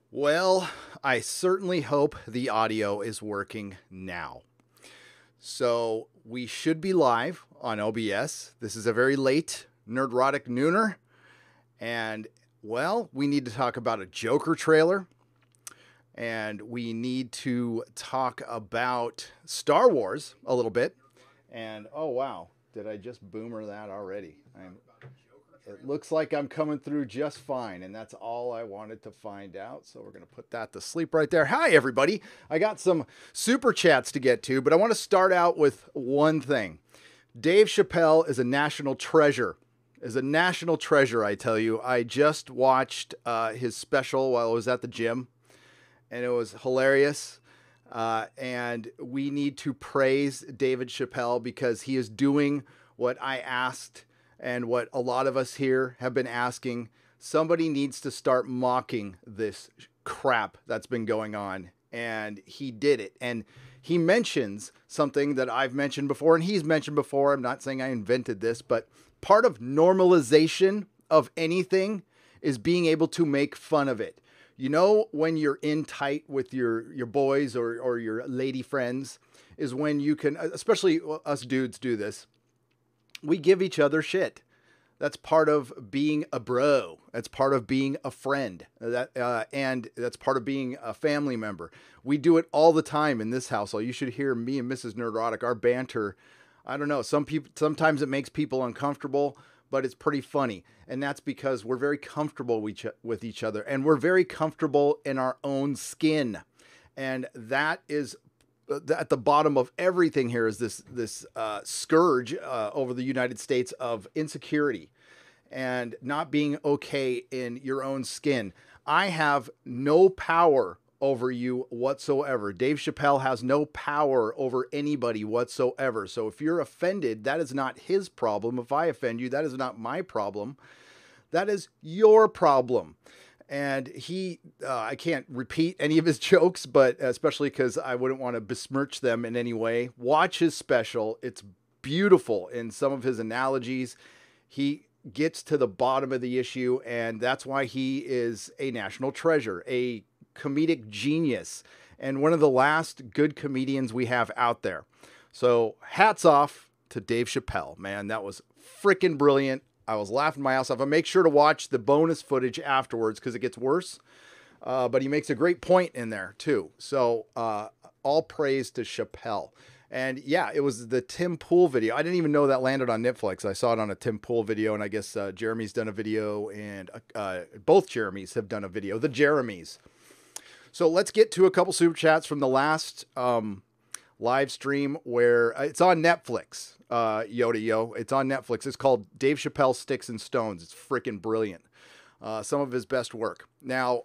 Well, I certainly hope the audio is working now. So we should be live on OBS. This is a very late Nerdrotic Nooner. And, well, we need to talk about a Joker trailer. And we need to talk about Star Wars a little bit. And, oh, wow. Did I just boomer that already? It looks like I'm coming through just fine, and that's all I wanted to find out. So we're going to put that to sleep right there. Hi, everybody. I got some super chats to get to, but I want to start out with one thing. Dave Chappelle is a national treasure. I tell you. I just watched his special while I was at the gym, and it was hilarious. And we need to praise David Chappelle because he is doing what I asked and what a lot of us here have been asking. Somebody needs to start mocking this crap that's been going on. And he did it. And he mentions something that I've mentioned before, and he's mentioned before. I'm not saying I invented this, but part of normalization of anything is being able to make fun of it. You know, when you're in tight with your boys or your lady friends, is when you can, especially us dudes do this, we give each other shit. That's part of being a bro. That's part of being a friend. And that's part of being a family member. We do it all the time in this household. You should hear me and Mrs. Nerdrotic, our banter. I don't know. Sometimes it makes people uncomfortable, but it's pretty funny. And that's because we're very comfortable with each other, and we're very comfortable in our own skin. And that is at the bottom of everything here is this scourge over the United States of insecurity and not being okay in your own skin. I have no power over you whatsoever. Dave Chappelle has no power over anybody whatsoever. So if you're offended, that is not his problem. If I offend you, that is not my problem. That is your problem. And I can't repeat any of his jokes, but especially because I wouldn't want to besmirch them in any way. Watch his special. It's beautiful in some of his analogies. He gets to the bottom of the issue, and that's why he is a national treasure, a comedic genius, and one of the last good comedians we have out there. So hats off to Dave Chappelle, man. That was freaking brilliant. I was laughing my ass off. I make sure to watch the bonus footage afterwards because it gets worse. But he makes a great point in there too. So all praise to Chappelle. And yeah, it was the Tim Pool video. I didn't even know that landed on Netflix. I saw it on a Tim Pool video, and I guess Jeremy's done a video, and both Jeremys have done a video. The Jeremys. So let's get to a couple super chats from the last live stream where it's on Netflix. Yoda Yo. It's on Netflix. It's called Dave Chappelle Sticks and Stones. It's freaking brilliant. Some of his best work. Now,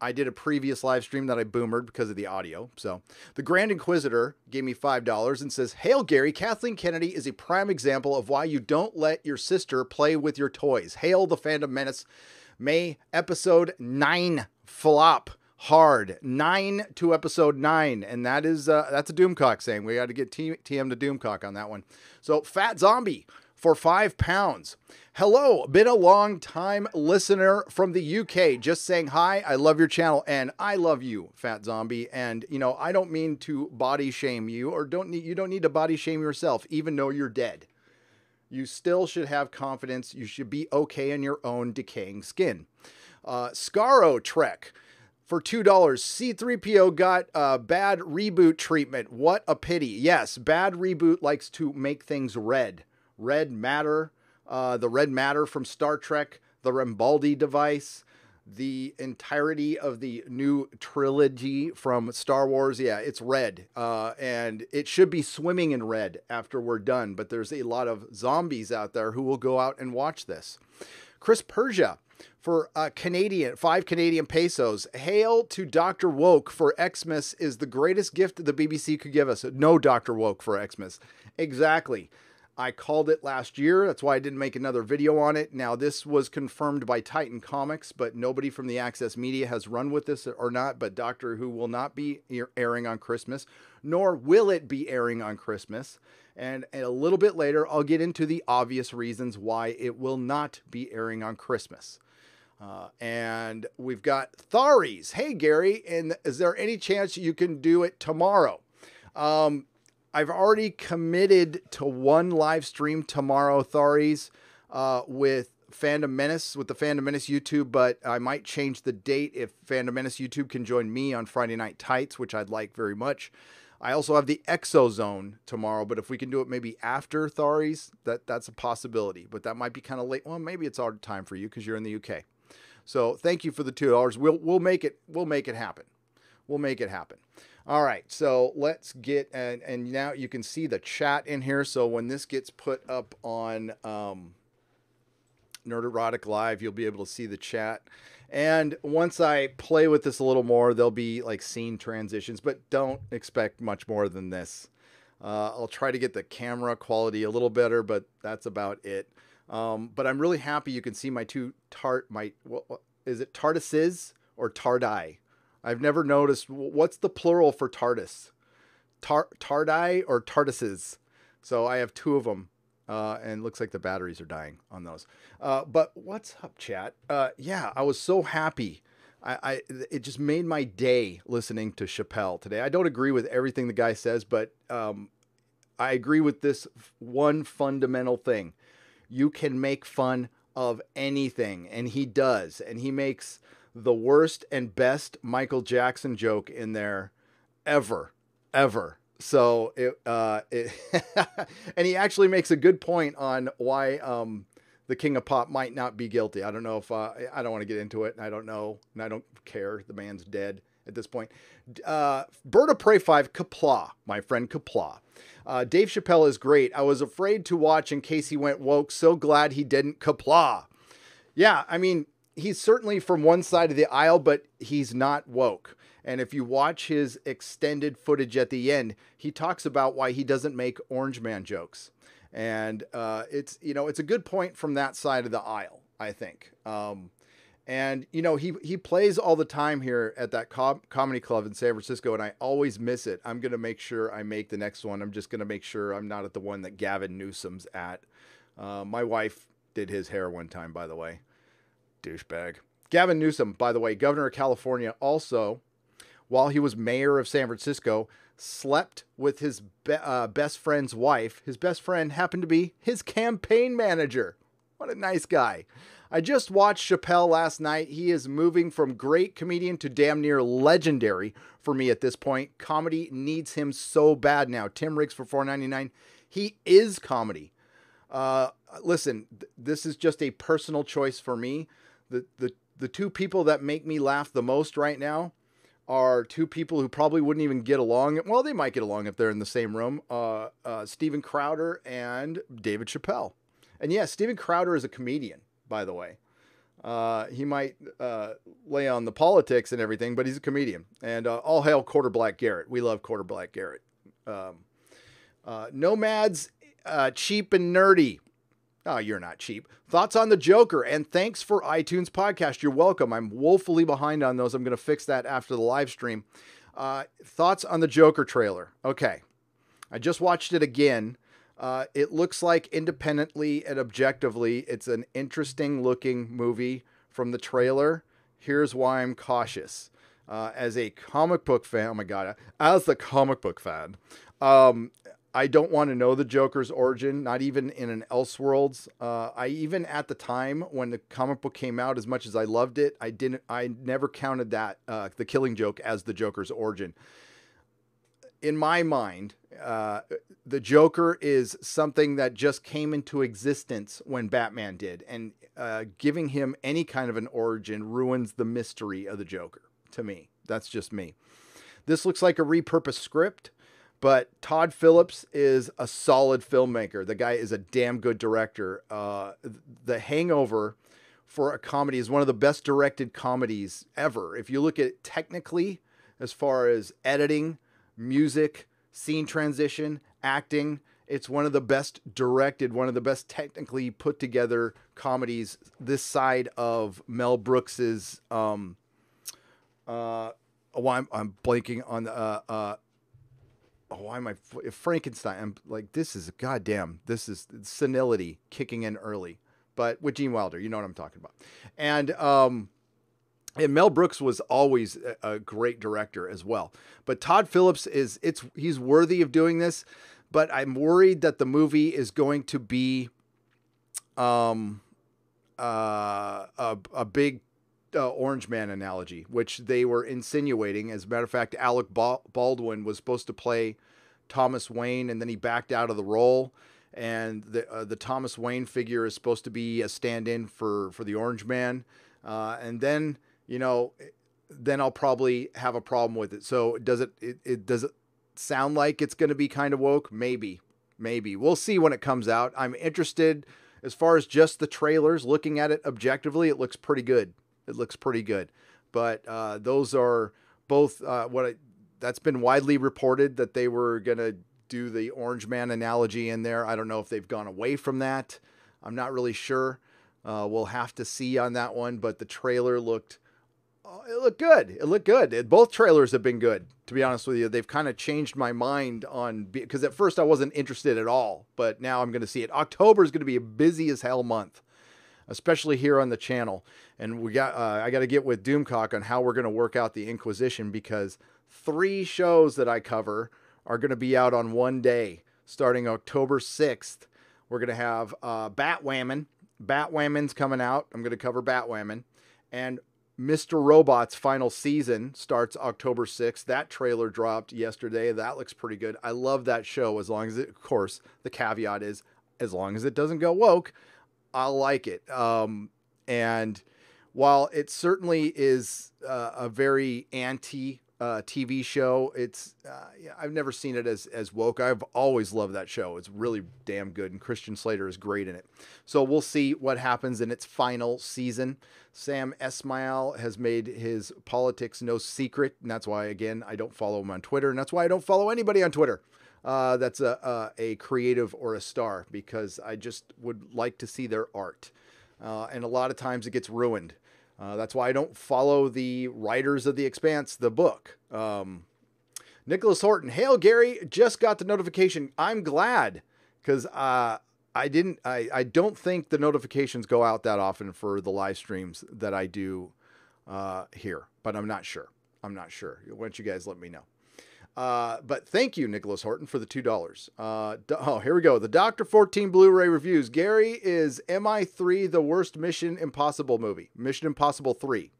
I did a previous live stream that I boomered because of the audio. So the Grand Inquisitor gave me $5 and says, "Hail Gary, Kathleen Kennedy is a prime example of why you don't let your sister play with your toys. Hail the Fandom Menace. May episode 9 flop hard. 9 to episode 9. And that is, that's a Doomcock saying. We got to get TM to Doomcock on that one. So Fat Zombie for £5. Hello, been a long time listener from the UK. Just saying hi. I love your channel, and I love you, Fat Zombie. And you know, I don't mean to body shame you, or you don't need to body shame yourself, even though you're dead. You still should have confidence. You should be okay in your own decaying skin. Scaro Trek for $2. C3PO got bad reboot treatment. What a pity. Yes, bad reboot likes to make things red. Red matter. The red matter from Star Trek. The Rambaldi device. The entirety of the new trilogy from Star Wars. Yeah, it's red. And it should be swimming in red after we're done. But there's a lot of zombies out there who will go out and watch this. Chris Persia for 5 Canadian pesos. Hail to Dr. Woke for Xmas is the greatest gift the BBC could give us. No Dr. Woke for Xmas. Exactly. I called it last year. That's why I didn't make another video on it. Now, this was confirmed by Titan Comics, but nobody from the Access Media has run with this or not. But Doctor Who will not be airing on Christmas, nor will it be airing on Christmas. And a little bit later, I'll get into the obvious reasons why it will not be airing on Christmas. And we've got Tharies. Hey, Gary, and is there any chance you can do it tomorrow? I've already committed to one live stream tomorrow, Tharies, with Fandom Menace, with the Fandom Menace YouTube, but I might change the date if Fandom Menace YouTube can join me on Friday Night Tights, which I'd like very much. I also have the Exozone tomorrow, but if we can do it maybe after Tharies, that's a possibility, but that might be kind of late. Well, maybe it's our time for you because you're in the UK. So thank you for the $2. We'll make it happen. We'll make it happen. All right. So let's get, and now you can see the chat in here. So when this gets put up on Nerdrotic Live, you'll be able to see the chat. And once I play with this a little more, there'll be like scene transitions, but don't expect much more than this. I'll try to get the camera quality a little better, but that's about it. But I'm really happy you can see my two is it Tardises or Tardai? I've never noticed. What's the plural for TARDIS? Tardai or Tardises? So I have two of them. And it looks like the batteries are dying on those. But what's up, chat? Yeah, I was so happy. It just made my day listening to Chappelle today. I don't agree with everything the guy says, but I agree with this one fundamental thing. You can make fun of anything, and he does. And he makes the worst and best Michael Jackson joke in there ever. So and he actually makes a good point on why the King of Pop might not be guilty. I don't know if I don't want to get into it. I don't know, and I don't care. The man's dead at this point. Bird of Prey 5, Kapla, my friend Kapla. Dave Chappelle is great. I was afraid to watch in case he went woke. So glad he didn't. Kapla. Yeah, I mean, he's certainly from one side of the aisle, but he's not woke. And if you watch his extended footage at the end, he talks about why he doesn't make Orange Man jokes. And it's a good point from that side of the aisle, I think. And he plays all the time here at that comedy club in San Francisco, and I always miss it. I'm going to make sure I make the next one. I'm just going to make sure I'm not at the one that Gavin Newsom's at. My wife did his hair one time, by the way. Douchebag. Gavin Newsom, by the way, governor of California, also, while he was mayor of San Francisco, slept with his best friend's wife. His best friend happened to be his campaign manager. What a nice guy. I just watched Chappelle last night. He is moving from great comedian to damn near legendary for me at this point. Comedy needs him so bad now. Tim Riggs for $4.99. He is comedy. Listen, this is just a personal choice for me. The two people that make me laugh the most right now are two people who probably wouldn't even get along. Well, they might get along if they're in the same room. Steven Crowder and David Chappelle. And yes, Steven Crowder is a comedian, by the way. He might lay on the politics and everything, but he's a comedian. And all hail Quarter Black Garrett. We love Quarter Black Garrett. Nomads, cheap and nerdy. Oh, you're not cheap. Thoughts on the Joker, and thanks for iTunes podcast. You're welcome. I'm woefully behind on those. I'm going to fix that after the live stream. Thoughts on the Joker trailer. Okay. I just watched it again. It looks like independently and objectively, it's an interesting looking movie from the trailer. Here's why I'm cautious. As a comic book fan, oh my God, as the comic book fan, I don't want to know the Joker's origin, not even in an Elseworlds. I even at the time when the comic book came out, as much as I loved it, I never counted that, the Killing Joke as the Joker's origin. In my mind, the Joker is something that just came into existence when Batman did, and giving him any kind of an origin ruins the mystery of the Joker, to me. That's just me. This looks like a repurposed script, but Todd Phillips is a solid filmmaker. The guy is a damn good director. The Hangover, for a comedy, is one of the best directed comedies ever. If you look at it technically, as far as editing, music, scene transition, acting, it's one of the best directed, one of the best technically put together comedies this side of Mel Brooks's, I'm blanking on, why am I Frankenstein? I'm like, this is senility kicking in early. but with Gene Wilder, you know what I'm talking about. And Mel Brooks was always a great director as well. But Todd Phillips he's worthy of doing this, but I'm worried that the movie is going to be a big Orange Man analogy, which they were insinuating. As a matter of fact, Alec Baldwin was supposed to play Thomas Wayne, and then he backed out of the role. And the Thomas Wayne figure is supposed to be a stand-in for the Orange Man. And then, then I'll probably have a problem with it. So does it sound like it's going to be kind of woke? Maybe. We'll see when it comes out. I'm interested as far as just the trailers. Looking at it objectively, it looks pretty good. But those are both that's been widely reported that they were going to do the Orange Man analogy in there. I don't know if they've gone away from that. I'm not really sure. We'll have to see on that one, but the trailer looked good. Both trailers have been good, to be honest with you. They've kind of changed my mind because at first I wasn't interested at all, but now I'm going to see it. October is going to be a busy as hell month, especially here on the channel. And I got to get with Doomcock on how we're going to work out the Inquisition, because 3 shows that I cover are going to be out on one day. Starting October 6th, we're going to have Batwoman. Batwoman's coming out. I'm going to cover Batwoman. And Mr. Robot's final season starts October 6th. That trailer dropped yesterday. That looks pretty good. I love that show, as long as it, of course, the caveat is, as long as it doesn't go woke, I'll like it. And while it certainly is a very anti TV show, I've never seen it as woke. I've always loved that show. It's really damn good, and Christian Slater is great in it. So we'll see what happens in its final season. Sam Esmail has made his politics no secret, and that's why, again, I don't follow him on Twitter, and that's why I don't follow anybody on Twitter that's a creative or a star, because I just would like to see their art. And a lot of times it gets ruined. That's why I don't follow the writers of The Expanse, the book. Nicholas Horton, hail Gary, just got the notification. I'm glad, because I don't think the notifications go out that often for the live streams that I do here, but I'm not sure. Why don't you guys let me know? But thank you, Nicholas Horton, for the $2. Here we go. The Dr. 14 Blu-ray reviews. Gary, is MI3 the worst Mission Impossible movie? Mission Impossible 3.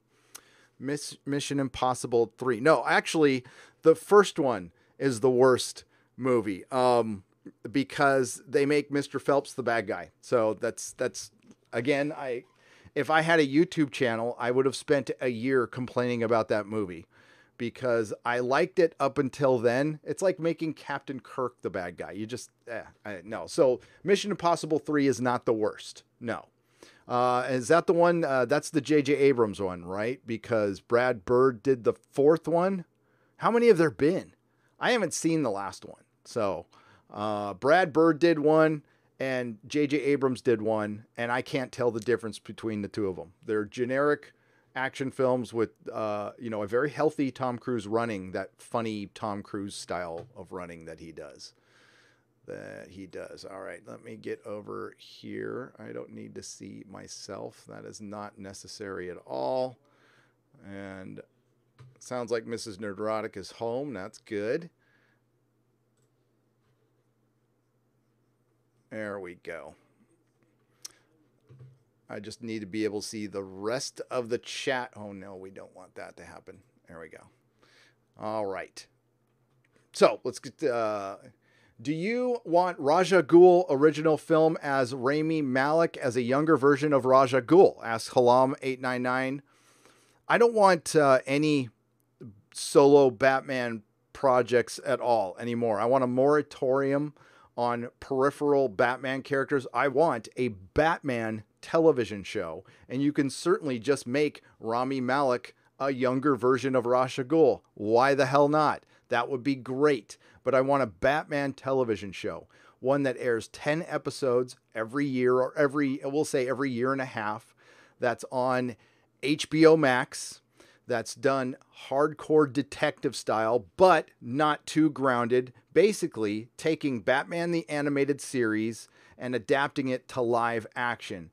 Mission Impossible 3. No, actually, the first one is the worst movie. Because they make Mr. Phelps the bad guy. So that's again, if I had a YouTube channel, I would have spent a year complaining about that movie, because I liked it up until then. It's like making Captain Kirk the bad guy. You just, no. So Mission Impossible 3 is not the worst. No. Is that the one? That's the J.J. Abrams one, right? Because Brad Bird did the 4th one. How many have there been? I haven't seen the last one. So Brad Bird did one and J.J. Abrams did one, and I can't tell the difference between the two of them. They're generic action films with, a very healthy Tom Cruise running, that funny Tom Cruise style of running that he does. All right, let me get over here. I don't need to see myself. That is not necessary at all. And sounds like Mrs. Nerdrotic is home. That's good. There we go. I just need to be able to see the rest of the chat. Oh, no, we don't want that to happen. There we go. All right. So let's get... do you want Raja Ghul original film as Rami Malek as a younger version of Raja Ghul? Asks Halam899. I don't want any solo Batman projects at all anymore. I want a moratorium on peripheral Batman characters. I want a Batman television show, and you can certainly just make Rami Malek a younger version of Raja Ghul. Why the hell not? That would be great. But I want a Batman television show, one that airs 10 episodes every year, or every year and a half. That's on HBO Max. That's done hardcore detective style, but not too grounded. Basically, taking Batman the Animated Series and adapting it to live action.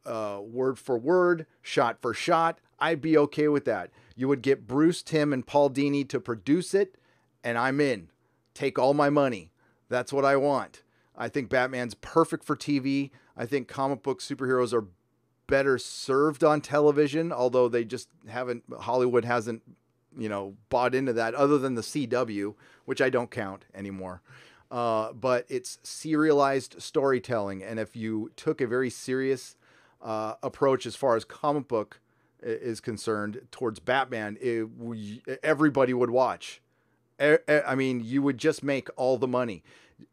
word for word, shot for shot, I'd be okay with that. You would get Bruce Timm and Paul Dini to produce it, and I'm in. Take all my money. That's what I want. I think Batman's perfect for TV. I think comic book superheroes are better served on television, although they just haven't, Hollywood hasn't, bought into that other than the CW, which I don't count anymore. But it's serialized storytelling. And if you took a very serious approach as far as comic book is concerned towards Batman, everybody would watch. I mean, you would just make all the money.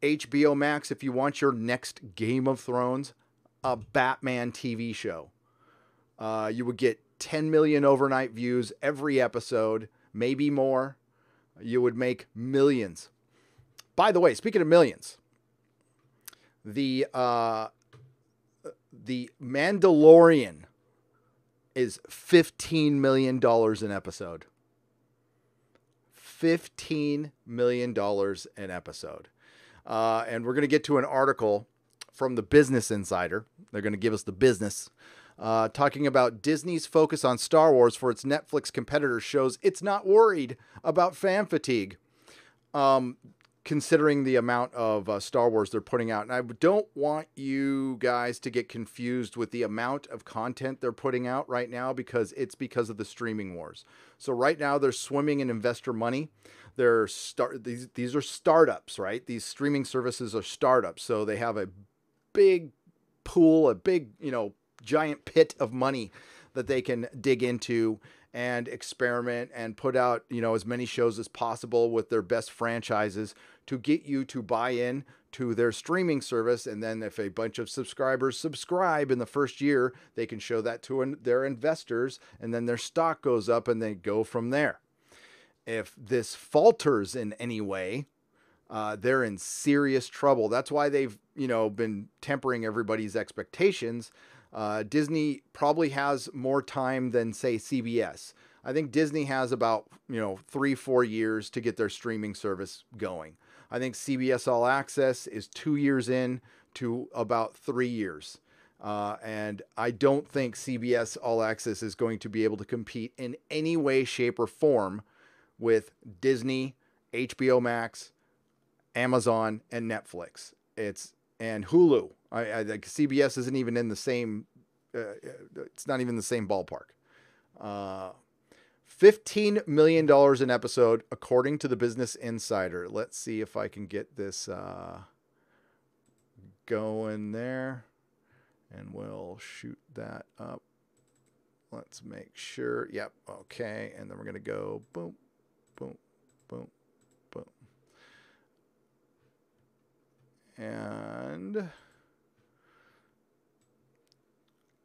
HBO Max, if you want your next Game of Thrones, a Batman TV show, you would get 10 million overnight views every episode, maybe more. You would make millions. By the way, speaking of millions, the Mandalorian is $15 million an episode. $15 million an episode. And we're going to get to an article from the Business Insider. They're going to give us the business. Talking about Disney's focus on Star Wars for its Netflix competitor shows it's not worried about fan fatigue, considering the amount of Star Wars they're putting out. And I don't want you guys to get confused with the amount of content they're putting out right now, because it's because of the streaming wars. So right now they're swimming in investor money. These are startups, right? These streaming services are startups. So they have a big pool, a big, giant pit of money that they can dig into and experiment and put out, as many shows as possible with their best franchises to get you to buy in to their streaming service. And then if a bunch of subscribers subscribe in the first year, they can show that to their investors, and then their stock goes up and they go from there. If this falters in any way, they're in serious trouble. That's why they've, been tempering everybody's expectations. Disney probably has more time than, say, CBS. I think Disney has about, 3-4 years to get their streaming service going. I think CBS All Access is 2 years in to about 3 years. And I don't think CBS All Access is going to be able to compete in any way, shape, or form with Disney, HBO Max, Amazon, and Netflix. And Hulu. I think CBS isn't even in the same. It's not even the same ballpark. $15 million an episode, according to the Business Insider. Let's see if I can get this going there, and we'll shoot that up. Let's make sure. Yep. Okay. And then we're gonna go boom, boom, boom, boom, and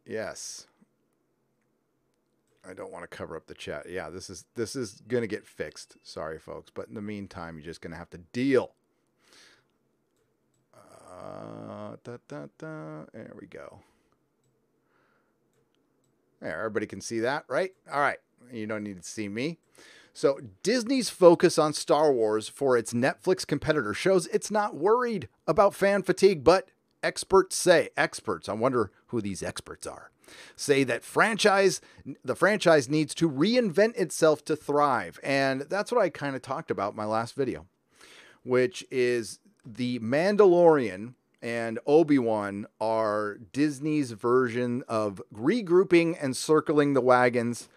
yes. I don't want to cover up the chat. Yeah, this is going to get fixed. Sorry, folks. But in the meantime, you're just going to have to deal. There we go. There, everybody can see that, right? All right. You don't need to see me. So Disney's focus on Star Wars for its Netflix competitor shows it's not worried about fan fatigue, but experts, I wonder who these experts are, say that the franchise needs to reinvent itself to thrive. And that's what I kind of talked about in my last video, which is the Mandalorian and Obi-Wan are Disney's version of regrouping and circling the wagons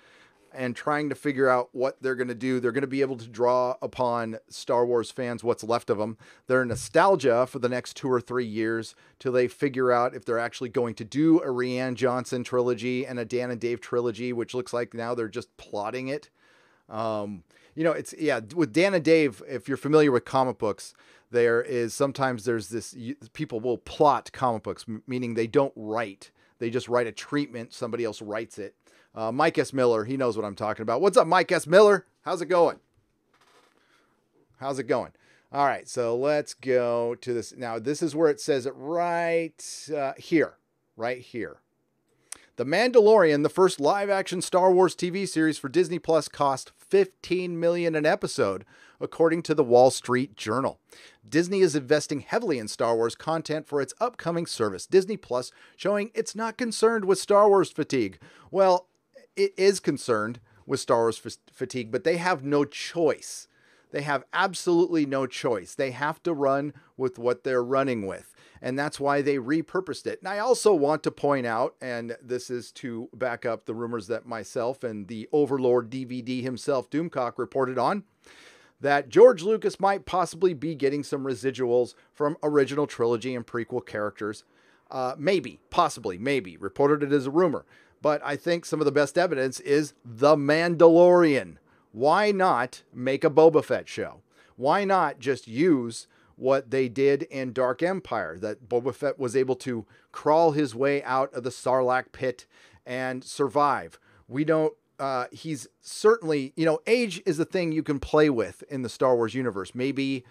and trying to figure out what they're going to do. They're going to be able to draw upon Star Wars fans, what's left of them, their nostalgia for the next 2 or 3 years till they figure out if they're actually going to do a Rian Johnson trilogy and a Dan and Dave trilogy, which looks like now they're just plotting it. With Dan and Dave, if you're familiar with comic books, there's this, people will plot comic books, meaning they don't write. They just write a treatment. Somebody else writes it. Mike S. Miller, he knows what I'm talking about. What's up, Mike S. Miller? How's it going? All right, so let's go to this. Now, this is where it says it right here. The Mandalorian, the first live-action Star Wars TV series for Disney Plus, cost $15 million an episode, according to the Wall Street Journal. Disney is investing heavily in Star Wars content for its upcoming service, Disney Plus, showing it's not concerned with Star Wars fatigue. Well, it is concerned with Star Wars fatigue, but they have no choice. They have absolutely no choice. They have to run with what they're running with. And that's why they repurposed it. And I also want to point out, and this is to back up the rumors that myself and the Overlord DVD himself, Doomcock, reported on, that George Lucas might possibly be getting some residuals from original trilogy and prequel characters. Maybe, possibly, maybe. Reported it as a rumor. But I think some of the best evidence is The Mandalorian. Why not make a Boba Fett show? Why not just use what they did in Dark Empire, that Boba Fett was able to crawl his way out of the Sarlacc pit and survive? We don't, he's certainly, age is a thing you can play with in the Star Wars universe. Maybe,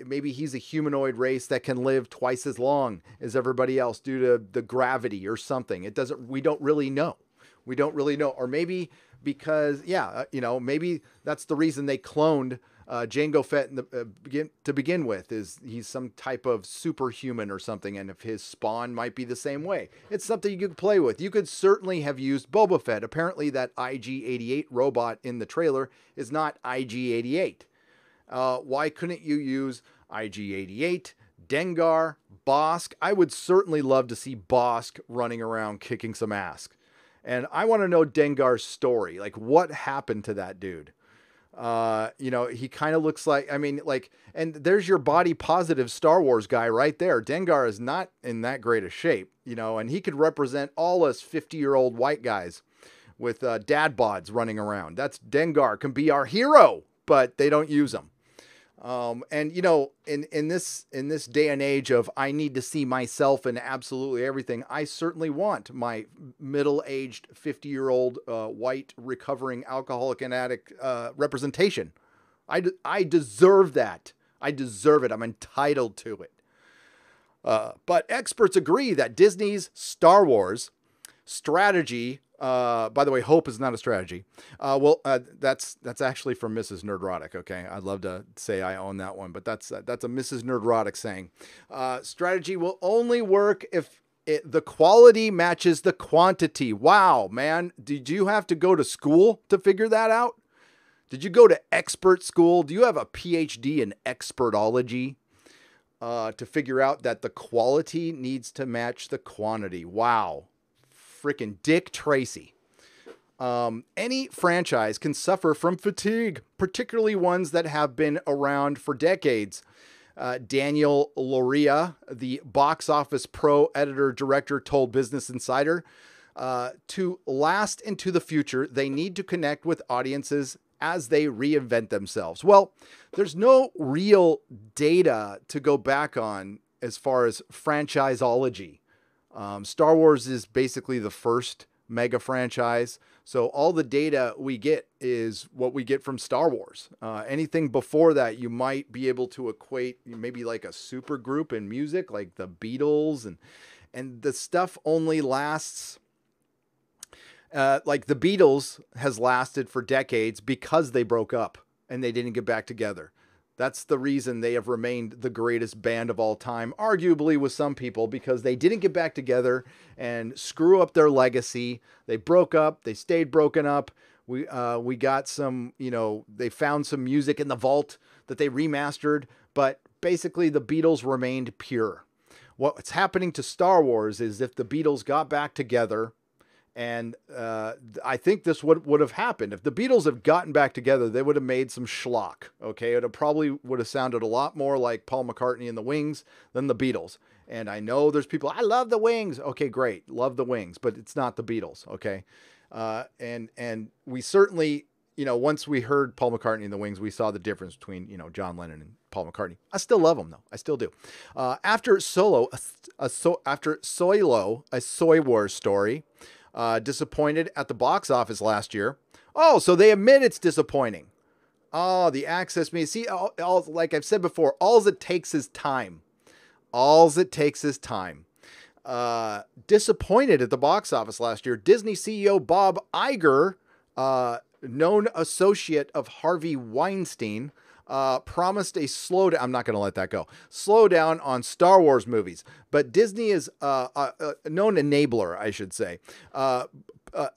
maybe he's a humanoid race that can live twice as long as everybody else due to the gravity or something. We don't really know. We don't really know. Or maybe because, maybe that's the reason they cloned Jango Fett to begin with, is he's some type of superhuman or something, and if his spawn might be the same way. It's something you could play with. You could certainly have used Boba Fett. Apparently that IG-88 robot in the trailer is not IG-88. Why couldn't you use IG-88, Dengar, Bosk? I would certainly love to see Bosk running around kicking some ass. And I want to know Dengar's story. Like, what happened to that dude? He kind of looks like, and there's your body positive Star Wars guy right there. Dengar is not in that great a shape, and he could represent all us 50-year-old white guys with dad bods running around. That's Dengar, can be our hero, but they don't use him. In this day and age of I need to see myself in absolutely everything, I certainly want my middle-aged 50-year-old white recovering alcoholic and addict representation. I deserve that. I deserve it. I'm entitled to it. But experts agree that Disney's Star Wars strategy, by the way, hope is not a strategy. That's actually from Mrs. Nerdrotic. Okay. I'd love to say I own that one, but that's a Mrs. Nerdrotic saying, strategy will only work if the quality matches the quantity. Wow, man. Did you have to go to school to figure that out? Did you go to expert school? Do you have a PhD in expertology? To figure out that the quality needs to match the quantity. Wow. Freaking Dick Tracy. Any franchise can suffer from fatigue, particularly ones that have been around for decades. Daniel Loria, the box office pro editor-director, told Business Insider, to last into the future, they need to connect with audiences as they reinvent themselves. Well, there's no real data to go back on as far as franchiseology. Star Wars is basically the first mega franchise. So all the data we get is what we get from Star Wars. Anything before that, you might be able to equate maybe like a super group in music, like the Beatles, and the stuff only lasts, like the Beatles has lasted for decades because they broke up and they didn't get back together. That's the reason they have remained the greatest band of all time, arguably with some people, because they didn't get back together and screw up their legacy. They broke up. They stayed broken up. We got some, they found some music in the vault that they remastered, but basically the Beatles remained pure. What's happening to Star Wars is if the Beatles got back together, and I think this would have happened. If the Beatles have gotten back together, they would have made some schlock, okay? It probably would have sounded a lot more like Paul McCartney and the Wings than the Beatles. And I know there's people, I love the Wings. Okay, great. Love the Wings, but it's not the Beatles, okay? And we certainly, once we heard Paul McCartney and the Wings, we saw the difference between, John Lennon and Paul McCartney. I still love them, though. I still do. After Solo, a Soy Wars story, disappointed at the box office last year. Oh, so they admit it's disappointing. Oh, the access me. See, like I've said before, all it takes is time. All it takes is time. Disappointed at the box office last year, Disney CEO Bob Iger, known associate of Harvey Weinstein, promised a slowdown. I'm not going to let that go. Slowdown on Star Wars movies, but Disney is a known enabler, I should say,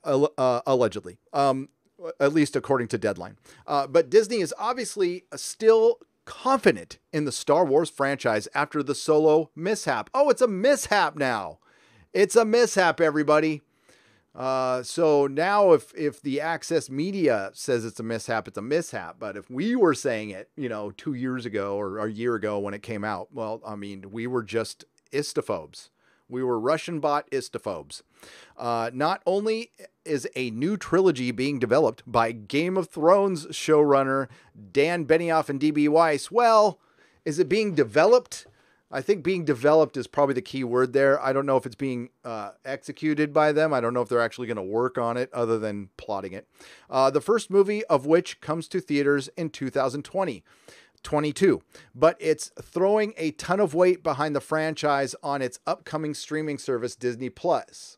allegedly, at least according to Deadline. But Disney is obviously still confident in the Star Wars franchise after the Solo mishap. Oh, it's a mishap now. It's a mishap, everybody. So now if the Access Media says it's a mishap, it's a mishap. But if we were saying it, 2 years ago or a year ago when it came out, well, I mean, we were just istophobes. We were Russian bot istophobes. Not only is a new trilogy being developed by Game of Thrones showrunner Dan Benioff and D.B. Weiss, well, is it being developed? I think being developed is probably the key word there. I don't know if it's being executed by them. I don't know if they're actually going to work on it other than plotting it. The first movie of which comes to theaters in 2022, but it's throwing a ton of weight behind the franchise on its upcoming streaming service, Disney Plus.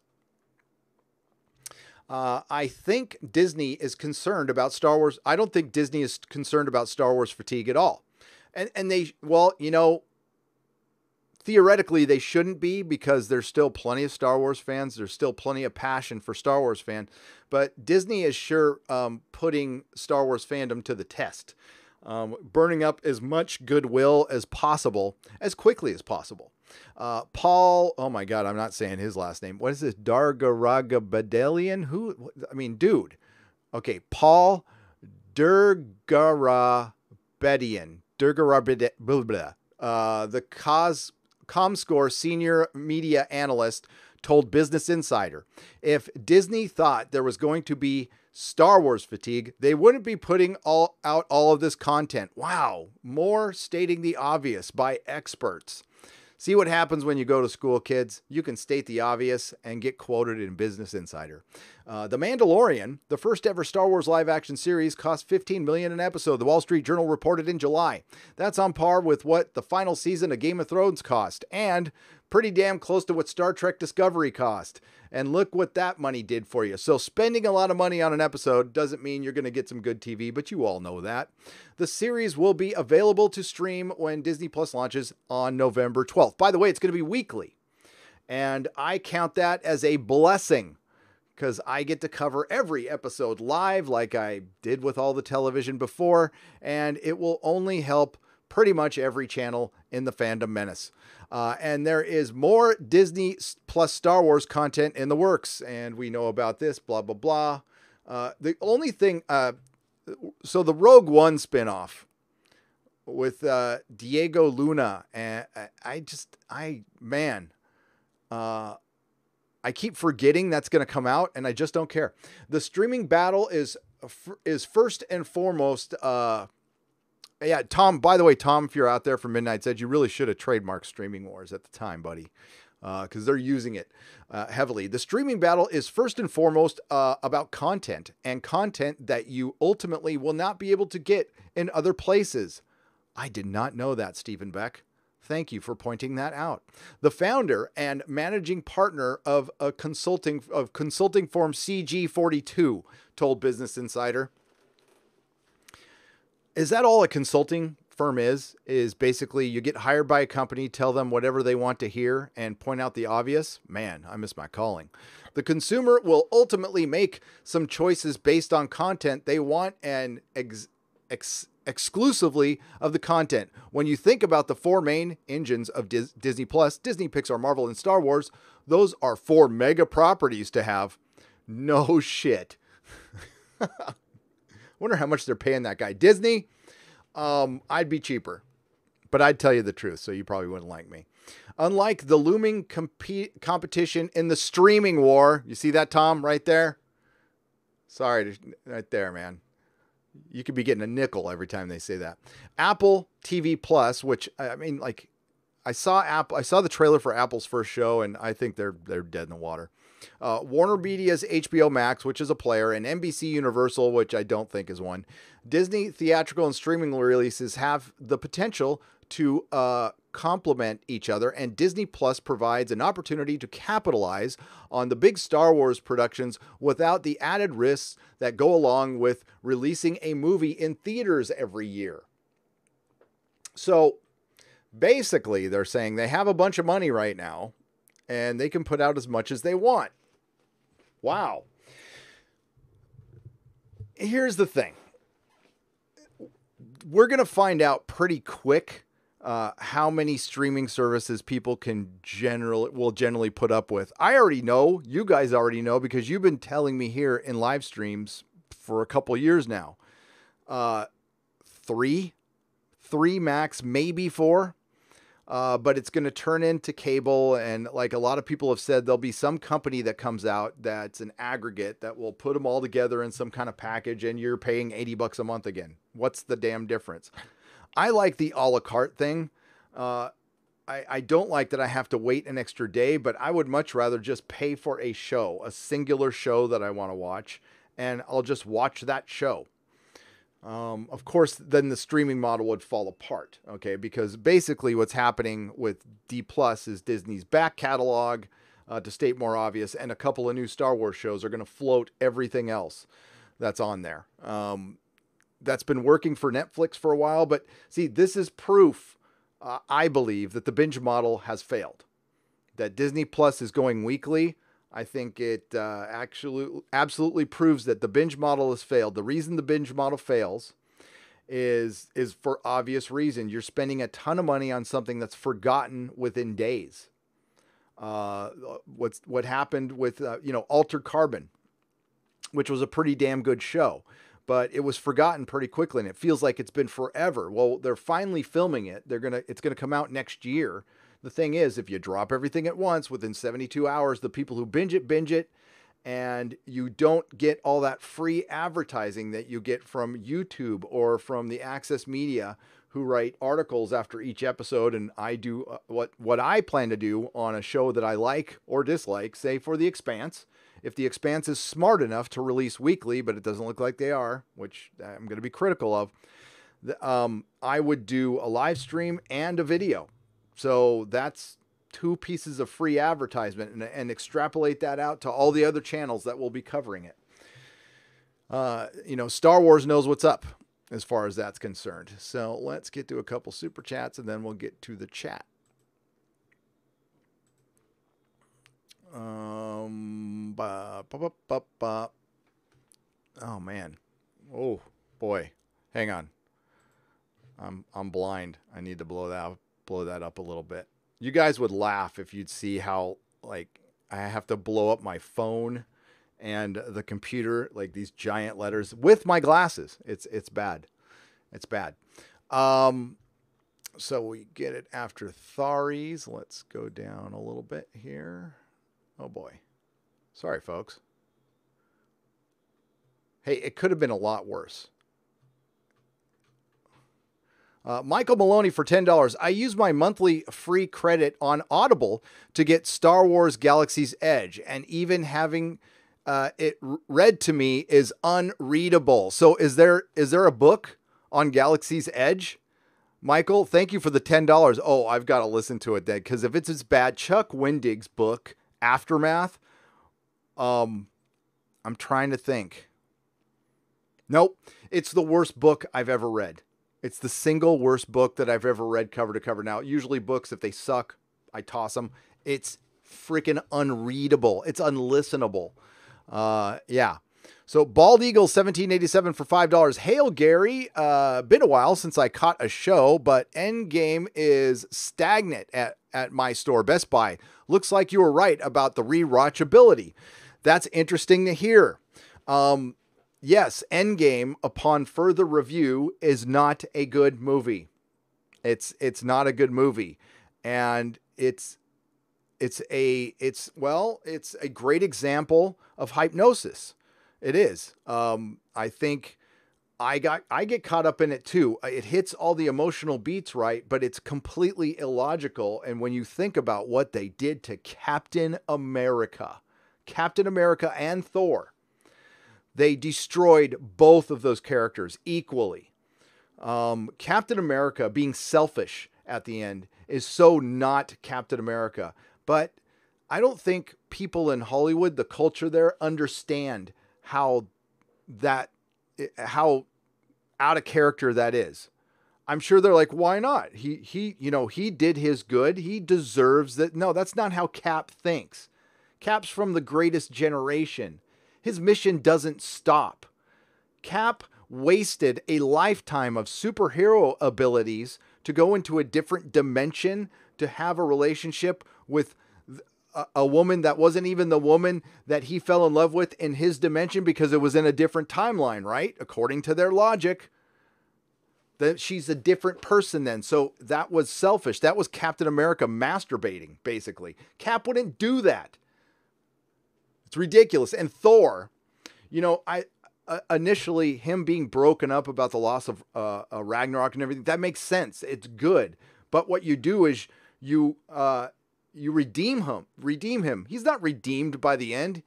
I think Disney is concerned about Star Wars. I don't think Disney is concerned about Star Wars fatigue at all. And they, well, theoretically they shouldn't be, because there's still plenty of Star Wars fans. There's still plenty of passion for Star Wars fans, but Disney is sure putting Star Wars fandom to the test. Burning up as much goodwill as possible, as quickly as possible. Paul, oh my God, I'm not saying his last name. What is this? Dargaragabedalian? Who? I mean, dude. Okay, Paul Durgarabedian. The ComScore senior media analyst told Business Insider, if Disney thought there was going to be Star Wars fatigue, they wouldn't be putting out all of this content. Wow. More stating the obvious by experts. See what happens when you go to school, kids. You can state the obvious and get quoted in Business Insider. The Mandalorian, the first ever Star Wars live action series, cost $15 million an episode. The Wall Street Journal reported in July. That's on par with what the final season of Game of Thrones cost, and pretty damn close to what Star Trek Discovery cost. And look what that money did for you. So spending a lot of money on an episode doesn't mean you're going to get some good TV, but you all know that. The series will be available to stream when Disney Plus launches on November 12th. By the way, it's going to be weekly. And I count that as a blessing, because I get to cover every episode live like I did with all the television before, and it will only help pretty much every channel in the fandom menace. And there is more Disney plus Star Wars content in the works, and we know about this, blah, blah, blah. The only thing, so the Rogue One spinoff with Diego Luna, and I keep forgetting that's going to come out, and I just don't care. The streaming battle is first and foremost, yeah, Tom, by the way, Tom, if you're out there for Midnight Edge, you really should have trademarked Streaming Wars at the time, buddy, because they're using it heavily. The streaming battle is first and foremost about content, and content that you ultimately will not be able to get in other places. I did not know that, Stephen Beck. Thank you for pointing that out. The founder and managing partner of consulting firm CG42 told Business Insider. Is that all a consulting firm is basically you get hired by a company, tell them whatever they want to hear, and point out the obvious? Man, I miss my calling. The consumer will ultimately make some choices based on content they want and exclusively of the content. When you think about the four main engines of Disney Plus, Disney, Pixar, Marvel, and Star Wars, those are four mega properties to have. No shit. Wonder how much they're paying that guy. Disney, I'd be cheaper, but I'd tell you the truth, so you probably wouldn't like me. Unlike the looming competition in the streaming war, you see that, Tom, right there? Sorry, right there, man. You could be getting a nickel every time they say that. Apple TV Plus, which, I mean, like, I saw the trailer for Apple's first show, and I think they're dead in the water. Warner Media's HBO Max, which is a player, and NBC Universal, which I don't think is one. Disney theatrical and streaming releases have the potential to complement each other, and Disney Plus provides an opportunity to capitalize on the big Star Wars productions without the added risks that go along with releasing a movie in theaters every year. So basically, they're saying they have a bunch of money right now, and they can put out as much as they want. Wow. Here's the thing. We're going to find out pretty quick how many streaming services people will generally put up with. I already know, you guys already know, because you've been telling me here in live streams for a couple years now. Three max, maybe 4. But it's going to turn into cable. And like a lot of people have said, there'll be some company that comes out that's an aggregate that will put them all together in some kind of package, and you're paying $80 a month again. What's the damn difference? I like the a la carte thing. I don't like that I have to wait an extra day, but I would much rather just pay for a show, a singular show that I want to watch, and I'll just watch that show. Of course, then the streaming model would fall apart, okay? Because basically what's happening with D Plus is Disney's back catalog, to state more obvious, and a couple of new Star Wars shows are going to float everything else that's on there. That's been working for Netflix for a while, but see, this is proof, I believe, that the binge model has failed. That Disney Plus is going weekly. I think it absolutely proves that the binge model has failed. The reason the binge model fails is for obvious reason. You're spending a ton of money on something that's forgotten within days. What happened with Altered Carbon, which was a pretty damn good show, but it was forgotten pretty quickly, and it feels like it's been forever. Well, they're finally filming it. It's gonna come out next year. The thing is, if you drop everything at once within 72 hours, the people who binge it, and you don't get all that free advertising that you get from YouTube or from the Access Media, who write articles after each episode. And I do what I plan to do on a show that I like or dislike, say for The Expanse. If The Expanse is smart enough to release weekly, but it doesn't look like they are, which I'm going to be critical of, I would do a live stream and a video. So that's 2 pieces of free advertisement, and extrapolate that out to all the other channels that will be covering it. Star Wars knows what's up as far as that's concerned. So let's get to a couple super chats, and then we'll get to the chat. Oh man. Oh boy. Hang on. I'm blind. I need to blow that up a little bit. You guys would laugh if you'd see how, like, I have to blow up my phone and the computer, like these giant letters with my glasses. It's bad. It's bad. So we get it after Tharies. Let's go down a little bit here. Oh boy. Sorry, folks. Hey, it could have been a lot worse. Michael Maloney for $10. I use my monthly free credit on Audible to get Star Wars Galaxy's Edge, and even having it read to me is unreadable. So is there a book on Galaxy's Edge? Michael, thank you for the $10. Oh, I've got to listen to it then, because if it's as bad, Chuck Wendig's book, Aftermath, I'm trying to think. Nope, it's the worst book I've ever read. It's the single worst book that I've ever read cover to cover. Now, usually books, if they suck, I toss them. It's freaking unreadable. It's unlistenable. Yeah. So Bald Eagle 1787 for $5. Hail Gary. Been a while since I caught a show, but Endgame is stagnant at my store, Best Buy. Looks like you were right about the rewatchability. That's interesting to hear. Yes, Endgame, upon further review, is not a good movie. It's not a good movie, and it's a great example of hypnosis. It is. I think I get caught up in it too. It hits all the emotional beats right, but it's completely illogical. And when you think about what they did to Captain America, Captain America and Thor. They destroyed both of those characters equally. Captain America being selfish at the end is so not Captain America. But I don't think people in Hollywood, the culture there, understand how out of character that is. I'm sure they're like, why not? He did his good. He deserves that. No, that's not how Cap thinks. Cap's from the greatest generation. His mission doesn't stop. Cap wasted a lifetime of superhero abilities to go into a different dimension, to have a relationship with a woman that wasn't even the woman that he fell in love with in his dimension because it was in a different timeline, right? According to their logic, that she's a different person then. So that was selfish. That was Captain America masturbating, basically. Cap wouldn't do that. It's ridiculous. And Thor, initially him being broken up about the loss of Ragnarok and everything, that makes sense. It's good. But what you do is you redeem him. He's not redeemed by the end.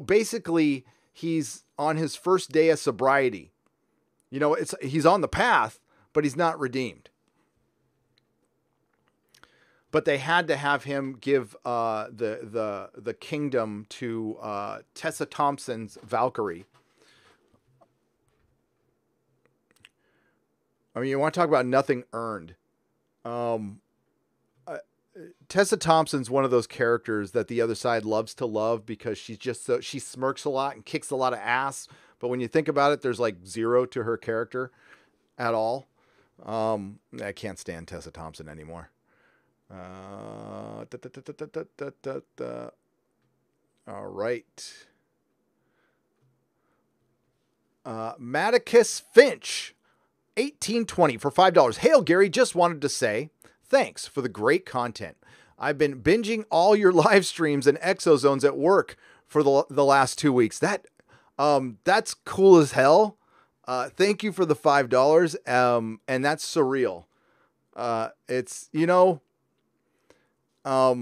Basically he's on his first day of sobriety. He's on the path, but he's not redeemed. But they had to have him give the kingdom to Tessa Thompson's Valkyrie. I mean, you want to talk about nothing earned. Tessa Thompson's one of those characters that the other side loves to love because she smirks a lot and kicks a lot of ass. But when you think about it, there's like zero to her character at all. I can't stand Tessa Thompson anymore. All right. Maticus Finch, 1820 for $5. Hail, Gary. Just wanted to say thanks for the great content. I've been binging all your live streams and exozones at work for the last 2 weeks. That's cool as hell. Thank you for the $5. And that's surreal. It's, I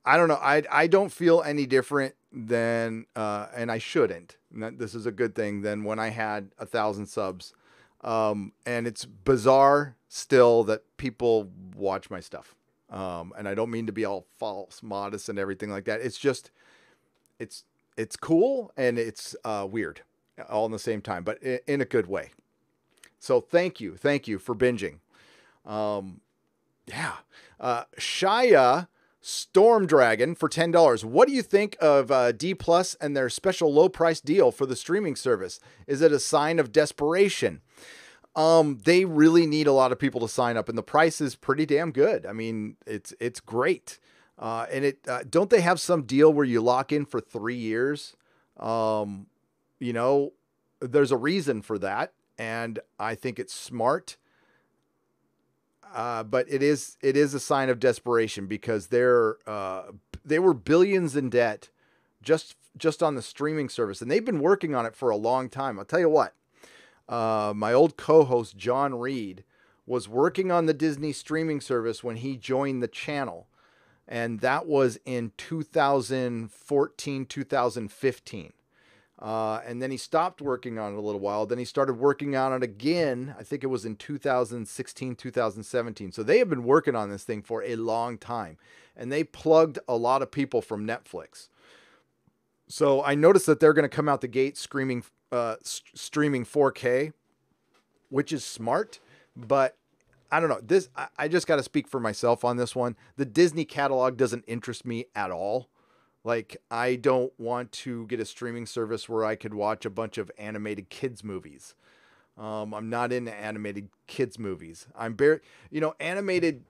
don't know. I don't feel any different than, and I shouldn't, this is a good thing, than when I had 1,000 subs. And it's bizarre still that people watch my stuff. And I don't mean to be all false, modest and everything like that. It's just, it's cool and it's weird all in the same time, but in a good way. So thank you for binging. Shia Storm Dragon for $10. What do you think of D Plus and their special low price deal for the streaming service? Is it a sign of desperation? They really need a lot of people to sign up, and the price is pretty damn good. I mean, it's great. And don't they have some deal where you lock in for 3 years? There's a reason for that, and I think it's smart. But it is a sign of desperation because they were billions in debt just on the streaming service, and they've been working on it for a long time. I'll tell you what, my old co-host John Reed was working on the Disney streaming service when he joined the channel, and that was in 2014, 2015. And then he stopped working on it a little while. Then he started working on it again. I think it was in 2016, 2017. So they have been working on this thing for a long time. And they plugged a lot of people from Netflix. So I noticed that they're going to come out the gate streaming 4K, which is smart. But I don't know. I just got to speak for myself on this one. The Disney catalog doesn't interest me at all. Like, I don't want to get a streaming service where I could watch a bunch of animated kids movies. I'm not into animated kids movies. Animated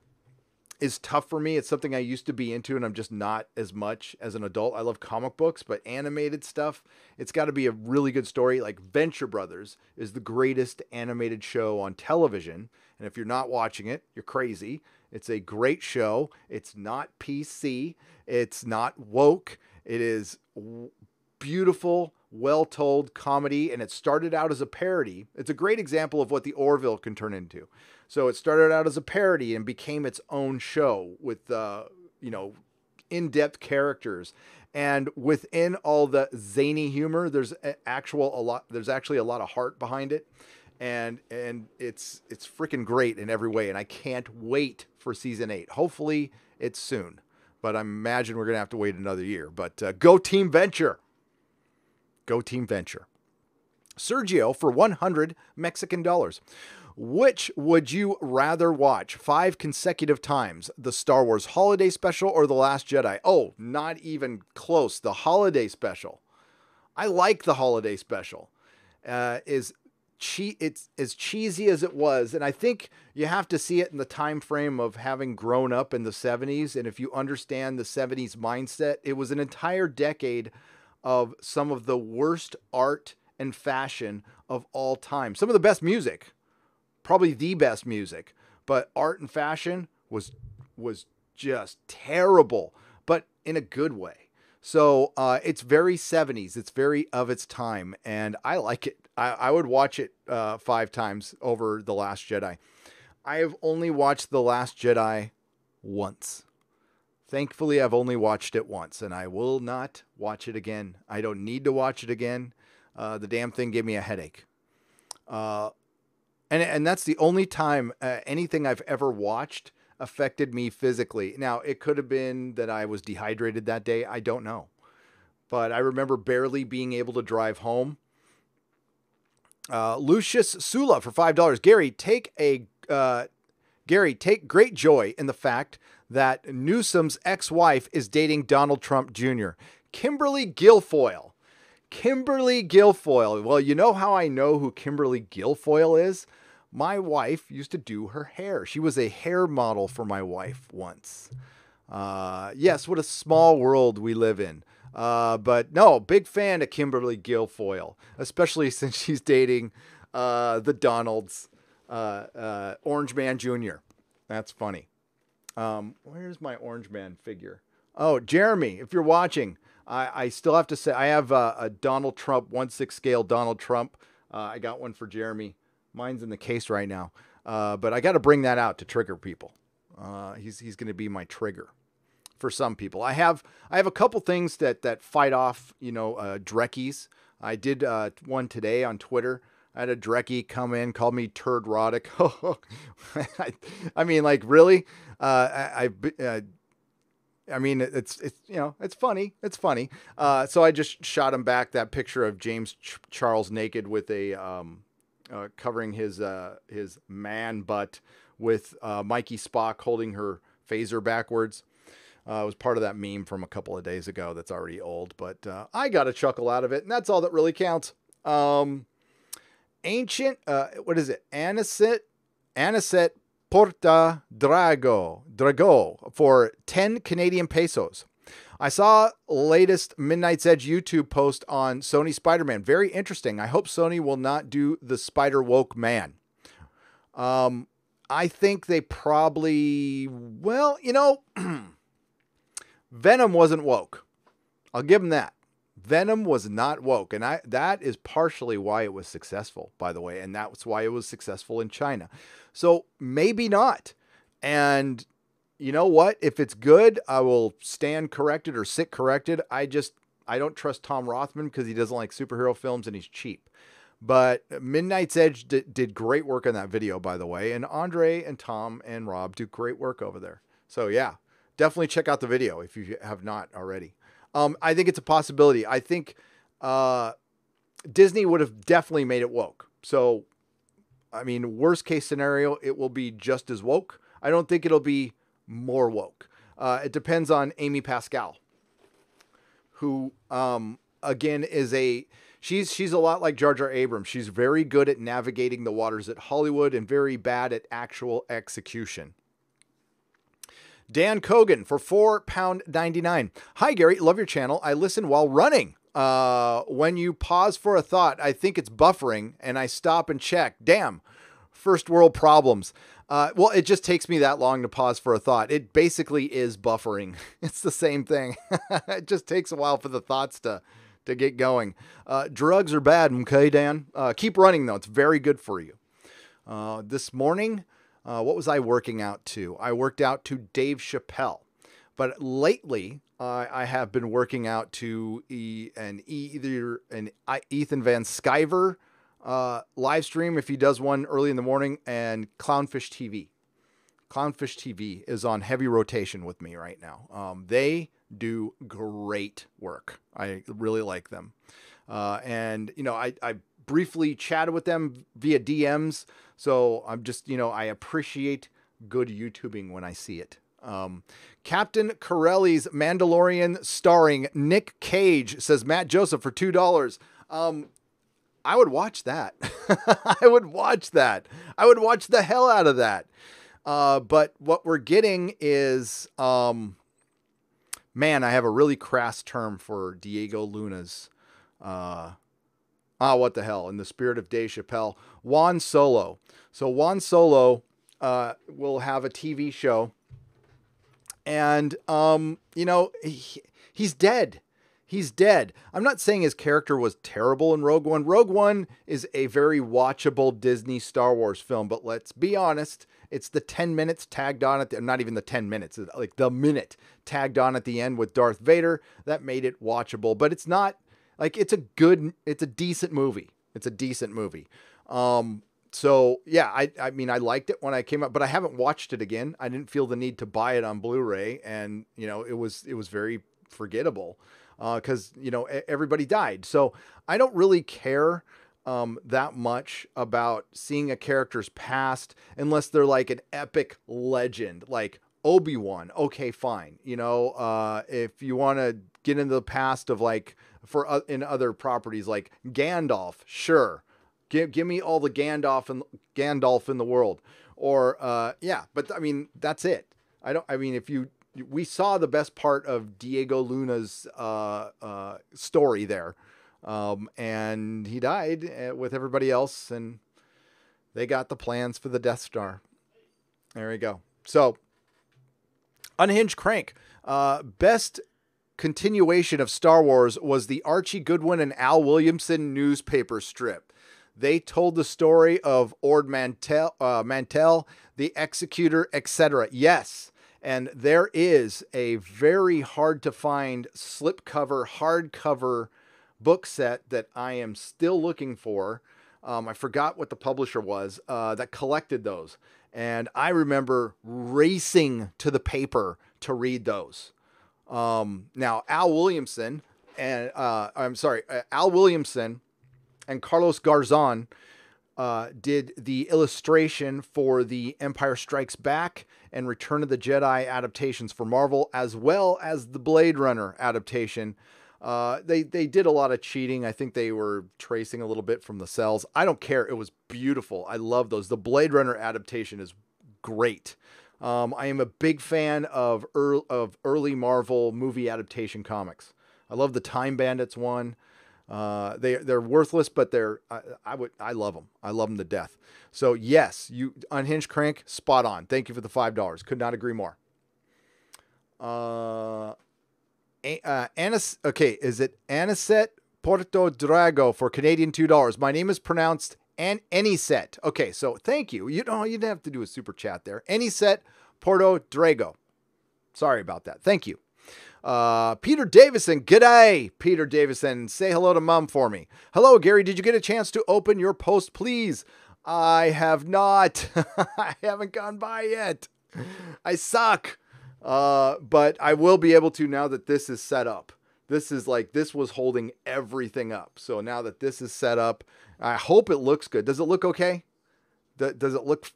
is tough for me. It's something I used to be into, and I'm just not as much as an adult. I love comic books, but animated stuff, it's got to be a really good story. Like Venture Brothers is the greatest animated show on television. And if you're not watching it, you're crazy. It's a great show. It's not PC. It's not woke. It is beautiful, well-told comedy, and it started out as a parody. It's a great example of what the Orville can turn into. So it started out as a parody and became its own show with, in-depth characters. And within all the zany humor, there's actually a lot of heart behind it. And it's freaking great in every way. And I can't wait for season 8. Hopefully it's soon, but I imagine we're going to have to wait another year. But go Team Venture. Go Team Venture. Sergio for 100 Mexican dollars. Which would you rather watch 5 consecutive times? The Star Wars Holiday Special or The Last Jedi? Oh, not even close. The Holiday Special. I like the Holiday Special. It's as cheesy as it was, and I think you have to see it in the time frame of having grown up in the 70s, and if you understand the 70s mindset, it was an entire decade of some of the worst art and fashion of all time. Some of the best music. Probably the best music, but art and fashion was just terrible, but in a good way. So it's very 70s. It's very of its time, and I like it. I would watch it 5 times over The Last Jedi. I have only watched The Last Jedi once. Thankfully, I've only watched it once, and I will not watch it again. I don't need to watch it again. The damn thing gave me a headache. And that's the only time anything I've ever watched affected me physically. Now, it could have been that I was dehydrated that day. I don't know. But I remember barely being able to drive home. Lucius Sula for $5. Gary, take great joy in the fact that Newsom's ex-wife is dating Donald Trump Jr. Kimberly Guilfoyle. Kimberly Guilfoyle. Well, you know how I know who Kimberly Guilfoyle is? My wife used to do her hair. She was a hair model for my wife once. Yes, what a small world we live in. But no, big fan of Kimberly Guilfoyle, especially since she's dating the Donald's Orange Man Jr. That's funny. Where's my Orange Man figure? Oh, Jeremy, if you're watching, I still have to say, I have a Donald Trump, 1/6 scale Donald Trump. I got one for Jeremy. Mine's in the case right now. But I got to bring that out to trigger people. He's going to be my trigger for some people. I have a couple things that fight off, Dreckies. I did one today on Twitter. I had a Dreckie come in, called me Nerdrotic. I mean, like, really? I mean, it's funny. It's funny. So I just shot him back that picture of James Charles naked with a covering his man butt with Mikey Spock holding her phaser backwards. It was part of that meme from a couple of days ago that's already old, but I got a chuckle out of it, and that's all that really counts. Ancient, what is it? Anicet Porta Drago for 10 Canadian pesos. I saw latest Midnight's Edge YouTube post on Sony Spider-Man. Very interesting. I hope Sony will not do the Spider Woke Man. I think they probably, well, Venom wasn't woke. I'll give them that. Venom was not woke, and that is partially why it was successful, by the way, and that's why it was successful in China. So maybe not. And you know what? If it's good, I will stand corrected or sit corrected. I don't trust Tom Rothman because he doesn't like superhero films and he's cheap. But Midnight's Edge did great work on that video, by the way, and Andre and Tom and Rob do great work over there. So yeah, definitely check out the video if you have not already. I think it's a possibility. I think Disney would have definitely made it woke. So, I mean, worst case scenario, it will be just as woke. I don't think it'll be more woke. It depends on Amy Pascal, who, again, she's a lot like Jar Jar Abrams. She's very good at navigating the waters at Hollywood and very bad at actual execution. Dan Kogan for £4.99. Hi, Gary. Love your channel. I listen while running. When you pause for a thought, I think it's buffering, and I stop and check. Damn. First world problems. Well, it just takes me that long to pause for a thought. It basically is buffering. It's the same thing. It just takes a while for the thoughts to get going. Drugs are bad, okay, Dan? Keep running, though. It's very good for you. This morning, what was I working out to? I worked out to Dave Chappelle. But lately, I have been working out to either an Ethan Van Sciver live stream if he does one early in the morning, and Clownfish TV. Clownfish TV is on heavy rotation with me right now. They do great work. I really like them. And, you know, I briefly chatted with them via DMs. So I'm just, you know, I appreciate good YouTubing when I see it. Captain Corelli's Mandalorian starring Nick Cage, says Matt Joseph for $2. I would watch that. I would watch that. I would watch the hell out of that. But what we're getting is, man, I have a really crass term for Diego Luna's, what the hell, in the spirit of Dave Chappelle, Juan Solo. So Juan Solo, will have a TV show, and, you know, he's dead. He's dead. I'm not saying his character was terrible in Rogue One. Rogue One is a very watchable Disney Star Wars film, but let's be honest, it's the 10 minutes tagged on at the, not even the 10 minutes, like the minute tagged on at the end with Darth Vader that made it watchable, but it's not like, it's a decent movie. It's a decent movie. So yeah, I mean, I liked it when I came out, but I haven't watched it again. I didn't feel the need to buy it on Blu-ray, and you know, it was very forgettable. Cause you know, everybody died. So I don't really care, that much about seeing a character's past unless they're like an epic legend, like Obi-Wan. Okay, fine. You know, if you want to get into the past of like in other properties like Gandalf, sure. Give me all the Gandalf in the world, or, yeah, but I mean, that's it. We saw the best part of Diego Luna's story there, and he died with everybody else, and they got the plans for the Death Star. There we go. So, Unhinged Crank, best continuation of Star Wars was the Archie Goodwin and Al Williamson newspaper strip. They told the story of Ord Mantell, the Executor, etc. Yes. And there is a very hard to find slipcover, hardcover book set that I am still looking for. I forgot what the publisher was, that collected those. And I remember racing to the paper to read those. Now Al Williamson and Carlos Garzon did the illustration for the Empire Strikes Back and Return of the Jedi adaptations for Marvel, as well as the Blade Runner adaptation. They did a lot of cheating. I think they were tracing a little bit from the cells. I don't care. It was beautiful. I love those. The Blade Runner adaptation is great. I am a big fan of early Marvel movie adaptation comics. I love the Time Bandits one. They're worthless, but I love them. I love them to death. So yes, you Unhinged Crank, spot on. Thank you for the $5. Could not agree more. Okay, is it Aniset Porto Drago for Canadian $2? My name is pronounced Aniset. Okay, so thank you. You didn't have to do a super chat there. Aniset Porto Drago. Sorry about that. Thank you. Peter Davison. G'day, Peter Davison. Say hello to Mom for me. Hello, Gary. Did you get a chance to open your post, please? I have not. I haven't gone by yet. I suck. But I will be able to now that this is set up. This was holding everything up. So now that this is set up, I hope it looks good. Does it look okay? Does it look,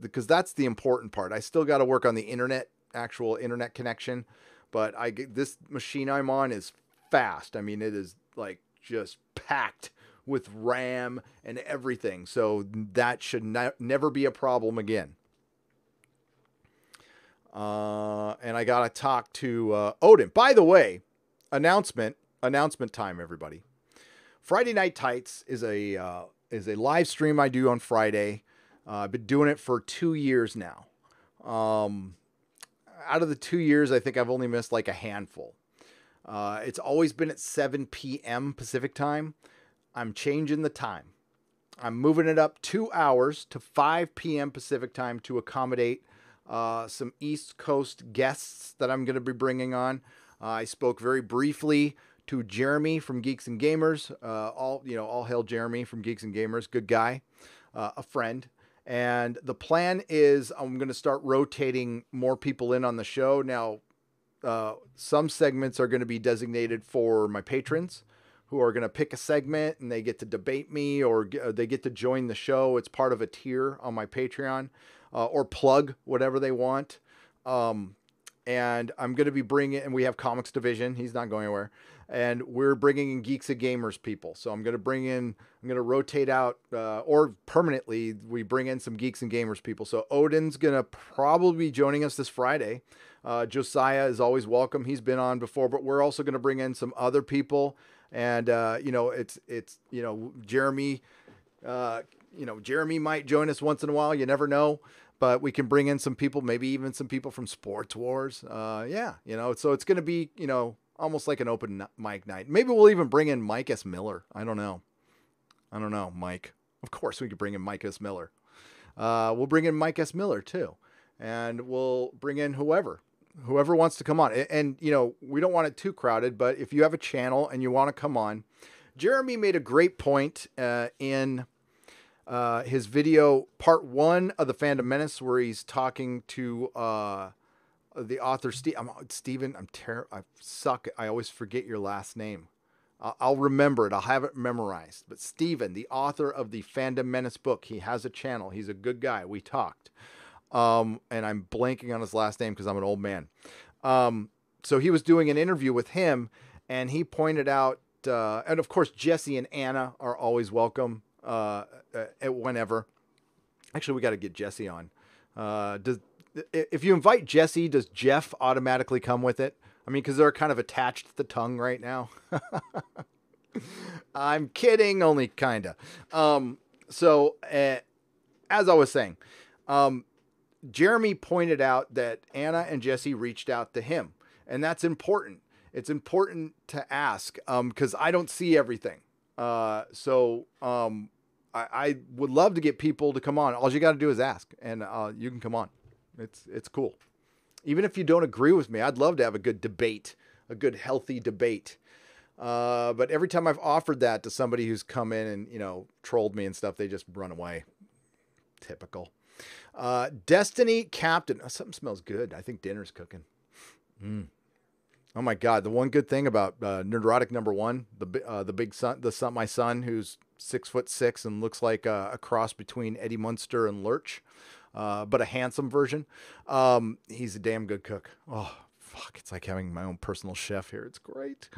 because that's the important part. I still got to work on the actual internet connection. But this machine I'm on is fast. I mean, it is like just packed with RAM and everything. So that should never be a problem again. And I got to talk to Odin. By the way, announcement time, everybody. Friday Night Tights is a live stream I do on Friday. I've been doing it for 2 years now. Out of the 2 years, I think I've only missed like a handful. It's always been at 7 p.m. Pacific time. I'm changing the time. I'm moving it up 2 hours to 5 p.m. Pacific time to accommodate some East Coast guests that I'm going to be bringing on. I spoke very briefly to Jeremy from Geeks and Gamers. All hail Jeremy from Geeks and Gamers. Good guy, a friend. And the plan is I'm going to start rotating more people in on the show. Now, some segments are going to be designated for my patrons who are going to pick a segment and they get to debate me or they get to join the show. It's part of a tier on my Patreon or plug whatever they want. And I'm going to be bringing, and we have comics division. He's not going anywhere. And we're bringing in Geeks and Gamers people. So I'm going to rotate out, or permanently, we bring in some Geeks and Gamers people. So Odin's going to probably be joining us this Friday. Josiah is always welcome. He's been on before, but we're also going to bring in some other people. And, Jeremy, Jeremy might join us once in a while. You never know. But we can bring in some people, maybe even some people from Sports Wars. So it's going to be, almost like an open mic night. Maybe we'll even bring in Mike S. Miller. I don't know, Mike. Of course we could bring in Mike S. Miller. We'll bring in Mike S. Miller too. And we'll bring in whoever wants to come on. And, we don't want it too crowded, but if you have a channel and you want to come on, Jeremy made a great point in his video, part 1 of the Fandom Menace, where he's talking to the author, Steven. I suck. I always forget your last name. I'll remember it. I'll have it memorized. But Steven, the author of the Fandom Menace book, he has a channel. He's a good guy. We talked. And I'm blanking on his last name because I'm an old man. So he was doing an interview with him, and he pointed out, and of course, Jesse and Anna are always welcome. Whenever. Actually, we got to get Jesse on. If you invite Jesse, does Jeff automatically come with it? I mean, because they're kind of attached to the tongue right now. I'm kidding, only kinda. As I was saying, Jeremy pointed out that Anna and Jesse reached out to him, and that's important. It's important to ask because I don't see everything. I would love to get people to come on. All you got to do is ask, and you can come on. It's cool. Even if you don't agree with me, I'd love to have a good debate, a good healthy debate. But every time I've offered that to somebody who's come in and trolled me and stuff, they just run away. Typical. Destiny Captain. Oh, something smells good. I think dinner's cooking. Oh my God! The one good thing about Nerdrotic #1, the big son, my son, who's 6'6" and looks like a cross between Eddie Munster and Lurch, but a handsome version. He's a damn good cook. Oh fuck! It's like having my own personal chef here. It's great.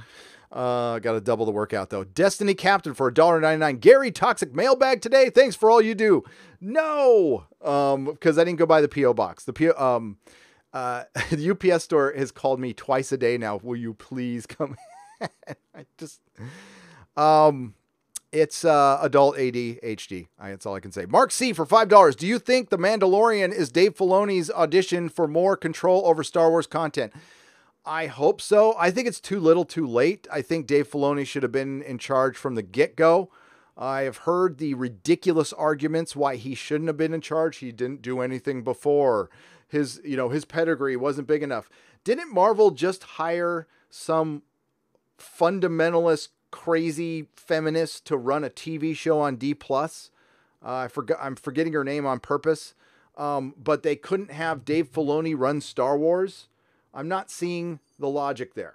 Got to double the workout though. Destiny Captain for $1.99. Gary Toxic mailbag today. Thanks for all you do. No, because I didn't go by the PO box. The the UPS store has called me twice a day now. Will you please come? It's adult ADHD. That's all I can say. Mark C for $5. Do you think The Mandalorian is Dave Filoni's audition for more control over Star Wars content? I hope so. I think it's too little too late. I think Dave Filoni should have been in charge from the get-go. I have heard the ridiculous arguments why he shouldn't have been in charge. He didn't do anything before. His pedigree wasn't big enough. Didn't Marvel just hire some fundamentalist, crazy feminist to run a TV show on D+? I'm forgetting her name on purpose. But they couldn't have Dave Filoni run Star Wars. I'm not seeing the logic there.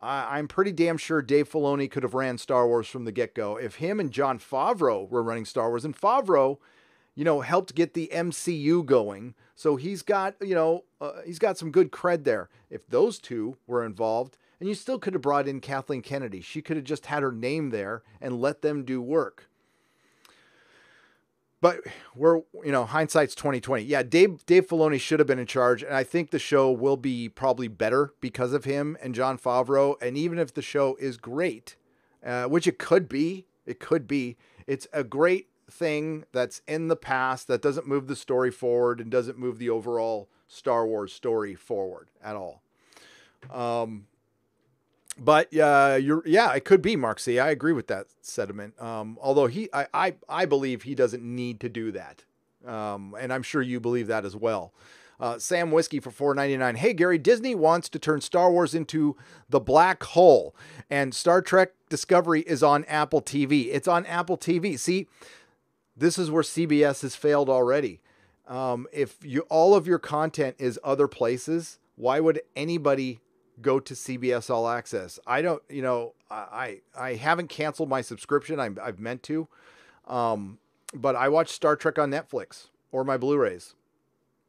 I'm pretty damn sure Dave Filoni could have ran Star Wars from the get-go. If him and Jon Favreau were running Star Wars, and Favreau, helped get the MCU going. So he's got some good cred there. If those two were involved, and you still could have brought in Kathleen Kennedy. She could have just had her name there and let them do work. But hindsight's 2020. Yeah, Dave Filoni should have been in charge, and I think the show will be probably better because of him and Jon Favreau. And even if the show is great, which it could be, it's a great thing that's in the past that doesn't move the story forward and doesn't move the overall Star Wars story forward at all. But it could be, Mark C. I agree with that sentiment. Although I believe he doesn't need to do that. And I'm sure you believe that as well. Sam Whiskey for $4.99. Hey, Gary, Disney wants to turn Star Wars into the black hole, and Star Trek Discovery is on Apple TV. It's on Apple TV. See, this is where CBS has failed already. If all of your content is other places, why would anybody go to CBS All Access? I don't, I haven't canceled my subscription. I've meant to, but I watch Star Trek on Netflix or my Blu-rays.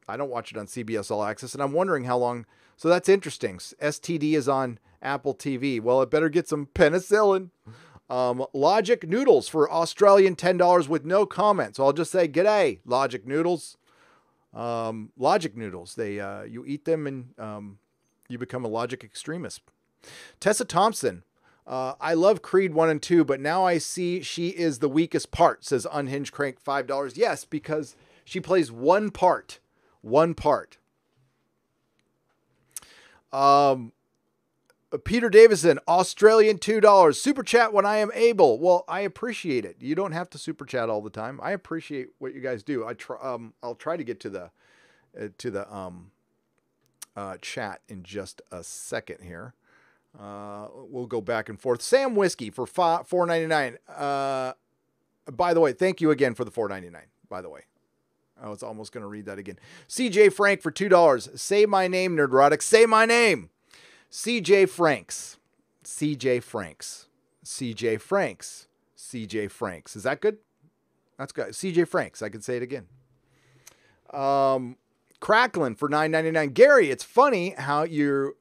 I don't watch it on CBS All Access, and I'm wondering how long. So that's interesting. STD is on Apple TV. Well, it better get some penicillin. Logic Noodles for Australian $10 with no comment. So I'll just say, g'day, Logic Noodles. Logic Noodles. They you eat them and you become a logic extremist. Tessa Thompson. I love Creed 1 and 2, but now I see she is the weakest part, says Unhinged Crank, $5. Yes, because she plays one part. One part. Peter Davison, Australian $2. Super chat when I am able. Well, I appreciate it. You don't have to super chat all the time. I appreciate what you guys do. I'll try to get to the chat in just a second here. We'll go back and forth. Sam Whiskey for $4.99. By the way, thank you again for the $4.99. By the way, I was almost going to read that again. CJ Frank for $2. Say my name, Nerdrotic. Say my name. CJ Franks. CJ Franks. CJ Franks. CJ Franks. Is that good? That's good. CJ Franks. I can say it again. Cracklin for $9.99. Gary, it's funny how you're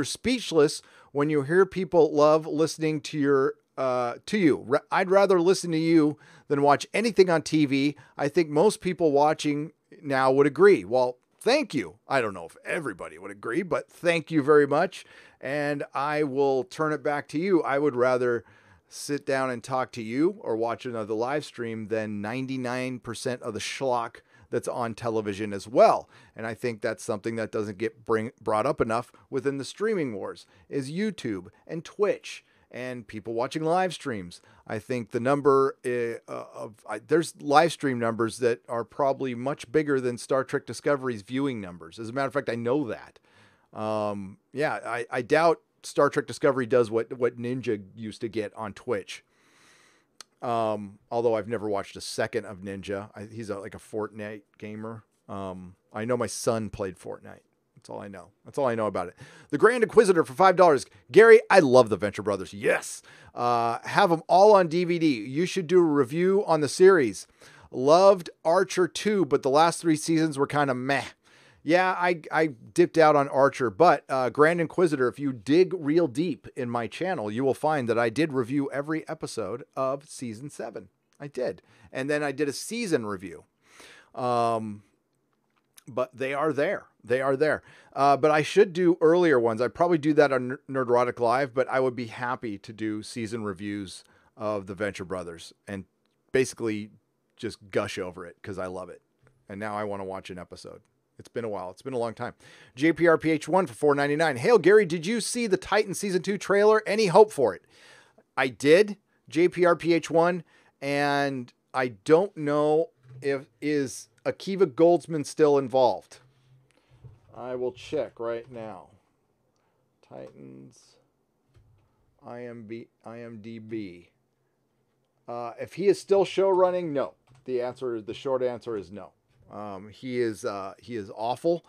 speechless when you hear people love listening to you. I'd rather listen to you than watch anything on TV. I think most people watching now would agree. Well, thank you. I don't know if everybody would agree, but thank you very much. And I will turn it back to you. I would rather sit down and talk to you or watch another live stream than 99% of the schlock that's on television as well. And I think that's something that doesn't get brought up enough within the streaming wars is YouTube and Twitch and people watching live streams. I think the number there's live stream numbers that are probably much bigger than Star Trek Discovery's viewing numbers. As a matter of fact, I know that. I doubt Star Trek Discovery does what Ninja used to get on Twitch. Although I've never watched a second of Ninja. He's like a Fortnite gamer. I know my son played Fortnite. That's all I know. That's all I know about it. The Grand Inquisitor for $5. Gary, I love the Venture Brothers. Yes. Have them all on DVD. You should do a review on the series. Loved Archer 2, but the last 3 seasons were kind of meh. Yeah, I dipped out on Archer, but Grand Inquisitor, if you dig real deep in my channel, you will find that I did review every episode of season 7. I did. And then I did a season review. But they are there. They are there. But I should do earlier ones. I'd probably do that on Nerdrotic Live, but I would be happy to do season reviews of the Venture Brothers and basically just gush over it because I love it. And now I want to watch an episode. It's been a while. It's been a long time. JPRPH1 for $4.99. Hail, Gary, did you see the Titan Season 2 trailer? Any hope for it? I did, JPRPH1, and I don't know if is Akiva Goldsman still involved. I will check right now. Titans IMDb. If he is still show running, no. The short answer is no. He is awful.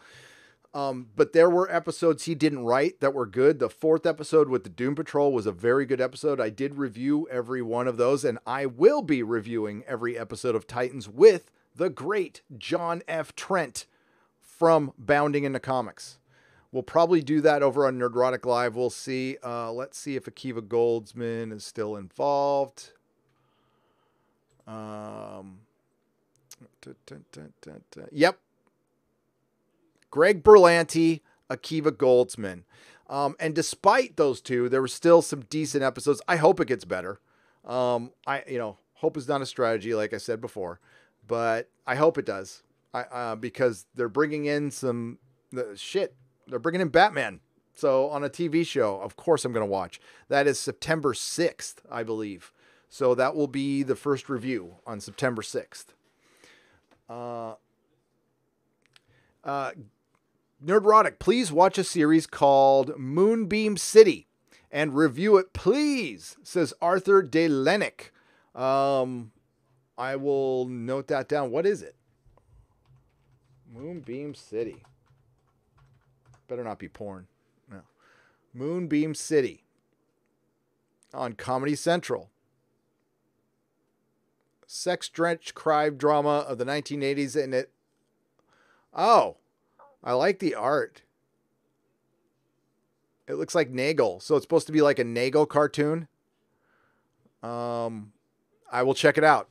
But there were episodes he didn't write that were good. The 4th episode with the Doom Patrol was a very good episode. I did review every one of those, and I will be reviewing every episode of Titans with the great John F. Trent from Bounding into Comics. We'll probably do that over on Nerdrotic Live. We'll see. Let's see if Akiva Goldsman is still involved. Yep. Greg Berlanti, Akiva Goldsman. And despite those two, there were still some decent episodes. I hope it gets better. Hope is not a strategy, like I said before, but I hope it does. Because they're bringing in They're bringing in Batman. So on a TV show, of course I'm going to watch. That is September 6th, I believe. So that will be the first review on September 6th. Nerdrotic, please watch a series called Moonbeam City and review it, please, says Arthur De Lenick. I will note that down. What is it? Moonbeam City. Better not be porn. No. Moonbeam City on Comedy Central. Sex-drenched crime drama of the 1980s, and it... Oh, I like the art. It looks like Nagel, so it's supposed to be like a Nagel cartoon. I will check it out.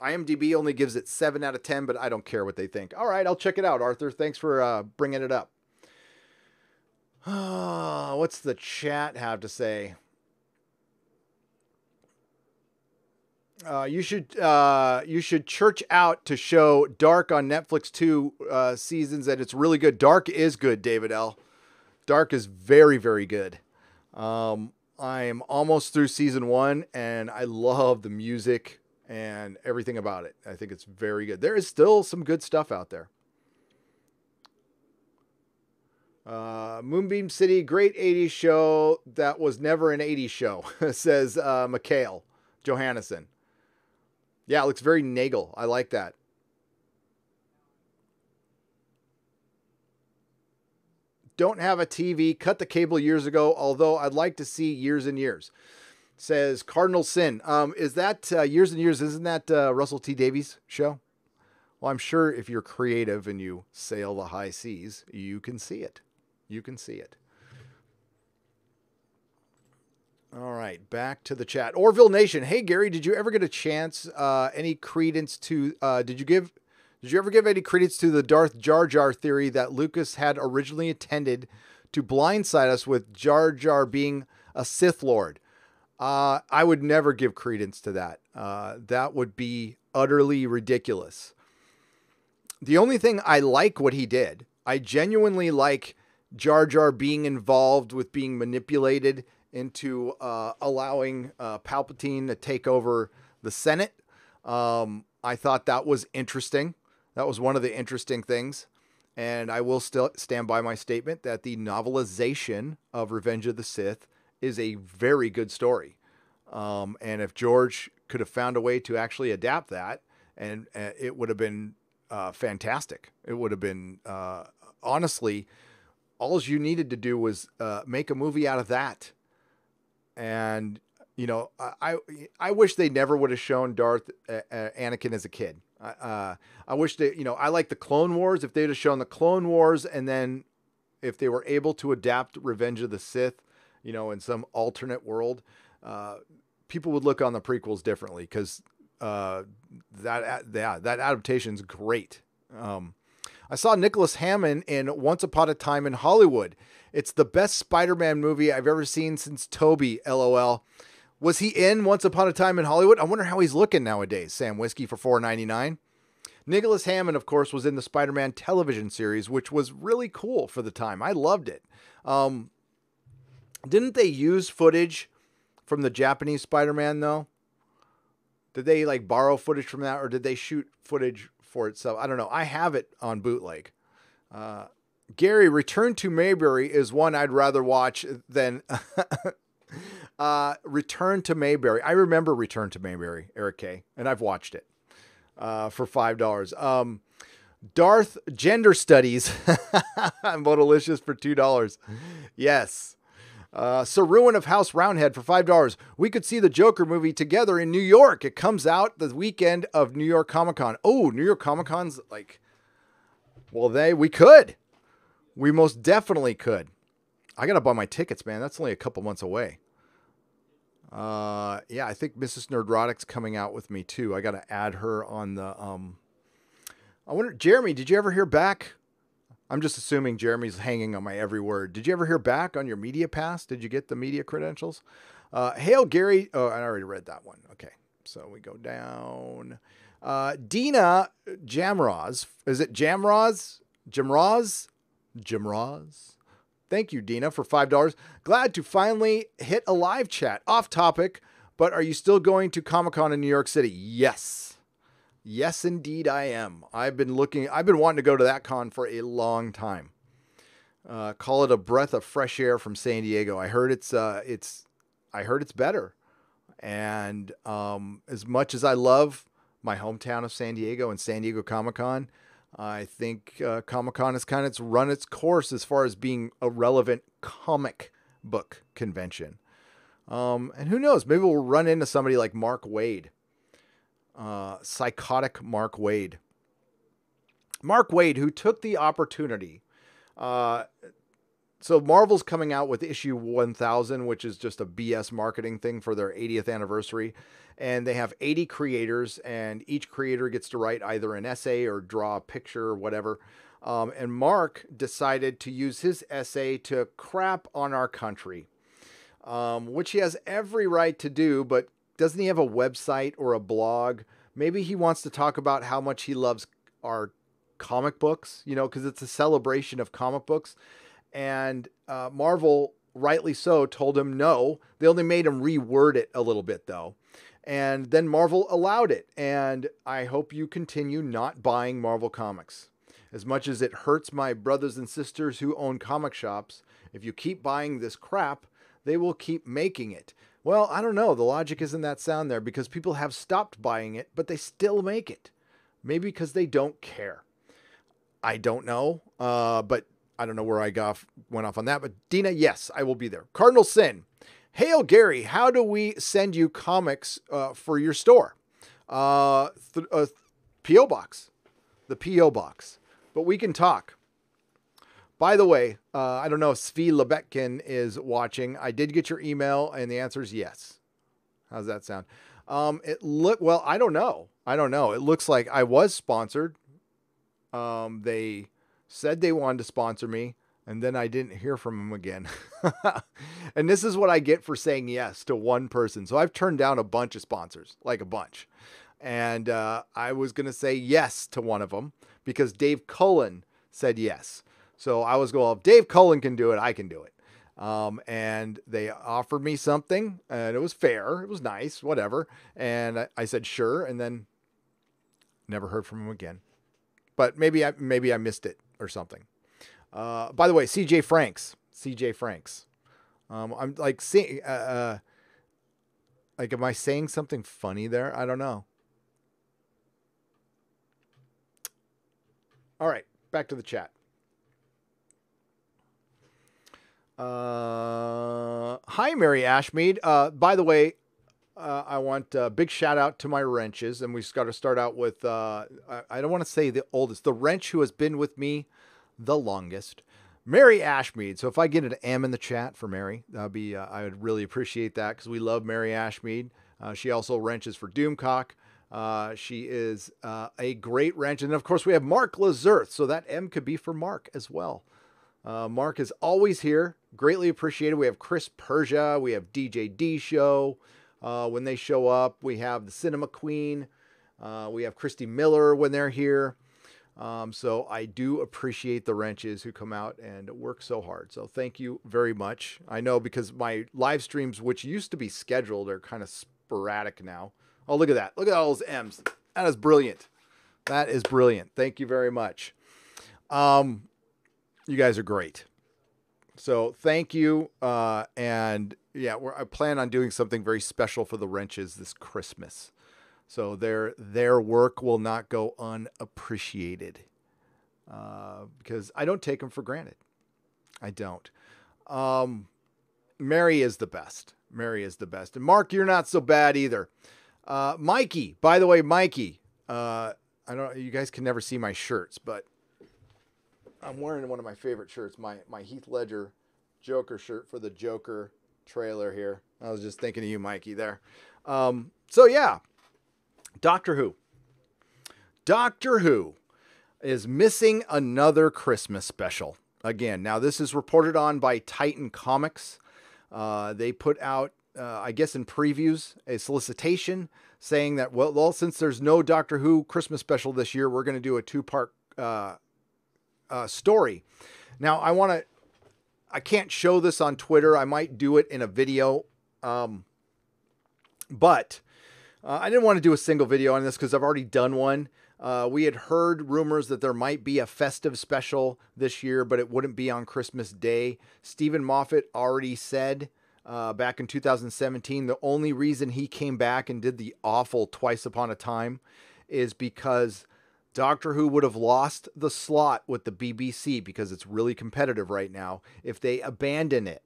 IMDb only gives it 7 out of 10, but I don't care what they think. All right, I'll check it out, Arthur. Thanks for bringing it up. What's the chat have to say? You should church out to show Dark on Netflix 2 seasons, and it's really good. Dark is good, David L. Dark is very, very good. I am almost through season 1, and I love the music and everything about it. I think it's very good. There is still some good stuff out there. Moonbeam City, great 80s show that was never an 80s show, says Mikhail Johannesson. Yeah, it looks very Nagel. I like that. Don't have a TV. Cut the cable years ago, although I'd like to see Years and Years, says Cardinal Sin. Is that Years and Years? Isn't that Russell T. Davies' show? Well, I'm sure if you're creative and you sail the high seas, you can see it. You can see it. All right, back to the chat. Orville Nation. Hey, Gary, did you ever get a chance, any credence to, did you ever give any credence to the Darth Jar Jar theory that Lucas had originally intended to blindside us with Jar Jar being a Sith Lord? I would never give credence to that. That would be utterly ridiculous. The only thing I like what he did, I genuinely like Jar Jar being involved with being manipulated into allowing Palpatine to take over the Senate. I thought that was interesting. That was one of the interesting things. And I will still stand by my statement that the novelization of Revenge of the Sith is a very good story. And if George could have found a way to actually adapt that, and it would have been fantastic. It would have been, honestly, all you needed to do was make a movie out of that. And, you know, I wish they never would have shown Anakin as a kid. I wish they, you know, I like the Clone Wars. If they'd have shown the Clone Wars, and then if they were able to adapt Revenge of the Sith, you know, in some alternate world, people would look on the prequels differently, because that adaptation's great. I saw Nicholas Hammond in Once Upon a Time in Hollywood. It's the best Spider-Man movie I've ever seen since Toby, LOL. Was he in Once Upon a Time in Hollywood? I wonder how he's looking nowadays. Sam Whiskey for $4.99. Nicholas Hammond, of course, was in the Spider-Man television series, which was really cool for the time. I loved it. Didn't they use footage from the Japanese Spider-Man, though? Did they, like, borrow footage from that, or did they shoot footage for itself? I don't know. I have it on bootleg. Gary, Return to Mayberry is one I'd rather watch than Return to Mayberry. I remember Return to Mayberry, Eric K., and I've watched it for $5. Darth Gender Studies, Modalicious for $2. Yes. Sir Ruin of House Roundhead for $5. We could see the Joker movie together in New York. It comes out the weekend of New York Comic Con. Oh, New York Comic Con's like, well, we could. We most definitely could. I got to buy my tickets, man. That's only a couple months away. Yeah, I think Mrs. Nerdrotic's coming out with me too. I got to add her on the, I wonder, Jeremy, did you ever hear back? I'm just assuming Jeremy's hanging on my every word. Did you ever hear back on your media pass? Did you get the media credentials? Hail Gary. Oh, I already read that one. Okay. So we go down. Dina Jamroz. Is it Jamroz? Jamroz? Jamroz? Thank you, Dina, for $5. Glad to finally hit a live chat. Off topic, but are you still going to Comic-Con in New York City? Yes. Yes, indeed I am. I've been wanting to go to that con for a long time. Call it a breath of fresh air from San Diego. I heard it's better. And as much as I love my hometown of San Diego and San Diego Comic-Con, I think Comic-Con has kind of run its course as far as being a relevant comic book convention. And who knows, maybe we'll run into somebody like Mark Waid, psychotic Mark Waid. Mark Waid, who took the opportunity. So Marvel's coming out with issue 1000, which is just a BS marketing thing for their 80th anniversary. And they have 80 creators, and each creator gets to write either an essay or draw a picture or whatever. And Mark decided to use his essay to crap on our country, which he has every right to do, but doesn't he have a website or a blog? Maybe he wants to talk about how much he loves our comic books, because it's a celebration of comic books. And Marvel, rightly so, told him no. They only made him reword it a little bit, though. And then Marvel allowed it. And I hope you continue not buying Marvel comics. As much as it hurts my brothers and sisters who own comic shops, if you keep buying this crap, they will keep making it. Well, I don't know. The logic isn't that sound there, because people have stopped buying it, but they still make it. Maybe because they don't care. I don't know. But I don't know where I went off on that. But Dina, yes, I will be there. Cardinal Sin. Hail, Gary. How do we send you comics for your store? P.O. Box. The P.O. Box. But we can talk. By the way, I don't know if Svi Lebetkin is watching. I did get your email, and the answer is yes. How's that sound? Well, I don't know. It looks like I was sponsored. They said they wanted to sponsor me, and then I didn't hear from them again. And this is what I get for saying yes to one person. So I've turned down a bunch of sponsors, like a bunch. And I was going to say yes to one of them because Dave Cullen said yes. So I was going, if Dave Cullen can do it, I can do it. And they offered me something, and it was fair. It was nice, whatever. And I said, sure. And then never heard from him again. But maybe I missed it or something. By the way, CJ Franks. I'm like seeing, am I saying something funny there? I don't know. All right, back to the chat. Hi, Mary Ashmead. By the way, I want a big shout out to my wrenches, and we've got to start out with, I don't want to say the oldest, the wrench who has been with me the longest, Mary Ashmead. So if I get an M in the chat for Mary, that'd be, I would really appreciate that, because we love Mary Ashmead. She also wrenches for Doomcock. She is a great wrench. And of course we have Mark Lazerth. So that M could be for Mark as well. Mark is always here. Greatly appreciated. We have Chris Persia. We have DJ D Show. When they show up, we have the Cinema Queen. We have Christy Miller when they're here. So I do appreciate the wrenches who come out and work so hard. So thank you very much. I know, because my live streams, which used to be scheduled, are kind of sporadic now. Oh, look at that. Look at all those M's. That is brilliant. That is brilliant. Thank you very much. You guys are great. So thank you. And yeah, I plan on doing something very special for the wrenches this Christmas. So their work will not go unappreciated, because I don't take them for granted. I don't. Mary is the best. Mary is the best. And Mark, you're not so bad either. Mikey, by the way, Mikey, I don't, you guys can never see my shirts, but I'm wearing one of my favorite shirts, my Heath Ledger Joker shirt for the Joker trailer here. I was just thinking of you, Mikey, there. So yeah, Doctor Who is missing another Christmas special again. Now this is reported on by Titan Comics. They put out, I guess in previews, a solicitation saying that, well, since there's no Doctor Who Christmas special this year, we're going to do a 2-part story. Now I can't show this on Twitter. I might do it in a video. But I didn't want to do a single video on this because I've already done one. We had heard rumors that there might be a festive special this year, but it wouldn't be on Christmas Day. Stephen Moffat already said back in 2017, the only reason he came back and did the awful Twice Upon a Time is because Doctor Who would have lost the slot with the BBC because it's really competitive right now if they abandon it.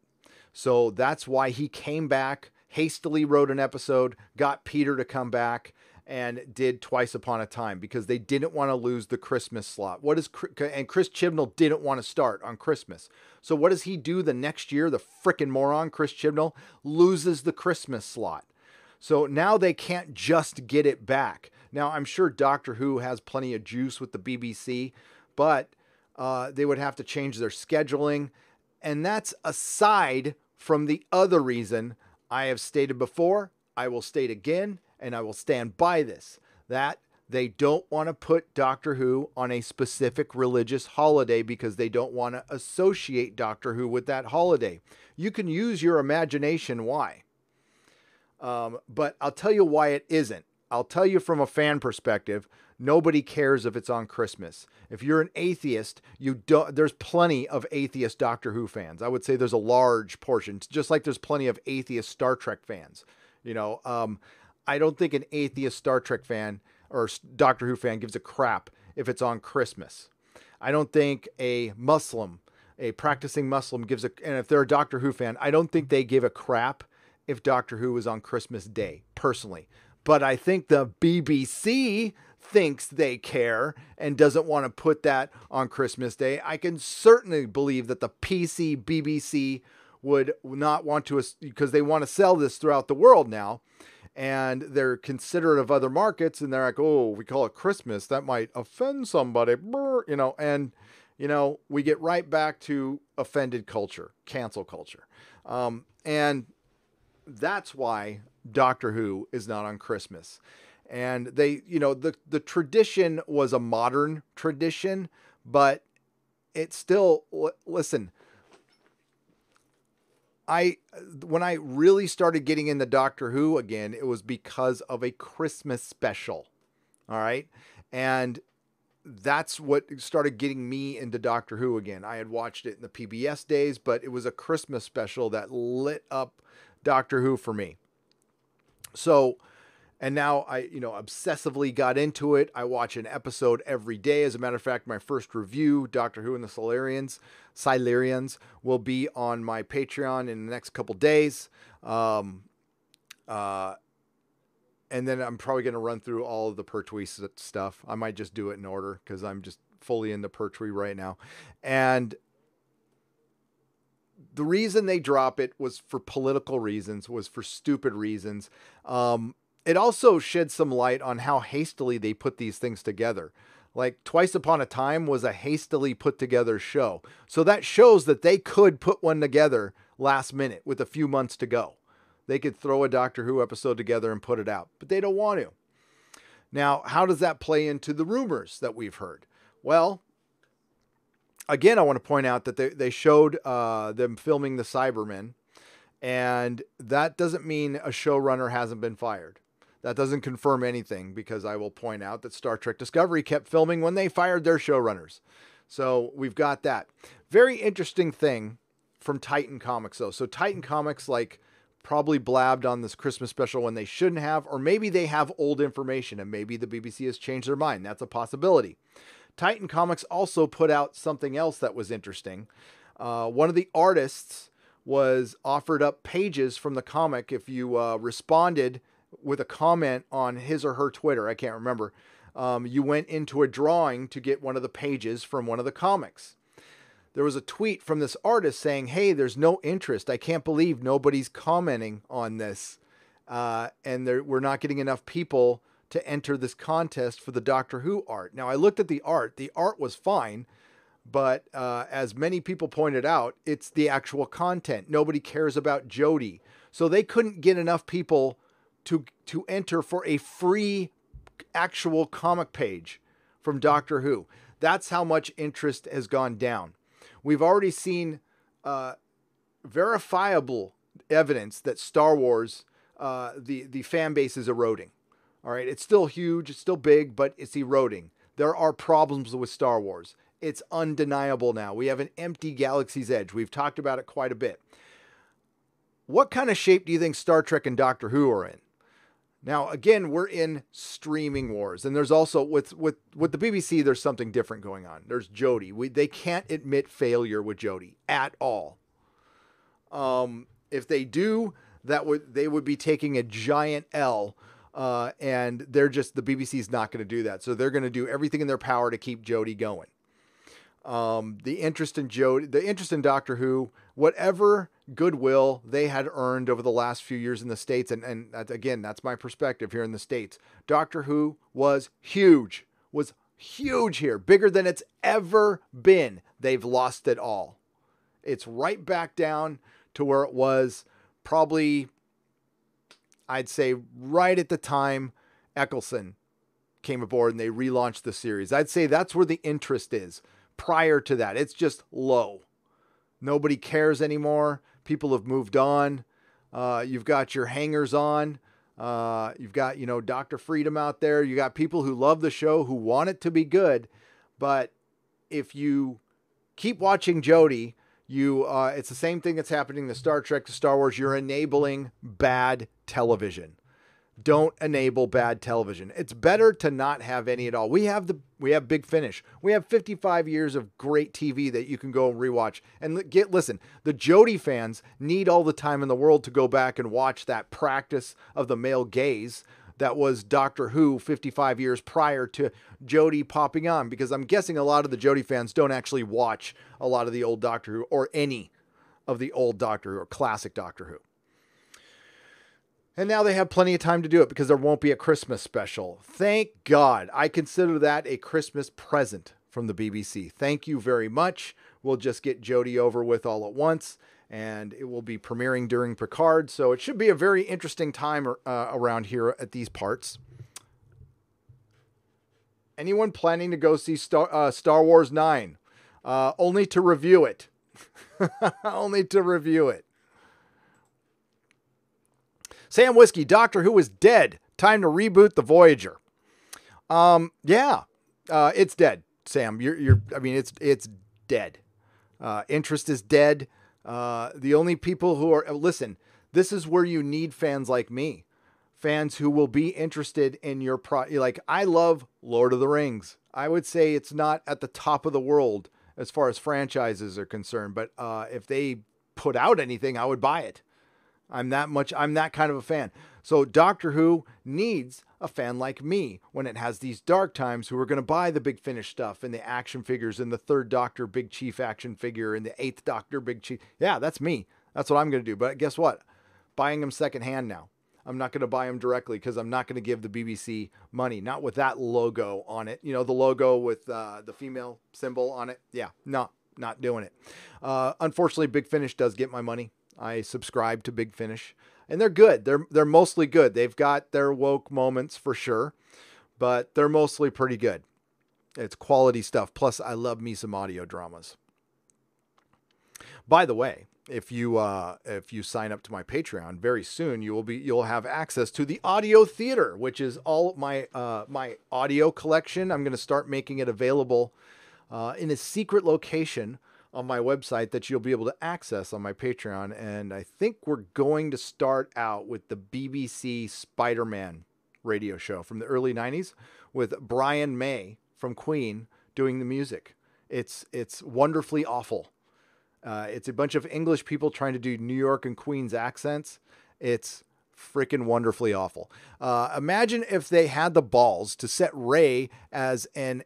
So that's why he came back, hastily wrote an episode, got Peter to come back, and did Twice Upon a Time because they didn't want to lose the Christmas slot. And Chris Chibnall didn't want to start on Christmas. So what does he do the next year? The frickin' moron, Chris Chibnall, loses the Christmas slot. So now they can't just get it back. Now, I'm sure Doctor Who has plenty of juice with the BBC, but they would have to change their scheduling. And that's aside from the other reason I have stated before, I will state again, and I will stand by this, that they don't want to put Doctor Who on a specific religious holiday because they don't want to associate Doctor Who with that holiday. You can use your imagination why. But I'll tell you why it isn't. I'll tell you from a fan perspective, nobody cares if it's on Christmas. If you're an atheist, there's plenty of atheist Doctor Who fans. I would say there's a large portion, just like there's plenty of atheist Star Trek fans. I don't think an atheist Star Trek fan or Doctor Who fan gives a crap if it's on Christmas. I don't think a practicing Muslim and if they're a Doctor Who fan, I don't think they give a crap if Doctor Who is on Christmas Day, personally. But I think the BBC thinks they care and doesn't want to put that on Christmas Day. I can certainly believe that the BBC would not want to, because they want to sell this throughout the world now. And they're considerate of other markets. And they're like, oh, we call it Christmas. That might offend somebody. We get right back to offended culture, cancel culture. And that's why Doctor Who is not on Christmas. And the tradition was a modern tradition, but it's still, listen, when I really started getting into Doctor Who again, it was because of a Christmas special. All right. And that's what started getting me into Doctor Who again. I had watched it in the PBS days, but it was a Christmas special that lit up Doctor Who for me. So, and now I, obsessively got into it. I watch an episode every day. As a matter of fact, my first review, Doctor Who and the Silurians, will be on my Patreon in the next couple days. And then I'm probably going to run through all of the Pertwee stuff. I might just do it in order because I'm just fully into Pertwee right now. And the reason they drop it was for political reasons, was for stupid reasons. It also shed some light on how hastily they put these things together. Like Twice Upon a Time was a hastily put together show. So that shows that they could put one together last minute with a few months to go. They could throw a Doctor Who episode together and put it out, but they don't want to. Now, how does that play into the rumors that we've heard? Well, again, I want to point out that they showed them filming the Cybermen, and that doesn't mean a showrunner hasn't been fired. That doesn't confirm anything, because I will point out that Star Trek Discovery kept filming when they fired their showrunners. So we've got that. Very interesting thing from Titan Comics, though. So Titan Comics, probably blabbed on this Christmas special when they shouldn't have, or maybe they have old information and maybe the BBC has changed their mind. That's a possibility. Titan Comics also put out something else that was interesting. One of the artists was offered up pages from the comic if you responded with a comment on his or her Twitter. I can't remember. You went into a drawing to get one of the pages from one of the comics. There was a tweet from this artist saying, hey, there's no interest. I can't believe nobody's commenting on this. And we're not getting enough people to enter this contest for the Doctor Who art. Now, I looked at the art. The art was fine. But as many people pointed out, it's the actual content. Nobody cares about Jodie. So they couldn't get enough people to enter for a free actual comic page from Doctor Who. That's how much interest has gone down. We've already seen verifiable evidence that Star Wars, the fan base is eroding. All right, it's still huge, it's still big, but it's eroding. There are problems with Star Wars. It's undeniable now. We have an empty galaxy's edge. We've talked about it quite a bit. What kind of shape do you think Star Trek and Doctor Who are in? Now, again, we're in streaming wars. And there's also, with the BBC, there's something different going on. There's Jodie. They can't admit failure with Jodie at all. If they do, they would be taking a giant L. And the BBC is not going to do that. So they're going to do everything in their power to keep Jodie going. The interest in Doctor Who, whatever goodwill they had earned over the last few years in the States. And that's my perspective here in the States. Doctor Who was huge here, bigger than it's ever been. They've lost it all. It's right back down to where it was probably, I'd say, right at the time Eccleston came aboard and they relaunched the series. I'd say that's where the interest is. Prior to that, it's just low. Nobody cares anymore. People have moved on. You've got your hangers on. You've got, Dr. Freedom out there. You got people who love the show, who want it to be good. But if you keep watching Jodie, it's the same thing that's happening to Star Trek, to Star Wars. You're enabling bad television. Don't enable bad television. It's better to not have any at all. We have Big Finish. We have 55 years of great TV that you can go and rewatch. And listen, the Jodie fans need all the time in the world to go back and watch that practice of the male gaze that was Doctor Who 55 years prior to Jodie popping on. Because I'm guessing a lot of the Jodie fans don't actually watch a lot of the old Doctor Who or any of the old Doctor Who or classic Doctor Who. And now they have plenty of time to do it because there won't be a Christmas special. Thank God. I consider that a Christmas present from the BBC. Thank you very much. We'll just get Jodie over with all at once, and it will be premiering during Picard. So it should be a very interesting time around here at these parts. Anyone planning to go see Star Wars 9? Only to review it. Only to review it. Sam Whiskey, Doctor Who is dead. Time to reboot the Voyager. It's dead. Sam, it's dead. Interest is dead. The only people who are, listen, this is where you need fans like me. Fans who will be interested in your I love Lord of the Rings. I would say it's not at the top of the world as far as franchises are concerned, but if they put out anything, I would buy it. I'm that kind of a fan. So Doctor Who needs a fan like me when it has these dark times who are going to buy the Big Finish stuff and the action figures and the Third Doctor Big Chief action figure and the Eighth Doctor Big Chief. Yeah, that's me. That's what I'm going to do. But guess what? Buying them secondhand now. I'm not going to buy them directly because I'm not going to give the BBC money. Not with that logo on it. The logo with the female symbol on it. Yeah, no, not doing it. Unfortunately, Big Finish does get my money. I subscribe to Big Finish, and they're good. They're mostly good. They've got their woke moments for sure, but they're mostly pretty good. It's quality stuff. Plus, I love me some audio dramas. By the way, if you sign up to my Patreon very soon, you'll have access to the audio theater, which is all my my audio collection. I'm going to start making it available in a secret location on my website that you'll be able to access on my Patreon. And I think we're going to start out with the BBC Spider-Man radio show from the early 90s with Brian May from Queen doing the music. It's wonderfully awful. It's a bunch of English people trying to do New York and Queens accents. It's freaking wonderfully awful. Imagine if they had the balls to set Rey as an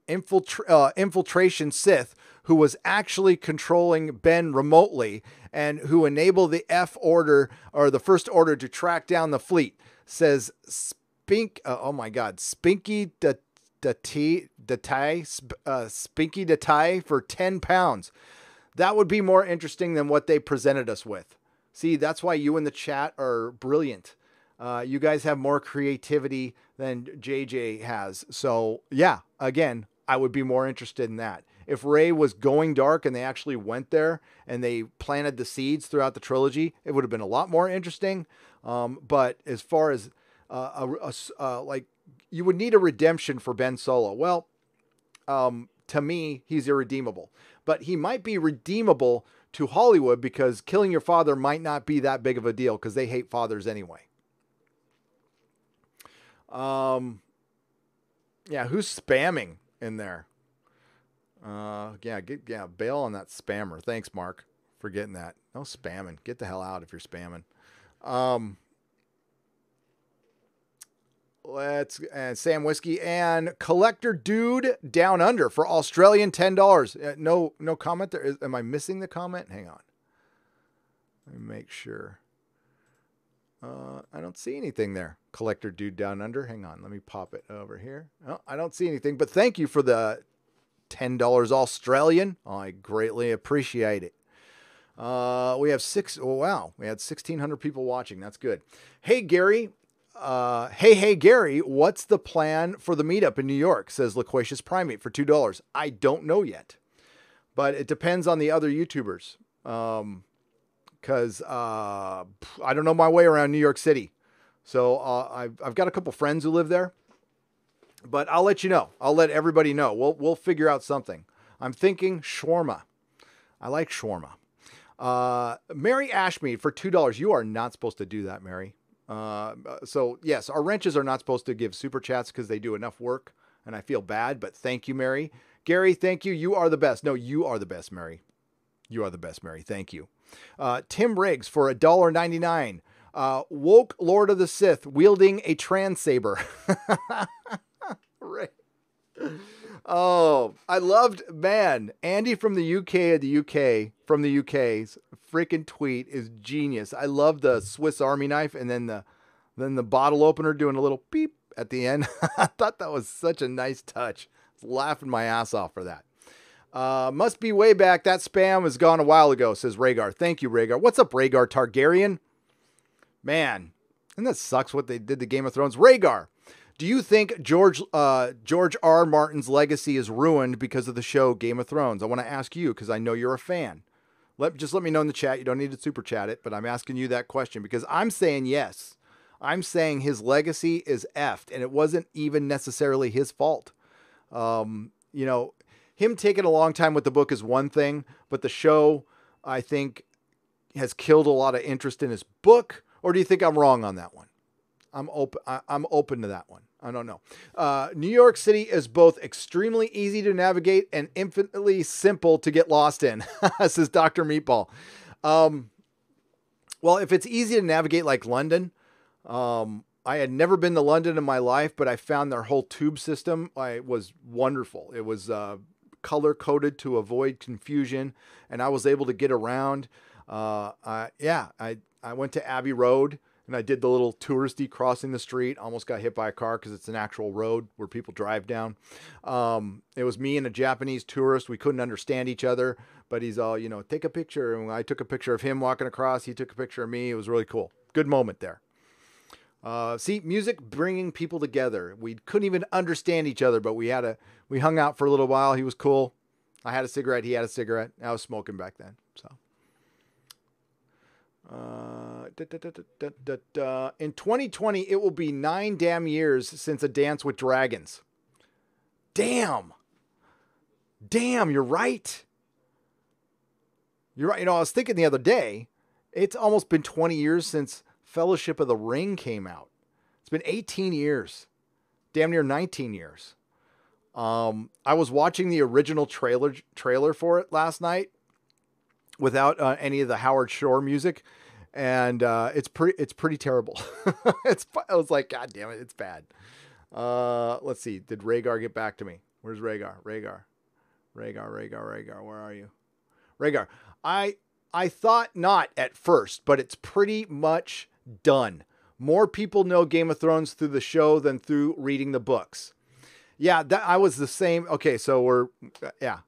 infiltration Sith who was actually controlling Ben remotely and who enabled the F order or the First Order to track down the fleet. Says Spinky Datai for 10 pounds. That would be more interesting than what they presented us with. See, that's why you in the chat are brilliant. You guys have more creativity than JJ has. So yeah, again, I would be more interested in that. If Rey was going dark and they actually went there and they planted the seeds throughout the trilogy, it would have been a lot more interesting. But as far as like you would need a redemption for Ben Solo. Well, to me, he's irredeemable, but he might be redeemable to Hollywood because killing your father might not be that big of a deal because they hate fathers anyway. Yeah, who's spamming in there? Yeah, bail on that spammer. Thanks, Mark, for getting that. No spamming. Get the hell out if you're spamming. Sam Whiskey and Collector Dude Down Under for Australian $10. No comment there. Am I missing the comment? Hang on. Let me make sure. I don't see anything there. Collector Dude Down Under. Hang on. Let me pop it over here. Oh, I don't see anything, but thank you for the $10 Australian. I greatly appreciate it. We have we had 1,600 people watching. That's good. Hey, Gary. Hey, Gary, what's the plan for the meetup in New York? Says Loquacious Primate for $2. I don't know yet, but it depends on the other YouTubers. Cause, I don't know my way around New York City. So, I've got a couple friends who live there, but I'll let you know. I'll let everybody know. We'll figure out something. I'm thinking shawarma. I like shawarma. Mary Ashmead for $2. You are not supposed to do that, Mary. So yes, our wrenches are not supposed to give super chats because they do enough work and I feel bad, but thank you, Mary. Gary, thank you. You are the best. No, you are the best, Mary. You are the best, Mary. Thank you. Tim Riggs for $1.99. Woke Lord of the Sith wielding a trans saber. Right. Oh, I loved, man, Andy from the UK's freaking tweet is genius. I love the Swiss Army knife and then the bottle opener doing a little beep at the end. I thought that was such a nice touch. I was laughing my ass off for that. Must be way back. That spam was gone a while ago, says Rhaegar. Thank you, Rhaegar. What's up, Rhaegar Targaryen? Man, and that sucks what they did to Game of Thrones. Rhaegar, do you think George R. Martin's legacy is ruined because of the show Game of Thrones? I want to ask you because I know you're a fan. Just let me know in the chat. You don't need to super chat it, but I'm asking you that question because I'm saying yes. I'm saying his legacy is effed, and it wasn't even necessarily his fault. Him taking a long time with the book is one thing, but the show, I think, has killed a lot of interest in his book. Or do you think I'm wrong on that one? I'm open to that one. I don't know. New York City is both extremely easy to navigate and infinitely simple to get lost in, says Dr. Meatball. Well, if it's easy to navigate like London, I had never been to London in my life, but I found their whole tube system was wonderful. It was color coded to avoid confusion, and I was able to get around. I went to Abbey Road. And I did the little touristy crossing the street. Almost got hit by a car because it's an actual road where people drive down. It was me and a Japanese tourist. We couldn't understand each other, but he's all, take a picture. And I took a picture of him walking across. He took a picture of me. It was really cool. Good moment there. See, music bringing people together. We couldn't even understand each other, but we hung out for a little while. He was cool. I had a cigarette. He had a cigarette. I was smoking back then. So. In 2020, it will be 9 damn years since A Dance with Dragons. Damn, you're right. You're right. I was thinking the other day, it's almost been 20 years since Fellowship of the Ring came out. It's been 18 years, damn near 19 years. I was watching the original trailer for it last night without any of the Howard Shore music. And it's pretty terrible. I was like, God damn it, it's bad. Let's see. Did Rhaegar get back to me? Where's Rhaegar? Rhaegar, where are you? Rhaegar. I thought not at first, but it's pretty much done. More people know Game of Thrones through the show than through reading the books. Yeah, I was the same. Okay, so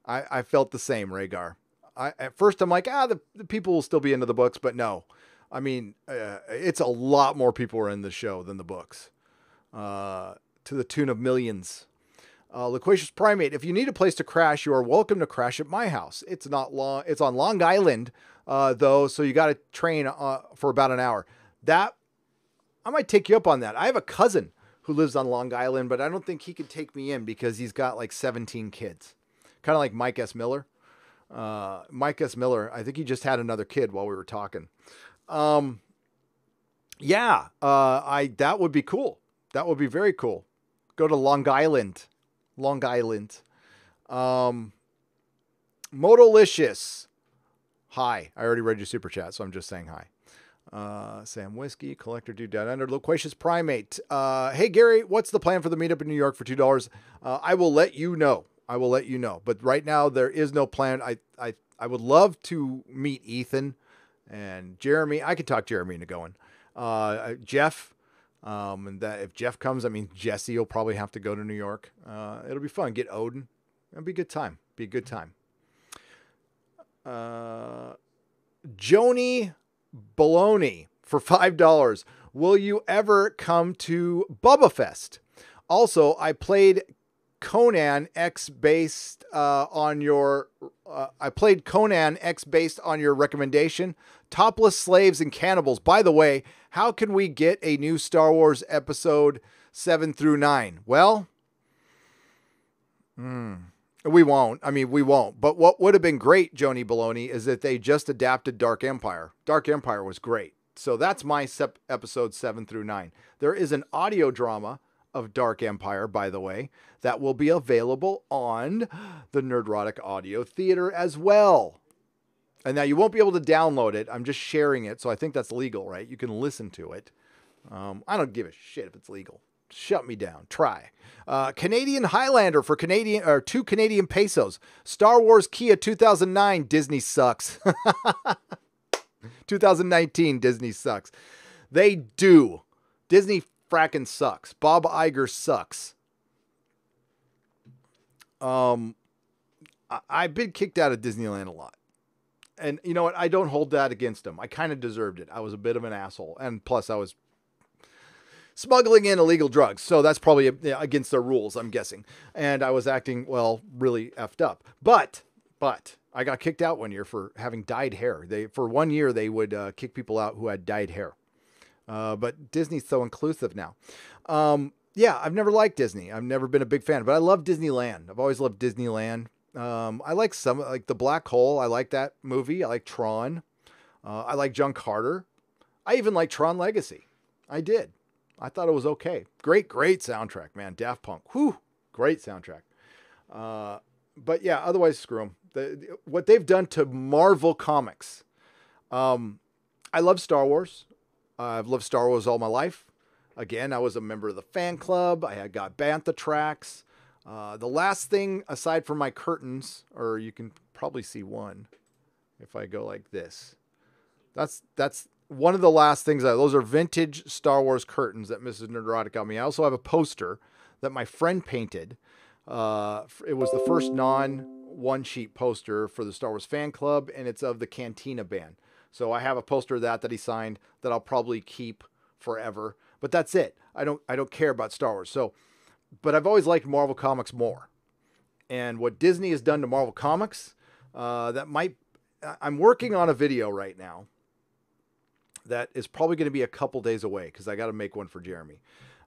I felt the same, Rhaegar. At first I'm like, the people will still be into the books, but no. I mean, it's a lot more people are in the show than the books, to the tune of millions. Loquacious Primate, if you need a place to crash, you are welcome to crash at my house. It's not long. It's on Long Island, though, so you got to train for about an hour. That I might take you up on that. I have a cousin who lives on Long Island, but I don't think he could take me in because he's got like 17 kids. Kind of like Mike S. Miller. Mike S. Miller, I think he just had another kid while we were talking. That would be cool. That would be very cool. Go to Long Island. Long Island. Motolicious. Hi. I already read your super chat, so I'm just saying hi. Sam Whiskey, Collector Dude Down Under, Loquacious Primate. Hey Gary, what's the plan for the meetup in New York for $2? I will let you know. But right now there is no plan. I would love to meet Ethan and Jeremy. I could talk Jeremy into going. Jeff. And that if Jeff comes, I mean, Jesse will probably have to go to New York. It'll be fun. Get Odin. It'll be a good time. Joni Baloney for $5. Will you ever come to Bubba Fest? Also, I played Conan X based on your recommendation. Topless Slaves and Cannibals. By the way, how can we get a new Star Wars episode 7 through 9? Well, we won't. But what would have been great, Joni Baloney, is that they just adapted Dark Empire. Dark Empire was great. So that's my episode 7 through 9. There is an audio drama of Dark Empire, by the way, that will be available on the Nerdrotic Audio Theater as well. And now you won't be able to download it. I'm just sharing it. So I think that's legal, right? You can listen to it. I don't give a shit if it's legal. Shut me down. Try. Canadian Highlander for 2 Canadian pesos. Star Wars Kia 2009. Disney sucks. 2019. Disney sucks. They do. Disney fracking sucks. Bob Iger sucks. I've been kicked out of Disneyland a lot. And you know what? I don't hold that against him. I kind of deserved it. I was a bit of an asshole. And plus I was smuggling in illegal drugs. So that's probably against their rules, I'm guessing. And I was acting, well, really effed up. But I got kicked out one year for having dyed hair. For 1 year, they would kick people out who had dyed hair. But Disney's so inclusive now. I've never liked Disney. I've never been a big fan, but I love Disneyland. I've always loved Disneyland. I like like The Black Hole. I like that movie. I like Tron. I like John Carter. I even like Tron Legacy. I did. I thought it was okay. Great soundtrack, man. Daft Punk. Whew. Great soundtrack. But yeah, otherwise screw them. What they've done to Marvel Comics. I love Star Wars. I've loved Star Wars all my life. Again, I was a member of the fan club. I had got Bantha tracks. The last thing, aside from my curtains, or you can probably see one if I go like this. That's one of the last things. Those are vintage Star Wars curtains that Mrs. Nerdrotic got me. I also have a poster that my friend painted. It was the first non-one-sheet poster for the Star Wars fan club, and it's of the Cantina band. So I have a poster of that he signed that I'll probably keep forever. But that's it. I don't care about Star Wars. But I've always liked Marvel Comics more. And what Disney has done to Marvel Comics, I'm working on a video right now that is probably going to be a couple days away because I got to make one for Jeremy.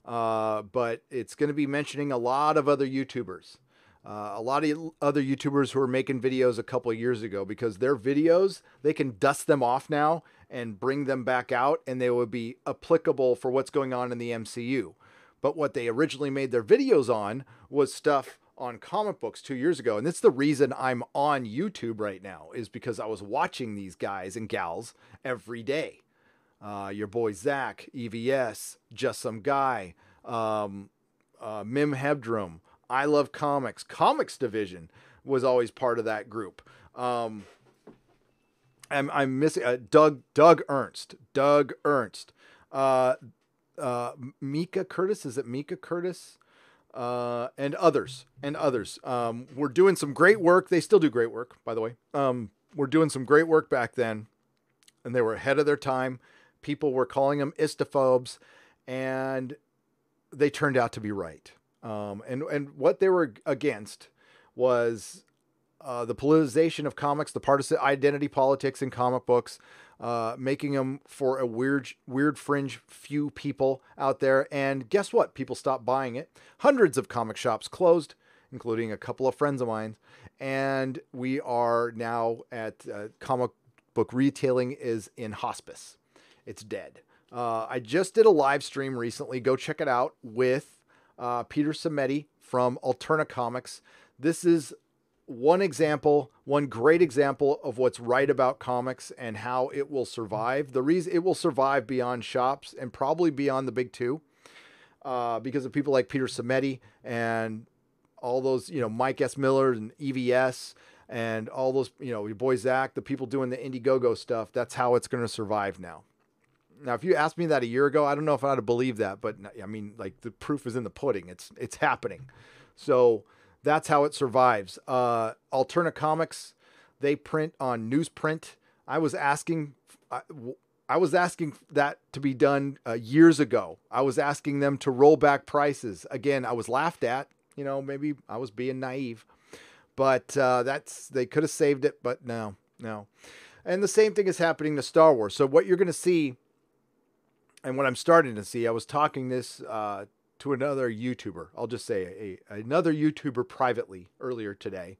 But it's going to be mentioning a lot of other YouTubers. A lot of other YouTubers who were making videos a couple of years ago, because their videos, they can dust them off now and bring them back out, and they would be applicable for what's going on in the MCU. But what they originally made their videos on was stuff on comic books 2 years ago. And that's the reason I'm on YouTube right now, is because I was watching these guys and gals every day. Your boy Zach, EVS, Just Some Guy, Mim Hebdrum, I Love Comics. Comics Division was always part of that group. I'm missing Doug Ernst. Mika Curtis. Is it Mika Curtis? And others. We're doing some great work. They still do great work, by the way. We're doing some great work back then, and they were ahead of their time. People were calling them istophobes, and they turned out to be right. And what they were against was the politicization of comics, the partisan identity politics in comic books, making them for a weird fringe few people out there. And guess what? People stopped buying it. Hundreds of comic shops closed, including a couple of friends of mine. And we are now at comic book retailing is in hospice. It's dead. I just did a live stream recently. Go check it out with Peter Samedi from Alterna Comics. This is one great example of what's right about comics and how it will survive. The reason it will survive beyond shops and probably beyond the big two, because of people like Peter Samedi and all those, Mike S. Miller and EVS and all those, your boy Zach, the people doing the Indiegogo stuff. That's how it's going to survive now. Now, if you asked me that a year ago, I don't know if I'd have believed that, but I mean, like, the proof is in the pudding. It's happening. So that's how it survives. Alterna Comics, they print on newsprint. I was asking that to be done years ago. I was asking them to roll back prices. Again, I was laughed at. Maybe I was being naive, but they could have saved it, but no. And the same thing is happening to Star Wars. So what you're going to see, and what I'm starting to see, I was talking this to another YouTuber. I'll just say another YouTuber privately earlier today.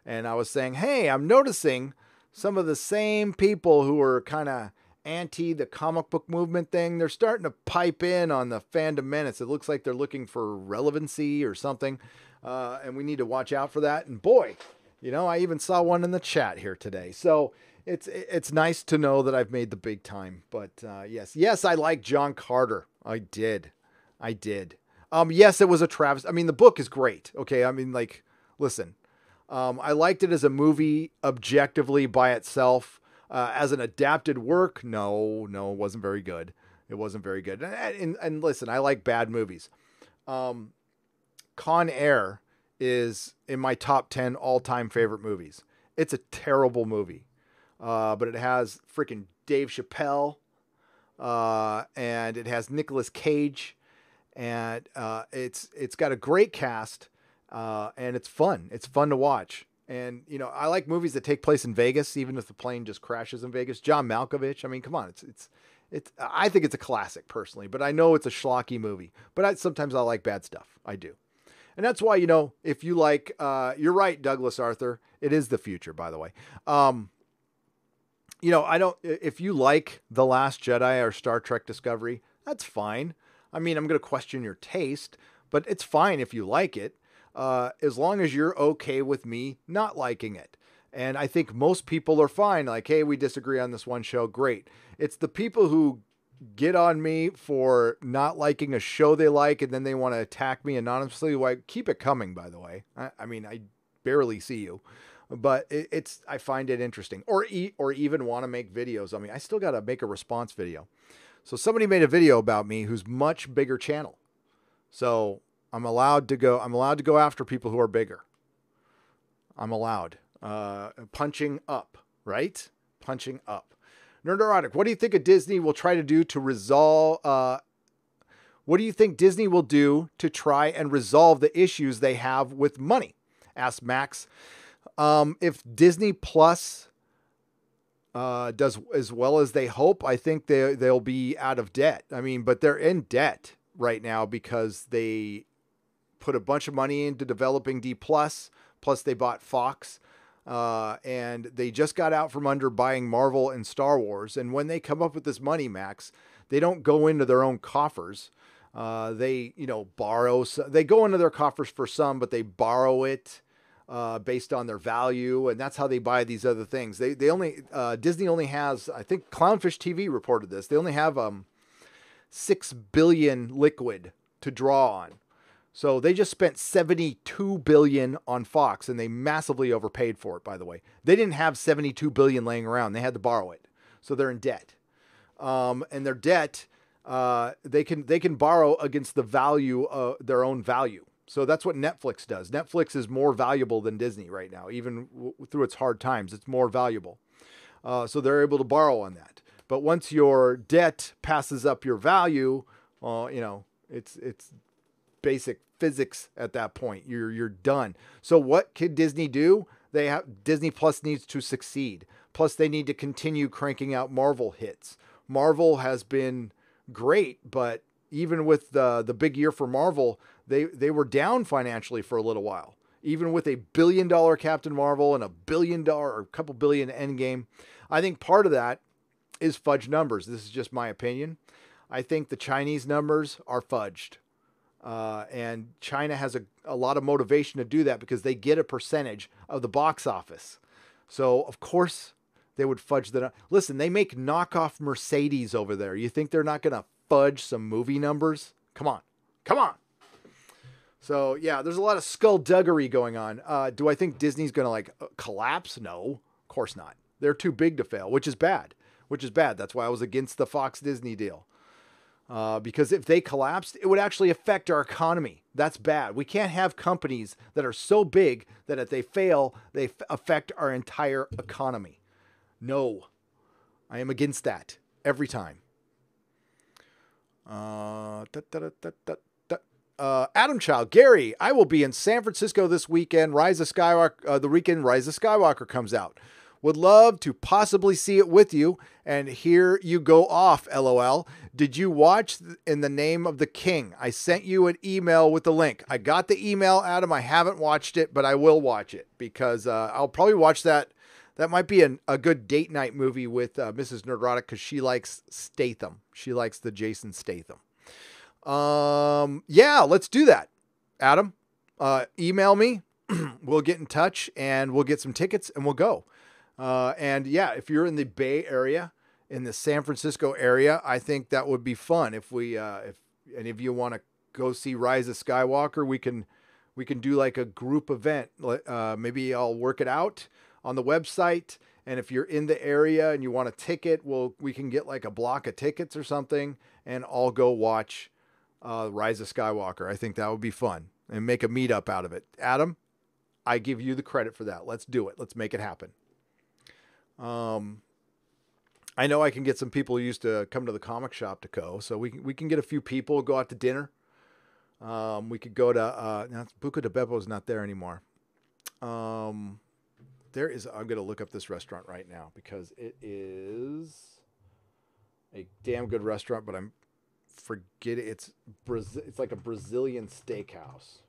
And I was saying, hey, I'm noticing some of the same people who are kind of anti the comic book movement thing. They're starting to pipe in on the fandom menace. It looks like they're looking for relevancy or something. And we need to watch out for that. And boy, I even saw one in the chat here today. So it's nice to know that I've made the big time. But yes, I like John Carter. I did. Yes, it was a travesty. I mean, the book is great. Okay. I mean, like, listen, I liked it as a movie objectively by itself. As an adapted work, no, it wasn't very good. It wasn't very good. And listen, I like bad movies. Con Air is in my top 10 all-time favorite movies. It's a terrible movie. But it has freaking Dave Chappelle, and it has Nicolas Cage, and it's got a great cast, and it's fun. It's fun to watch. And, I like movies that take place in Vegas, even if the plane just crashes in Vegas. John Malkovich. I mean, come on. I think it's a classic personally, but I know it's a schlocky movie, but sometimes I like bad stuff. I do. And that's why, if you like, you're right, Douglas Arthur, it is the future, by the way. If you like The Last Jedi or Star Trek Discovery, that's fine. I mean, I'm going to question your taste, but it's fine if you like it. As long as you're okay with me not liking it. And I think most people are fine. Like, hey, we disagree on this one show. Great. It's the people who get on me for not liking a show they like, and then they want to attack me anonymously. Why? Keep it coming, by the way. I mean, I barely see you, but I find it interesting. Or even want to make videos. I mean, I still got to make a response video. So somebody made a video about me who's much bigger channel. So I'm allowed to go after people who are bigger. I'm allowed. Punching up, right? Punching up. Nerdrotic, what do you think Disney will try to do to resolve? What do you think Disney will do to try and resolve the issues they have with money? Asked Max. If Disney Plus does as well as they hope, I think they'll be out of debt. I mean, but they're in debt right now because they put a bunch of money into developing D+, plus they bought Fox, and they just got out from under buying Marvel and Star Wars. And when they come up with this money, Max, they don't go into their own coffers. They borrow. They go into their coffers for some, but they borrow it based on their value, and that's how they buy these other things. Disney only has, I think Clownfish TV reported this, they only have $6 billion liquid to draw on. So they just spent $72 billion on Fox, and they massively overpaid for it, by the way. They didn't have $72 billion laying around. They had to borrow it. So they're in debt. And their debt, they can borrow against the value, their own value. So that's what Netflix does. Netflix is more valuable than Disney right now, even through its hard times. It's more valuable. So they're able to borrow on that. But once your debt passes up your value, it's basic physics at that point. You're done. So what can Disney do? Disney Plus needs to succeed. Plus, they need to continue cranking out Marvel hits. Marvel has been great, but even with the big year for Marvel, they were down financially for a little while. Even with $1 billion Captain Marvel and $1 billion or a couple billion Endgame, I think part of that is fudge numbers. This is just my opinion. I think the Chinese numbers are fudged. And China has a lot of motivation to do that because they get a percentage of the box office. So, of course, they would fudge that. Listen, they make knockoff Mercedes over there. You think they're not going to fudge some movie numbers? Come on. Come on. So, yeah, there's a lot of skullduggery going on. Do I think Disney's going to collapse? No, of course not. They're too big to fail, which is bad. That's why I was against the Fox Disney deal. Because if they collapsed, it would actually affect our economy. That's bad. We can't have companies that are so big that if they fail, they affect our entire economy. No, I am against that every time. Adam Child, Gary, I will be in San Francisco this weekend. Rise of Skywalker comes out. Would love to possibly see it with you, and here you go off, LOL. Did you watch In the Name of the King? I sent you an email with the link. I got the email, Adam. I haven't watched it, but I will watch it because I'll probably watch that. That might be a good date night movie with Mrs. Nerdrotic because she likes Statham. She likes the Jason Statham. Yeah, let's do that. Adam, email me. We'll get in touch and we'll get some tickets and we'll go. And yeah, if you're in the Bay Area, in the San Francisco area, I think that would be fun. If any of you want to go see Rise of Skywalker, we can do like a group event. Maybe I'll work it out on the website. And if you're in the area and you want a ticket, we can get like a block of tickets or something and all go watch, Rise of Skywalker. I think that would be fun and make a meetup out of it. Adam, I give you the credit for that. Let's do it. Let's make it happen. I know I can get some people who used to come to the comic shop to go, so we can get a few people, go out to dinner. We could go to, now Buca de Beppo's not there anymore. I'm going to look up this restaurant right now because it is a damn good restaurant, but I'm forgetting it's like a Brazilian steakhouse.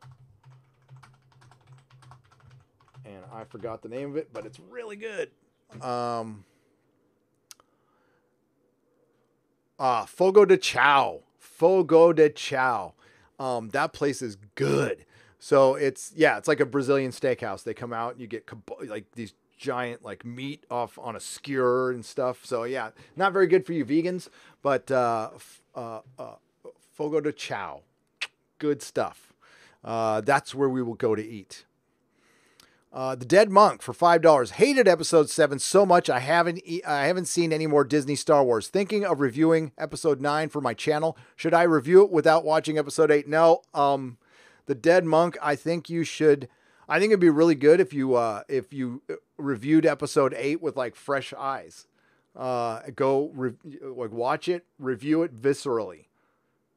And I forgot the name of it, but it's really good. Fogo de Chao. That place is good. So it's like a Brazilian steakhouse. They come out and you get like these giant like meat off on a skewer and stuff. So yeah, not very good for you vegans, but Fogo de Chao, good stuff. That's where we will go to eat. The Dead Monk for $5. Hated episode 7 so much I haven't seen any more Disney Star Wars. Thinking of reviewing episode 9 for my channel. Should I review it without watching episode 8? No. The Dead Monk, I think you should. I think it'd be really good if you reviewed episode 8 with like fresh eyes. Watch it, review it viscerally.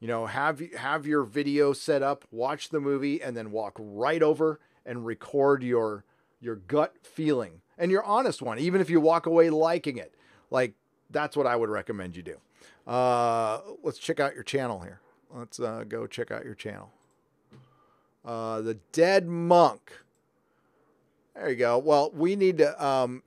You know, have your video set up, watch the movie, and then walk right over and record your gut feeling and your honest one, even if you walk away liking it. Like, that's what I would recommend you do. Let's check out your channel here. Let's go check out your channel. The Dead Monk. There you go. Well, we need to,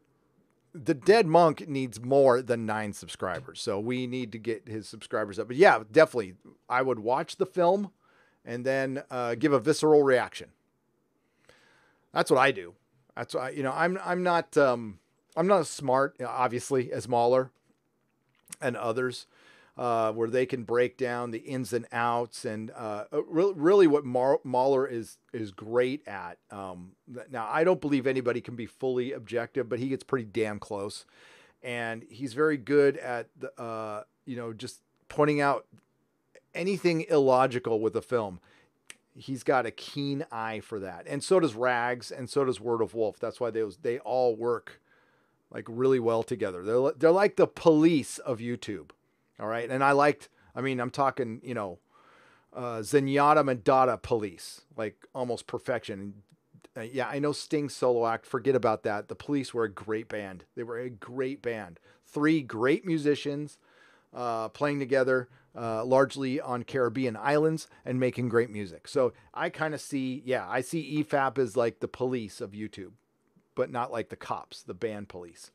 the Dead Monk needs more than 9 subscribers. So we need to get his subscribers up. But yeah, definitely. I would watch the film and then give a visceral reaction. That's what I do. That's why, I'm not as smart, obviously, as Mahler and others, where they can break down the ins and outs and really what Mahler is great at. Now, I don't believe anybody can be fully objective, but he gets pretty damn close, and he's very good at just pointing out anything illogical with the film. He's got a keen eye for that. And so does Rags, and so does Word of Wolf. That's why they all work like really well together. They're like the police of YouTube. All right. And I'm talking, Zenyatta Mandata police, like almost perfection. Yeah, I know Sting's solo act. Forget about that. The Police were a great band. They were a great band. 3 great musicians playing together, largely on Caribbean islands and making great music. So I kind of see, I see EFAP as like the Police of YouTube, but not like the Cops, the band Police.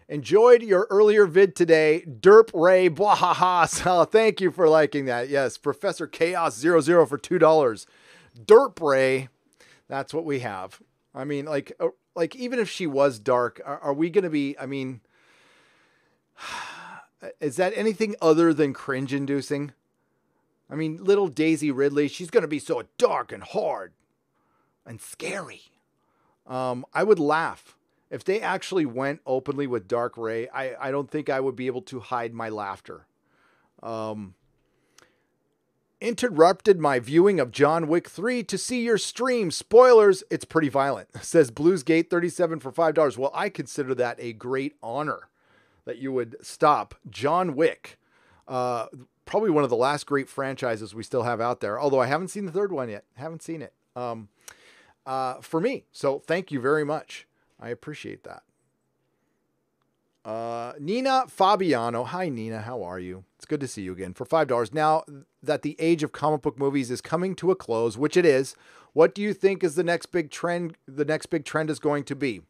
Enjoyed your earlier vid today. Derp Ray, bwahaha. So thank you for liking that. Yes, Professor Chaos 00 for $2. Derp Ray, that's what we have. I mean, like even if she was dark, are we going to be, I mean, is that anything other than cringe inducing? I mean, little Daisy Ridley, she's going to be so dark and hard and scary. I would laugh. If they actually went openly with Dark Ray, I don't think I would be able to hide my laughter. Interrupted my viewing of John Wick 3 to see your stream. Spoilers, it's pretty violent. Says Bluesgate 37 for $5. Well, I consider that a great honor that you would stop John Wick. Probably one of the last great franchises we still have out there. Although I haven't seen the third one yet. Haven't seen it. For me. So thank you very much. I appreciate that. Nina Fabiano. Hi, Nina. How are you? It's good to see you again for $5. Now that the age of comic book movies is coming to a close, which it is, what do you think is the next big trend? The next big trend is going to be?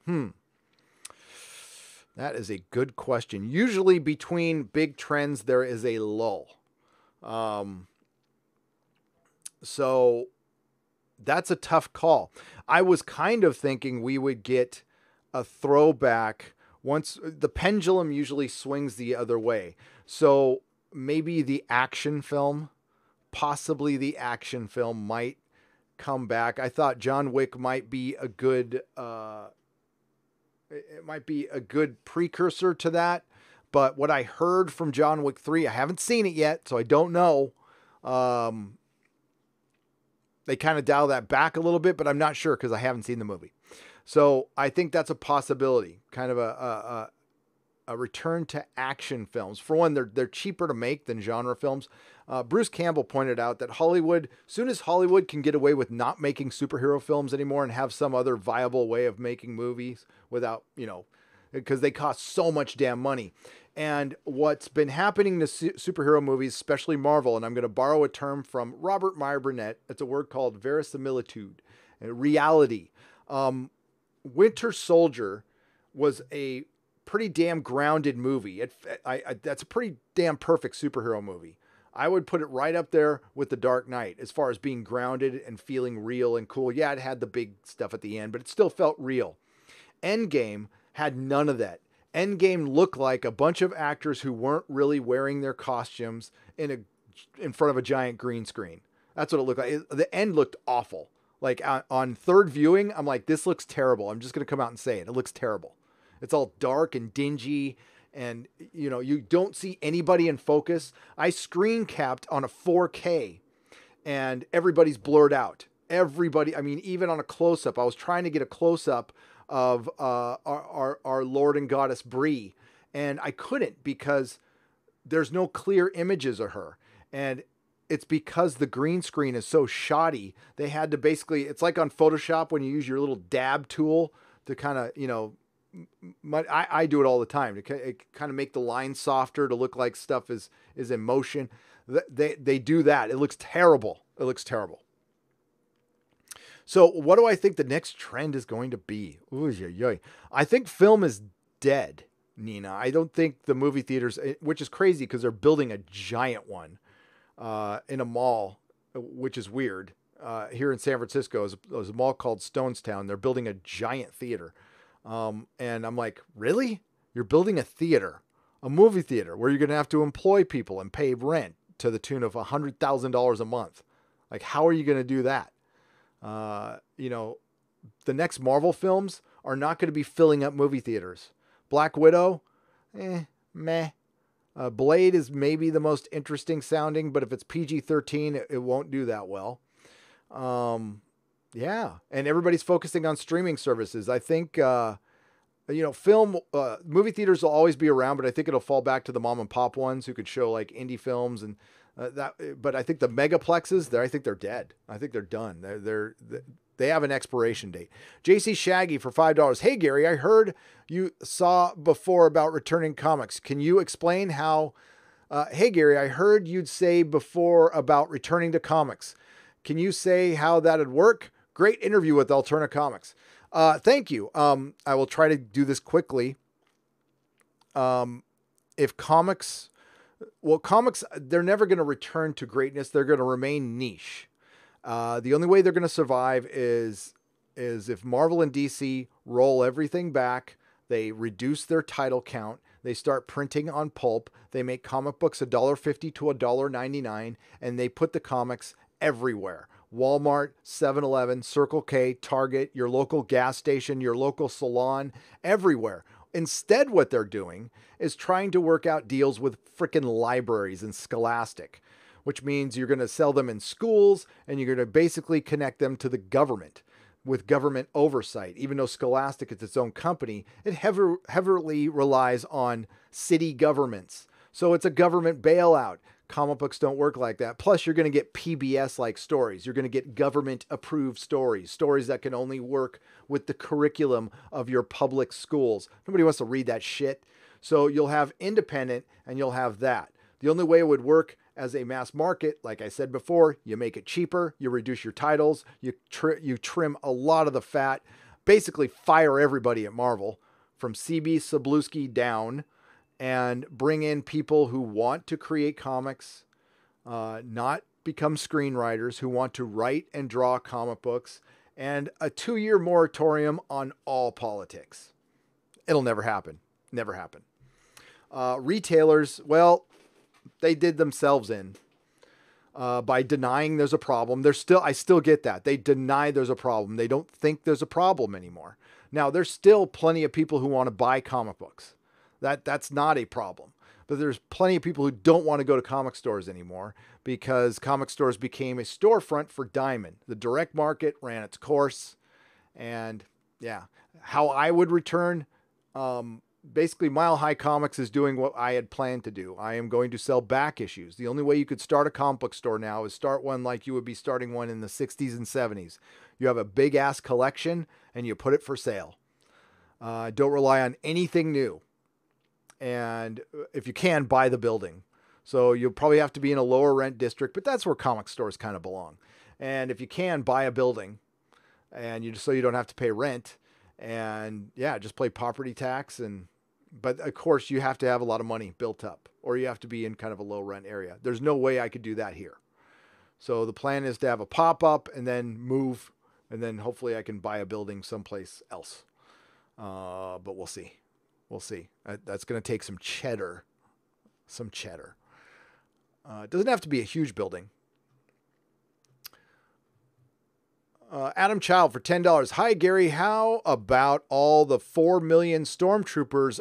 That is a good question. Usually between big trends, there is a lull. So that's a tough call. I was kind of thinking we would get a throwback once the pendulum usually swings the other way. So maybe the action film, possibly the action film might come back. I thought John Wick might be a good, it might be a good precursor to that. But what I heard from John Wick 3, I haven't seen it yet, so I don't know. They kind of dial that back a little bit, but I'm not sure because I haven't seen the movie. So I think that's a possibility, kind of a return to action films. For one, they're cheaper to make than genre films. Bruce Campbell pointed out that Hollywood, soon as Hollywood can get away with not making superhero films anymore and have some other viable way of making movies without, because they cost so much damn money. And what's been happening to superhero movies, especially Marvel, and I'm going to borrow a term from Robert Meyer Burnett. It's a word called verisimilitude, reality. Winter Soldier was a pretty damn grounded movie. That's a pretty damn perfect superhero movie. I would put it right up there with The Dark Knight as far as being grounded and feeling real and cool. Yeah, it had the big stuff at the end, but it still felt real. Endgame had none of that. Endgame looked like a bunch of actors who weren't really wearing their costumes in front of a giant green screen. That's what it looked like. The end looked awful. Like on third viewing, I'm like, this looks terrible. I'm just going to come out and say it. It looks terrible. It's all dark and dingy. And, you don't see anybody in focus. I screen capped on a 4K and everybody's blurred out. Everybody, I mean, even on a close-up, I was trying to get a close-up of our Lord and Goddess Bree. And I couldn't because there's no clear images of her. And it's because the green screen is so shoddy. They had to basically, it's like on Photoshop when you use your little dab tool to kind of, I do it all the time to kind of make the line softer to look like stuff is in motion. They do that. It looks terrible. It looks terrible. So what do I think the next trend is going to be? Ooh, I think film is dead, Nina. I don't think the movie theaters, which is crazy because they're building a giant one in a mall, which is weird. Here in San Francisco, there's a mall called Stonestown. They're building a giant theater. And I'm like, really? You're building a theater, a movie theater where you're going to have to employ people and pay rent to the tune of $100,000 a month. Like, how are you going to do that? The next Marvel films are not going to be filling up movie theaters. Black Widow, meh. Blade is maybe the most interesting sounding, but if it's PG-13, it won't do that well. Yeah. And everybody's focusing on streaming services. I think, movie theaters will always be around, but I think it'll fall back to the mom and pop ones who could show like indie films and But I think the megaplexes, I think they're dead. I think they're done. They have an expiration date. JC Shaggy for $5. Hey Gary, I heard you saw before about returning comics. Can you explain how? Hey Gary, I heard you'd say before about returning to comics. Can you say how that'd work? Great interview with Alterna Comics. Thank you. I will try to do this quickly. If comics, they're never going to return to greatness. They're going to remain niche. The only way they're going to survive is if Marvel and DC roll everything back, they reduce their title count, they start printing on pulp, they make comic books $1.50 to $1.99, and they put the comics everywhere. Walmart, 7-Eleven, Circle K, Target, your local gas station, your local salon, everywhere. Instead, what they're doing is trying to work out deals with frickin' libraries and Scholastic, which means you're going to sell them in schools and you're going to basically connect them to the government with government oversight. Even though Scholastic is its own company, it heavily relies on city governments. So it's a government bailout. Comic books don't work like that. Plus, you're going to get PBS-like stories. You're going to get government-approved stories that can only work with the curriculum of your public schools. Nobody wants to read that shit. So you'll have independent and you'll have that. The only way it would work as a mass market, like I said before, you make it cheaper, you reduce your titles, you trim a lot of the fat, basically fire everybody at Marvel from CB Cebulski down, and bring in people who want to create comics, not become screenwriters, who want to write and draw comic books, and a 2-year moratorium on all politics. It'll never happen. Never happen. Retailers, well, they did themselves in by denying there's a problem. I still get that. They deny there's a problem. They don't think there's a problem anymore. Now, there's still plenty of people who want to buy comic books. That's not a problem. But there's plenty of people who don't want to go to comic stores anymore because comic stores became a storefront for Diamond. The direct market ran its course. And yeah, how I would return, basically Mile High Comics is doing what I had planned to do. I am going to sell back issues. The only way you could start a comic book store now is start one like you would be starting one in the 60s and 70s. You have a big ass collection and you put it for sale. Don't rely on anything new. And if you can, buy the building. So you'll probably have to be in a lower rent district, but that's where comic stores kind of belong. And if you can, buy a building and so you don't have to pay rent, and yeah, just pay property tax. But of course you have to have a lot of money built up, or you have to be in kind of a low rent area. There's no way I could do that here. So the plan is to have a pop-up and then move, and then hopefully I can buy a building someplace else. But we'll see. We'll see. That's going to take some cheddar. It doesn't have to be a huge building. Adam Child for $10. Hi, Gary. How about all the 4 million stormtroopers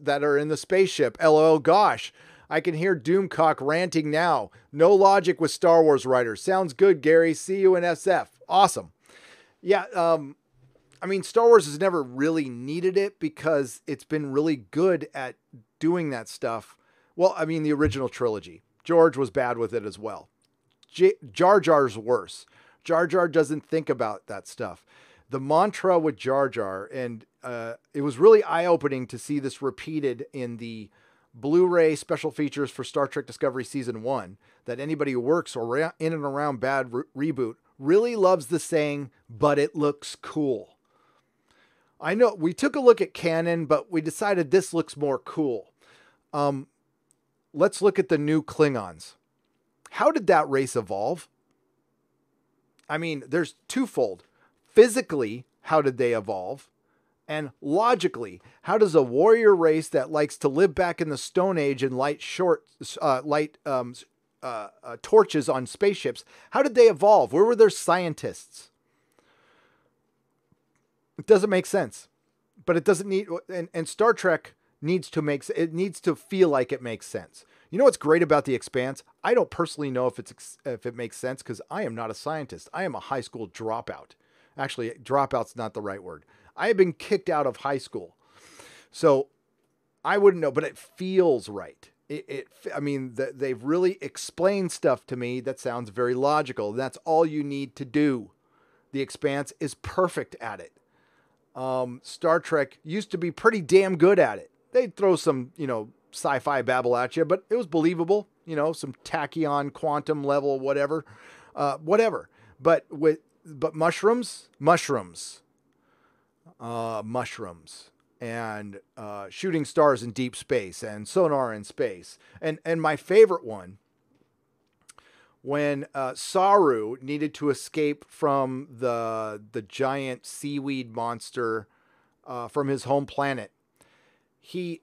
that are in the spaceship? LOL, gosh. I can hear Doomcock ranting now. No logic with Star Wars writers. Sounds good, Gary. See you in SF. Awesome. Yeah, I mean, Star Wars has never really needed it because it's been really good at doing that stuff. Well, I mean, the original trilogy. George was bad with it as well. Jar Jar's worse. Jar Jar doesn't think about that stuff. The mantra with Jar Jar, and it was really eye-opening to see this repeated in the Blu-ray special features for Star Trek Discovery Season 1, that anybody who works in and around bad reboot really loves the saying, but it looks cool. I know we took a look at canon, but we decided this looks more cool. Let's look at the new Klingons. How did that race evolve? I mean, there's twofold. Physically, how did they evolve? And logically, how does a warrior race that likes to live back in the Stone Age and light torches on spaceships, how did they evolve? Where were their scientists? It doesn't make sense, but it doesn't need, and Star Trek needs to feel like it makes sense. You know what's great about The Expanse? I don't personally know if it makes sense because I am not a scientist. I am a high school dropout. Actually, dropout's not the right word. I have been kicked out of high school. So I wouldn't know, but it feels right. I mean, they've really explained stuff to me that sounds very logical. That's all you need to do. The Expanse is perfect at it. Star Trek used to be pretty damn good at it. They'd throw some, sci-fi babble at you, but it was believable. Some tachyon, quantum level, whatever. But mushrooms, and shooting stars in deep space and sonar in space. And my favorite one, when Saru needed to escape from the giant seaweed monster from his home planet, he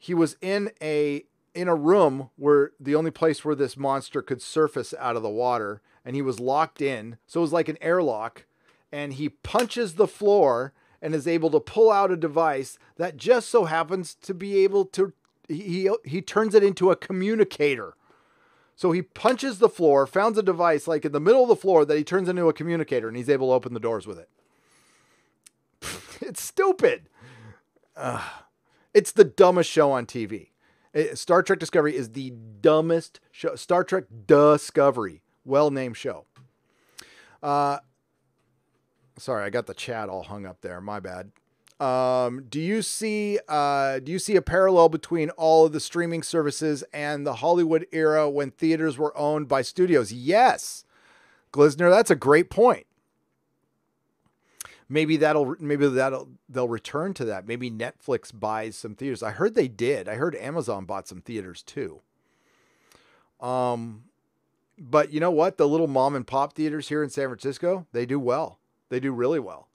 was in a room where the only place where this monster could surface out of the water, and he was locked in. So it was like an airlock, and he punches the floor and is able to pull out a device that just so happens to be able to, he turns it into a communicator. So he punches the floor, finds a device like in the middle of the floor that he turns into a communicator, and he's able to open the doors with it. It's stupid. It's the dumbest show on TV. Star Trek Discovery is the dumbest show. Star Trek Discovery. Well-named show. Sorry, I got the chat all hung up there. My bad. Do you see a parallel between all of the streaming services and the Hollywood era when theaters were owned by studios? Yes. Glisner, that's a great point. Maybe they'll return to that. Maybe Netflix buys some theaters. I heard they did. I heard Amazon bought some theaters too. But you know what? The little mom and pop theaters here in San Francisco, they do well. They do really well.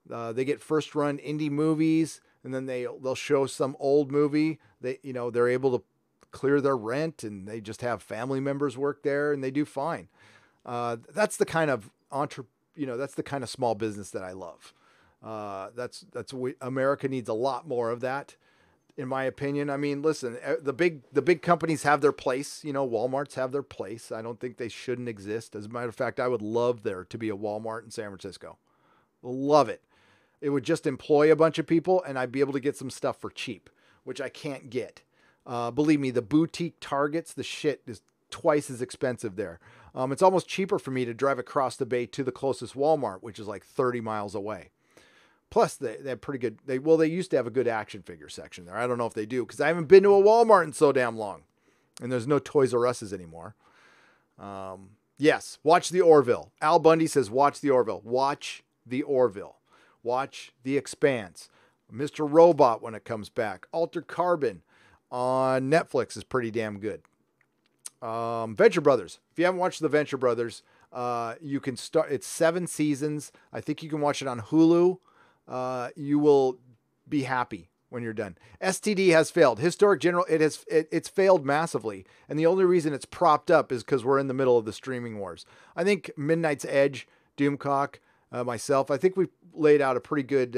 They get first run indie movies, and then they'll show some old movie. They're able to clear their rent, and they just have family members work there, and they do fine. That's the kind of that's the kind of small business that I love. America needs a lot more of that, in my opinion. I mean, listen, the big companies have their place. Walmarts have their place. I don't think they shouldn't exist. As a matter of fact, I would love there to be a Walmart in San Francisco. Love it. It would just employ a bunch of people, and I'd be able to get some stuff for cheap, which I can't get. Believe me, the boutique Targets, the shit is twice as expensive there. It's almost cheaper for me to drive across the bay to the closest Walmart, which is like 30 miles away. Plus, they have pretty good. They used to have a good action figure section there. I don't know if they do, because I haven't been to a Walmart in so damn long, and there's no Toys R Us's anymore. Yes, watch The Orville. Al Bundy says, watch The Orville. Watch The Orville. Watch The Expanse. Mr. Robot when it comes back. Altered Carbon on Netflix is pretty damn good. Venture Brothers. If you haven't watched The Venture Brothers, you can start. It's 7 seasons. I think you can watch it on Hulu. You will be happy when you're done. STD has failed. Historic General, it's failed massively. And the only reason it's propped up is because we're in the middle of the streaming wars. I think Midnight's Edge, Doomcock, myself, I think we've laid out a pretty good,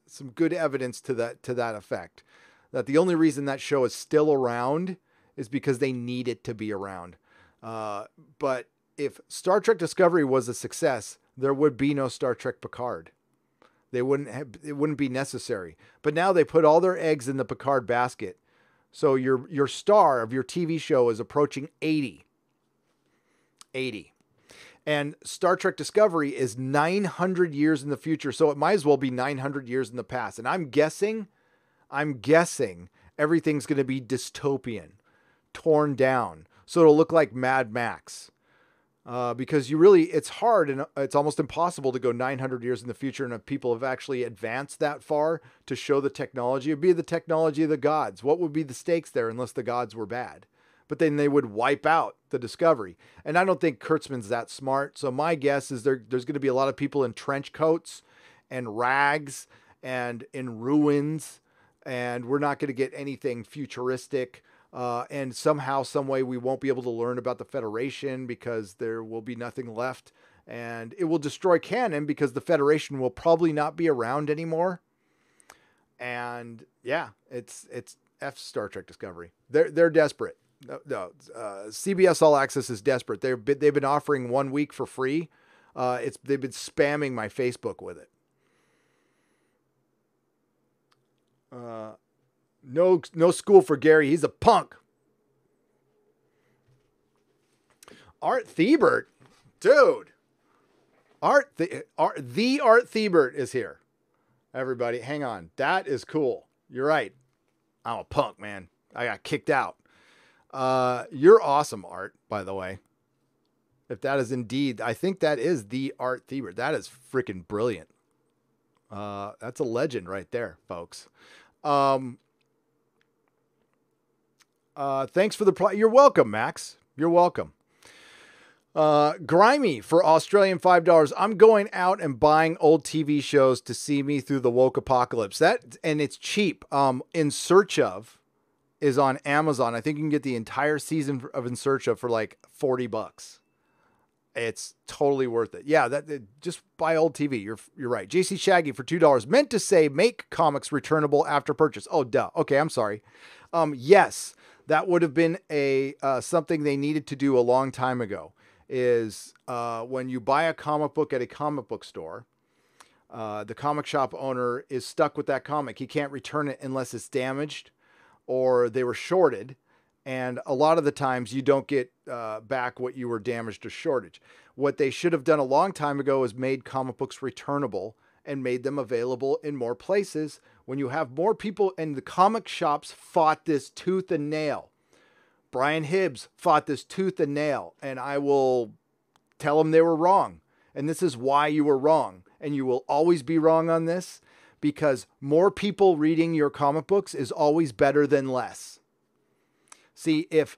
some good evidence to that effect. That the only reason that show is still around is because they need it to be around. But if Star Trek Discovery was a success, there would be no Star Trek Picard. It wouldn't be necessary. But now they put all their eggs in the Picard basket. So your star of your TV show is approaching 80. 80. And Star Trek Discovery is 900 years in the future. So it might as well be 900 years in the past. And I'm guessing everything's going to be dystopian, torn down. So it'll look like Mad Max. Because it's hard and it's almost impossible to go 900 years in the future. And if people have actually advanced that far to show the technology, it'd be the technology of the gods. What would be the stakes there unless the gods were bad? But then they would wipe out the Discovery. And I don't think Kurtzman's that smart. So my guess is there's going to be a lot of people in trench coats and rags and in ruins. And we're not going to get anything futuristic. And somehow, some way, we won't be able to learn about the Federation because there will be nothing left. And it will destroy canon because the Federation will probably not be around anymore. And yeah, it's F Star Trek Discovery. They're desperate. No, CBS All Access is desperate. They've been offering 1 week for free. They've been spamming my Facebook with it. No school for Gary. He's a punk. Art Thibert, dude. The Art Thibert is here. Everybody, hang on. That is cool. You're right. I'm a punk, man. I got kicked out. You're awesome, Art, by the way. If that is indeed, I think that is the Art Thibert. That is freaking brilliant. That's a legend right there, folks. Thanks for the you're welcome, Max. You're welcome. Grimy for Australian $5. I'm going out and buying old TV shows to see me through the woke apocalypse. And it's cheap. In Search Of is on Amazon. I think you can get the entire season of In Search Of for like $40. It's totally worth it. Yeah, just buy old TV. You're right. JC Shaggy for $2. Meant to say make comics returnable after purchase. Oh, duh. Okay, I'm sorry. Yes, that would have been something they needed to do a long time ago. Is when you buy a comic book at a comic book store, the comic shop owner is stuck with that comic. He can't return it unless it's damaged or they were shorted. And a lot of the times you don't get back what you were damaged or shortage. What they should have done a long time ago is made comic books returnable and made them available in more places. When you have more people, and the comic shops fought this tooth and nail. Brian Hibbs fought this tooth and nail, and I will tell them they were wrong. And this is why you were wrong. And you will always be wrong on this, because more people reading your comic books is always better than less. See, if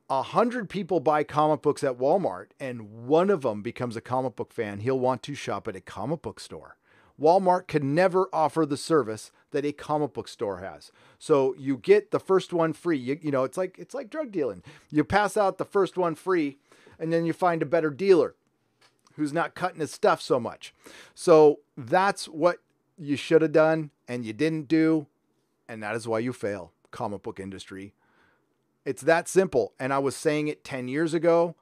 100 people buy comic books at Walmart and one of them becomes a comic book fan, he'll want to shop at a comic book store. Walmart can never offer the service that a comic book store has. So you get the first one free. You know, it's like drug dealing. You pass out the first one free, and then you find a better dealer who's not cutting his stuff so much. So that's what you should have done, and you didn't do, and that is why you fail, comic book industry. It's that simple. And I was saying it 10 years ago.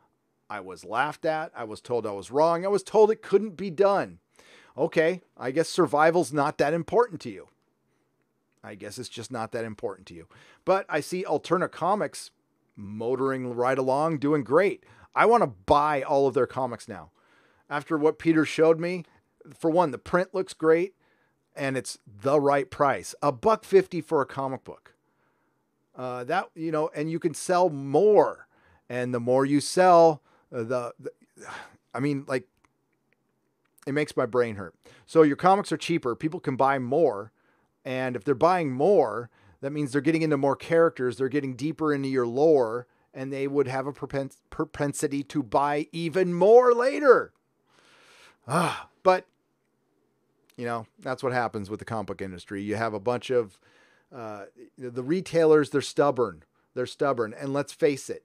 I was laughed at. I was told I was wrong. I was told it couldn't be done. Okay, I guess survival's not that important to you. I guess it's just not that important to you. But I see Alternate Comics motoring right along, doing great. I want to buy all of their comics now. After what Peter showed me, for one, the print looks great and it's the right price. $1.50 for a comic book. And you can sell more. And the more you sell, it makes my brain hurt. So your comics are cheaper. People can buy more. And if they're buying more, that means they're getting into more characters. They're getting deeper into your lore, and they would have a propensity to buy even more later. But, that's what happens with the comic book industry. You have a bunch of the retailers, they're stubborn. And let's face it,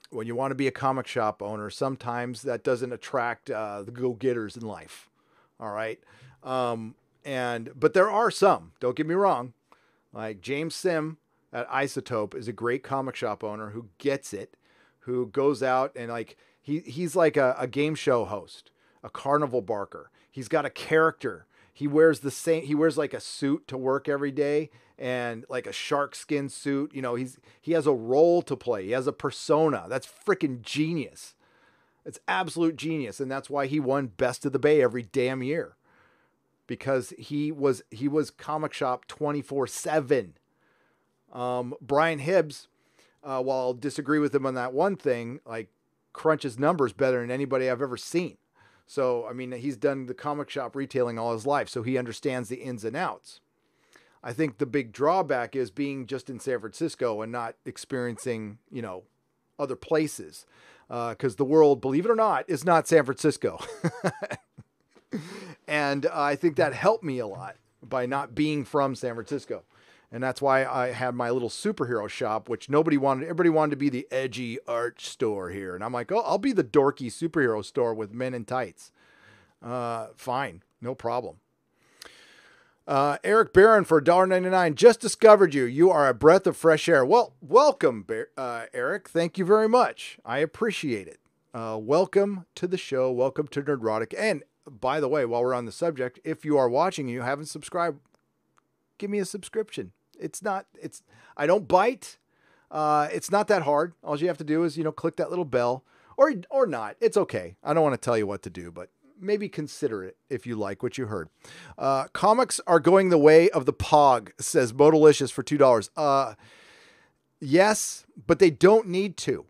when you want to be a comic shop owner, sometimes that doesn't attract the go-getters in life. All right. But there are some, don't get me wrong, like James Sim at Isotope is a great comic shop owner who gets it, who goes out and he's like a game show host, a carnival barker. He's got a character. He wears like a suit to work every day and like a shark skin suit. He has a role to play. He has a persona. That's freaking genius. It's absolute genius. And that's why he won Best of the Bay every damn year. Because he was comic shop 24/7. Brian Hibbs, while I'll disagree with him on that one thing, crunches numbers better than anybody I've ever seen. So, he's done the comic shop retailing all his life, so he understands the ins and outs. I think the big drawback is being just in San Francisco and not experiencing, other places. Because the world, believe it or not, is not San Francisco. And I think that helped me a lot by not being from San Francisco. And that's why I had my little superhero shop, which nobody wanted. Everybody wanted to be the edgy art store here. And I'm like, oh, I'll be the dorky superhero store with men in tights. Fine. No problem. Eric Barron for $1.99. Just discovered you. You are a breath of fresh air. Well, welcome, Eric. Thank you very much. I appreciate it. Welcome to the show. Welcome to Nerdrotic. And by the way, while we're on the subject, if you are watching and you haven't subscribed, give me a subscription. I don't bite. It's not that hard. All you have to do is, click that little bell or not. It's okay. I don't want to tell you what to do, but maybe consider it if you like what you heard. Comics are going the way of the Pog, says Bodalicious for $2. Yes, but they don't need to.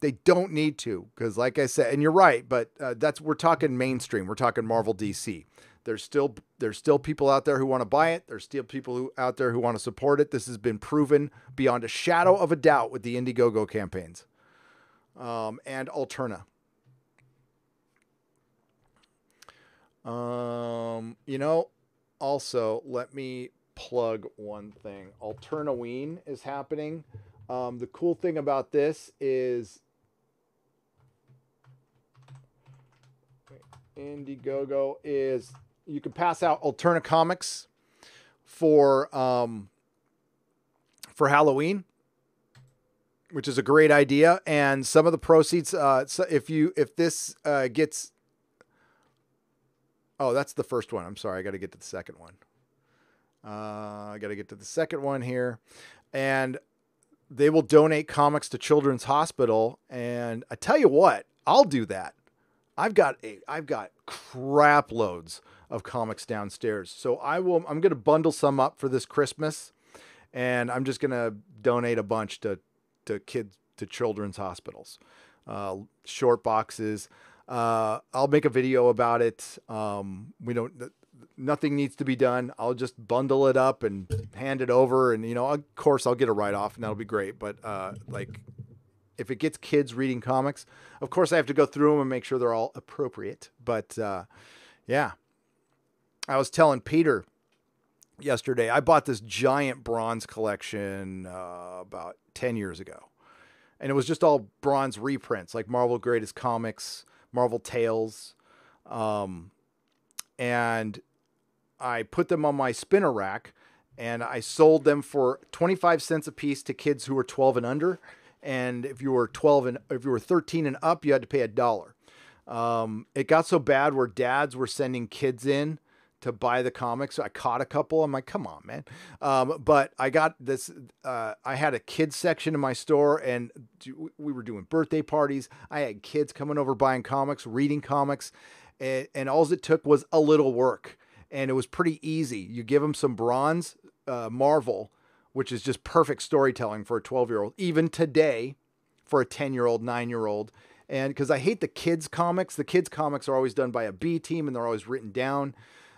They don't need to, because like I said, and you're right, but we're talking mainstream. We're talking Marvel DC. There's still people out there who want to buy it. There's still people out there who want to support it. This has been proven beyond a shadow of a doubt with the Indiegogo campaigns and Alterna. Also, let me plug one thing. Alternaween is happening. The cool thing about this is Indiegogo is you can pass out Alterna comics for Halloween, which is a great idea. And some of the proceeds, so if this gets, oh, that's the first one. I'm sorry. I got to get to the second one. Here. And they will donate comics to Children's Hospital. And I tell you what, I'll do that. I've got crap loads of comics downstairs. So I'm going to bundle some up for this Christmas, and I'm just going to donate a bunch to kids, to children's hospitals, short boxes. I'll make a video about it. Nothing needs to be done. I'll just bundle it up and hand it over. And, of course I'll get a write-off and that'll be great. But, if it gets kids reading comics, of course I have to go through them and make sure they're all appropriate. But, yeah, I was telling Peter yesterday, I bought this giant bronze collection, about 10 years ago. And it was just all bronze reprints, like Marvel Greatest Comics, Marvel Tales. And I put them on my spinner rack, and I sold them for 25 cents a piece to kids who were 12 and under. And if you were 13 and up, you had to pay $1. It got so bad where dads were sending kids in to buy the comics. So I caught a couple. I'm like, come on, man. But I got this, I had a kids section in my store, and we were doing birthday parties. I had kids coming over buying comics, reading comics, and all it took was a little work. And it was pretty easy. You give them some bronze Marvel, which is just perfect storytelling for a 12-year-old, even today for a 10-year-old, 9-year-old. And because I hate the kids comics are always done by a B team, and they're always written down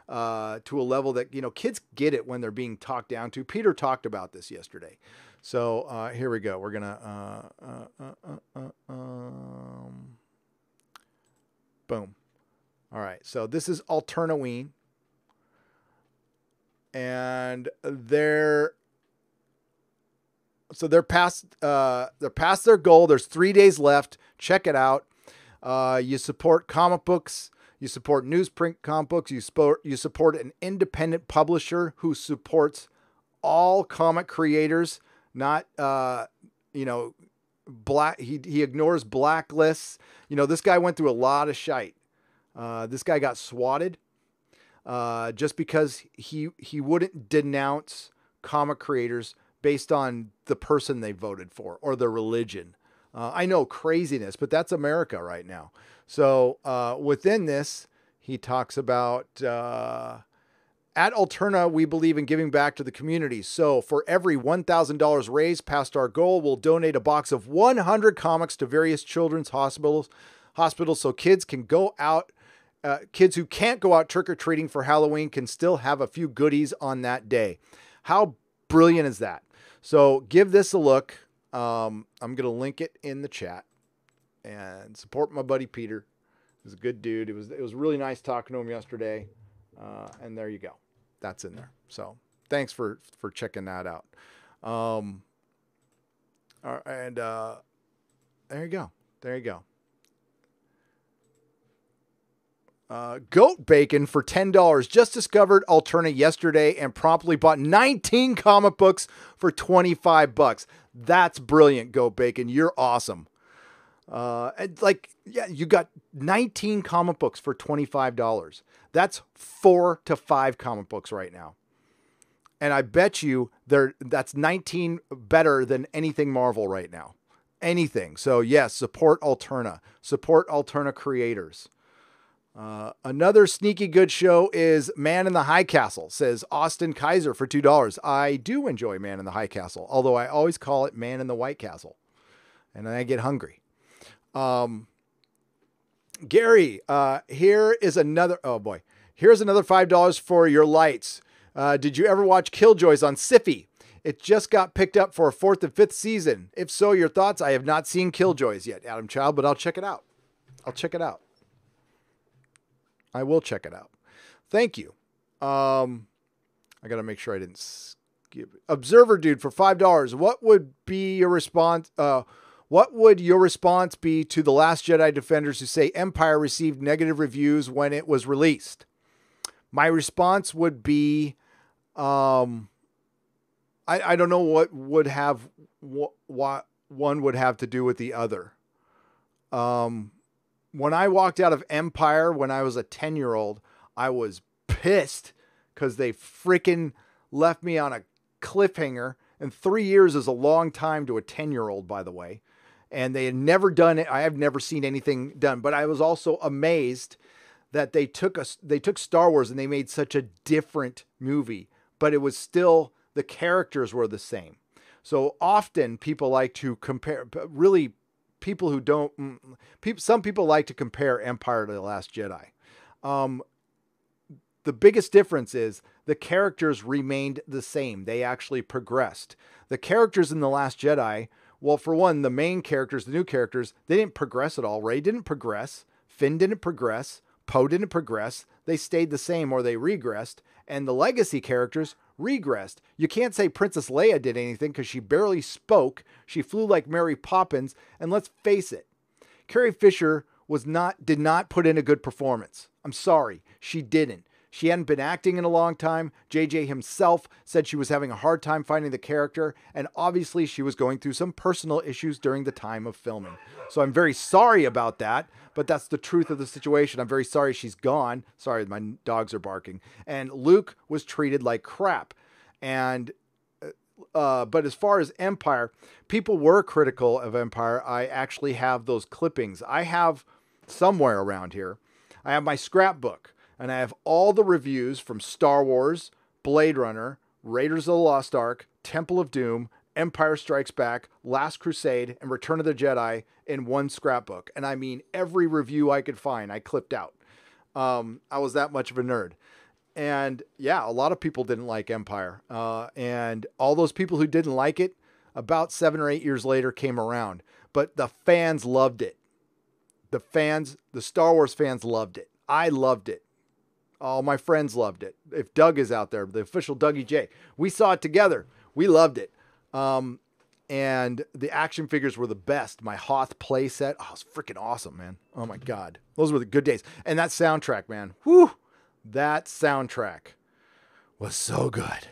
to a level that, kids get it when they're being talked down to. Peter talked about this yesterday. So here we go. We're going to, boom. All right. So this is Alternaween. And they're past their goal. There's 3 days left. Check it out. You support comic books. You support newsprint comic books. You support an independent publisher who supports all comic creators. Not black. He ignores blacklists. This guy went through a lot of shite. This guy got swatted. Just because he wouldn't denounce comic creators based on the person they voted for or their religion. I know, craziness, but that's America right now. So within this, he talks about, at Alterna, we believe in giving back to the community. So for every $1,000 raised past our goal, we'll donate a box of 100 comics to various children's hospitals so kids can go out. Kids who can't go out trick-or-treating for Halloween can still have a few goodies on that day. How brilliant is that? So give this a look. I'm going to link it in the chat, and support my buddy Peter. He's a good dude. It was really nice talking to him yesterday. And there you go. That's in there. So thanks for checking that out. And there you go. There you go. Goat bacon for $10. Just discovered Alterna yesterday and promptly bought 19 comic books for $25. That's brilliant, Goat Bacon. You're awesome. You got 19 comic books for $25. That's 4 to 5 comic books right now. And I bet you that's 19 better than anything Marvel right now. Anything. So yes, support Alterna. Support Alterna creators. Another sneaky good show is Man in the High Castle, says Austin Kaiser for $2. I do enjoy Man in the High Castle, although I always call it Man in the White Castle. And then I get hungry. Gary, here is another, oh boy. Here's another $5 for your lights. Did you ever watch Killjoys on Syfy? It just got picked up for a 4th and 5th season. If so, your thoughts? I have not seen Killjoys yet, Adam Child, but I'll check it out. I will check it out. Thank you. I got to make sure I didn't skip it. Observer Dude for $5. What would be your response? What would your response be to The Last Jedi defenders who say Empire received negative reviews when it was released? My response would be, I don't know what one would have to do with the other. When I walked out of Empire when I was a 10-year-old, I was pissed because they freaking left me on a cliffhanger. And 3 years is a long time to a 10-year-old, by the way. And they had never done it. I have never seen anything done. But I was also amazed that they took Star Wars and they made such a different movie. But it was still, the characters were the same. So often people like to compare, really people who don't, some people like to compare Empire to The Last Jedi. The biggest difference is the characters remained the same. They actually progressed. The characters in The Last Jedi, well, for one, the main characters, the new characters, they didn't progress at all. Rey didn't progress. Finn didn't progress. Poe didn't progress. They stayed the same or they regressed. And the legacy characters regressed. You can't say Princess Leia did anything because she barely spoke. She flew like Mary Poppins. And let's face it, Carrie Fisher did not put in a good performance. I'm sorry, she didn't. She hadn't been acting in a long time. JJ himself said she was having a hard time finding the character, and obviously she was going through some personal issues during the time of filming. So I'm very sorry about that, but that's the truth of the situation. I'm very sorry she's gone. Sorry, my dogs are barking. And Luke was treated like crap. And but as far as Empire, people were critical of Empire. I actually have those clippings. I have somewhere around here. I have my scrapbook. And I have all the reviews from Star Wars, Blade Runner, Raiders of the Lost Ark, Temple of Doom, Empire Strikes Back, Last Crusade, and Return of the Jedi in one scrapbook. And I mean, every review I could find, I clipped out. I was that much of a nerd. And yeah, a lot of people didn't like Empire. And all those people who didn't like it, about 7 or 8 years later, came around. But the fans loved it. The Star Wars fans loved it. I loved it. All my friends loved it. If Doug is out there, the official Dougie J, we saw it together. We loved it. And the action figures were the best. My Hoth play set. Oh, it was freaking awesome, man. Oh my God. Those were the good days. And that soundtrack, man. Whew. That soundtrack was so good.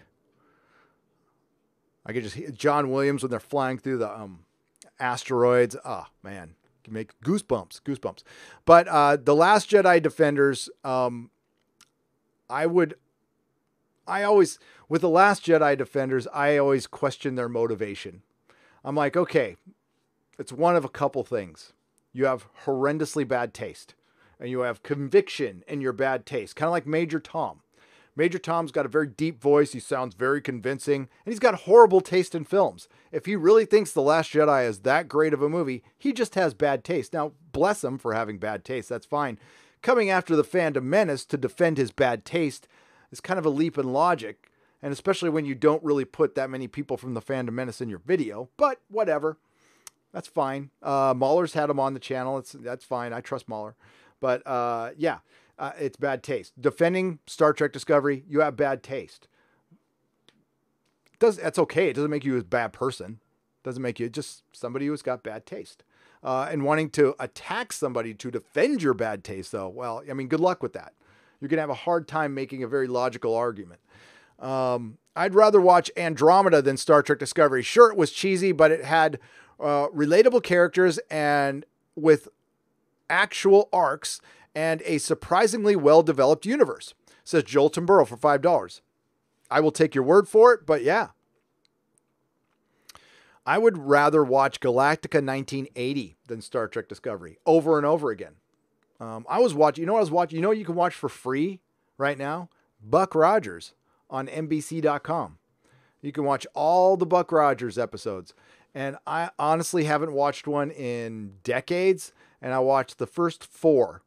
I could just hear John Williams when they're flying through the asteroids. Oh man. Can make goosebumps. But the Last Jedi defenders, with the Last Jedi defenders, I always question their motivation. I'm like, okay, it's one of a couple things. You have horrendously bad taste, and you have conviction in your bad taste, kind of like Major Tom. Major Tom's got a very deep voice. He sounds very convincing, and he's got horrible taste in films. If he really thinks The Last Jedi is that great of a movie, he just has bad taste. Now, bless him for having bad taste. That's fine. Coming after the Phantom Menace to defend his bad taste is kind of a leap in logic, and especially when you don't really put that many people from the Phantom Menace in your video, but whatever. That's fine. Mahler's had him on the channel. That's fine. I trust Mahler. But yeah, it's bad taste. Defending Star Trek Discovery, you have bad taste. That's okay. It doesn't make you a bad person. It doesn't make you just somebody who's got bad taste. And wanting to attack somebody to defend your bad taste, though, well, I mean, good luck with that. You're going to have a hard time making a very logical argument. I'd rather watch Andromeda than Star Trek Discovery. Sure, it was cheesy, but it had relatable characters and with actual arcs and a surprisingly well-developed universe, says Joel Timburo for $5. I will take your word for it, but yeah. I would rather watch Galactica 1980 than Star Trek Discovery over and over again. I was watching, you know what I was watching? You know what you can watch for free right now? Buck Rogers on NBC.com. You can watch all the Buck Rogers episodes. And I honestly haven't watched one in decades. And I watched the first 4.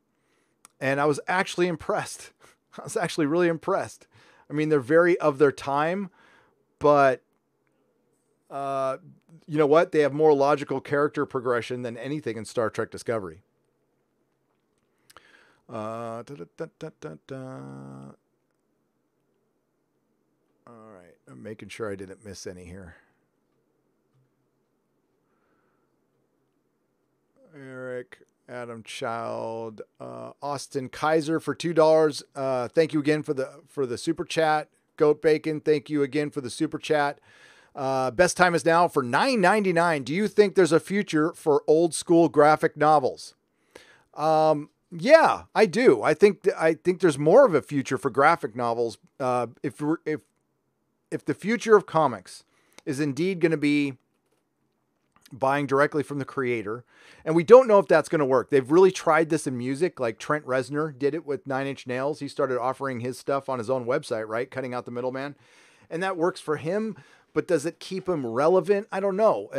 And I was actually impressed. I was actually really impressed. I mean, they're very of their time, but you know what? They have more logical character progression than anything in Star Trek Discovery. All right. I'm making sure I didn't miss any here. Eric, Adam Child, Austin Kaiser for $2. Thank you again for the super chat. Goat Bacon, thank you again for the super chat. Best time is now for $9.99. Do you think there's a future for old school graphic novels? Yeah, I do. I think there's more of a future for graphic novels. If the future of comics is indeed going to be buying directly from the creator, and we don't know if that's going to work. They've really tried this in music, like Trent Reznor did it with 9 Inch Nails. He started offering his stuff on his own website, right? Cutting out the middleman. And that works for him, but does it keep him relevant? I don't know.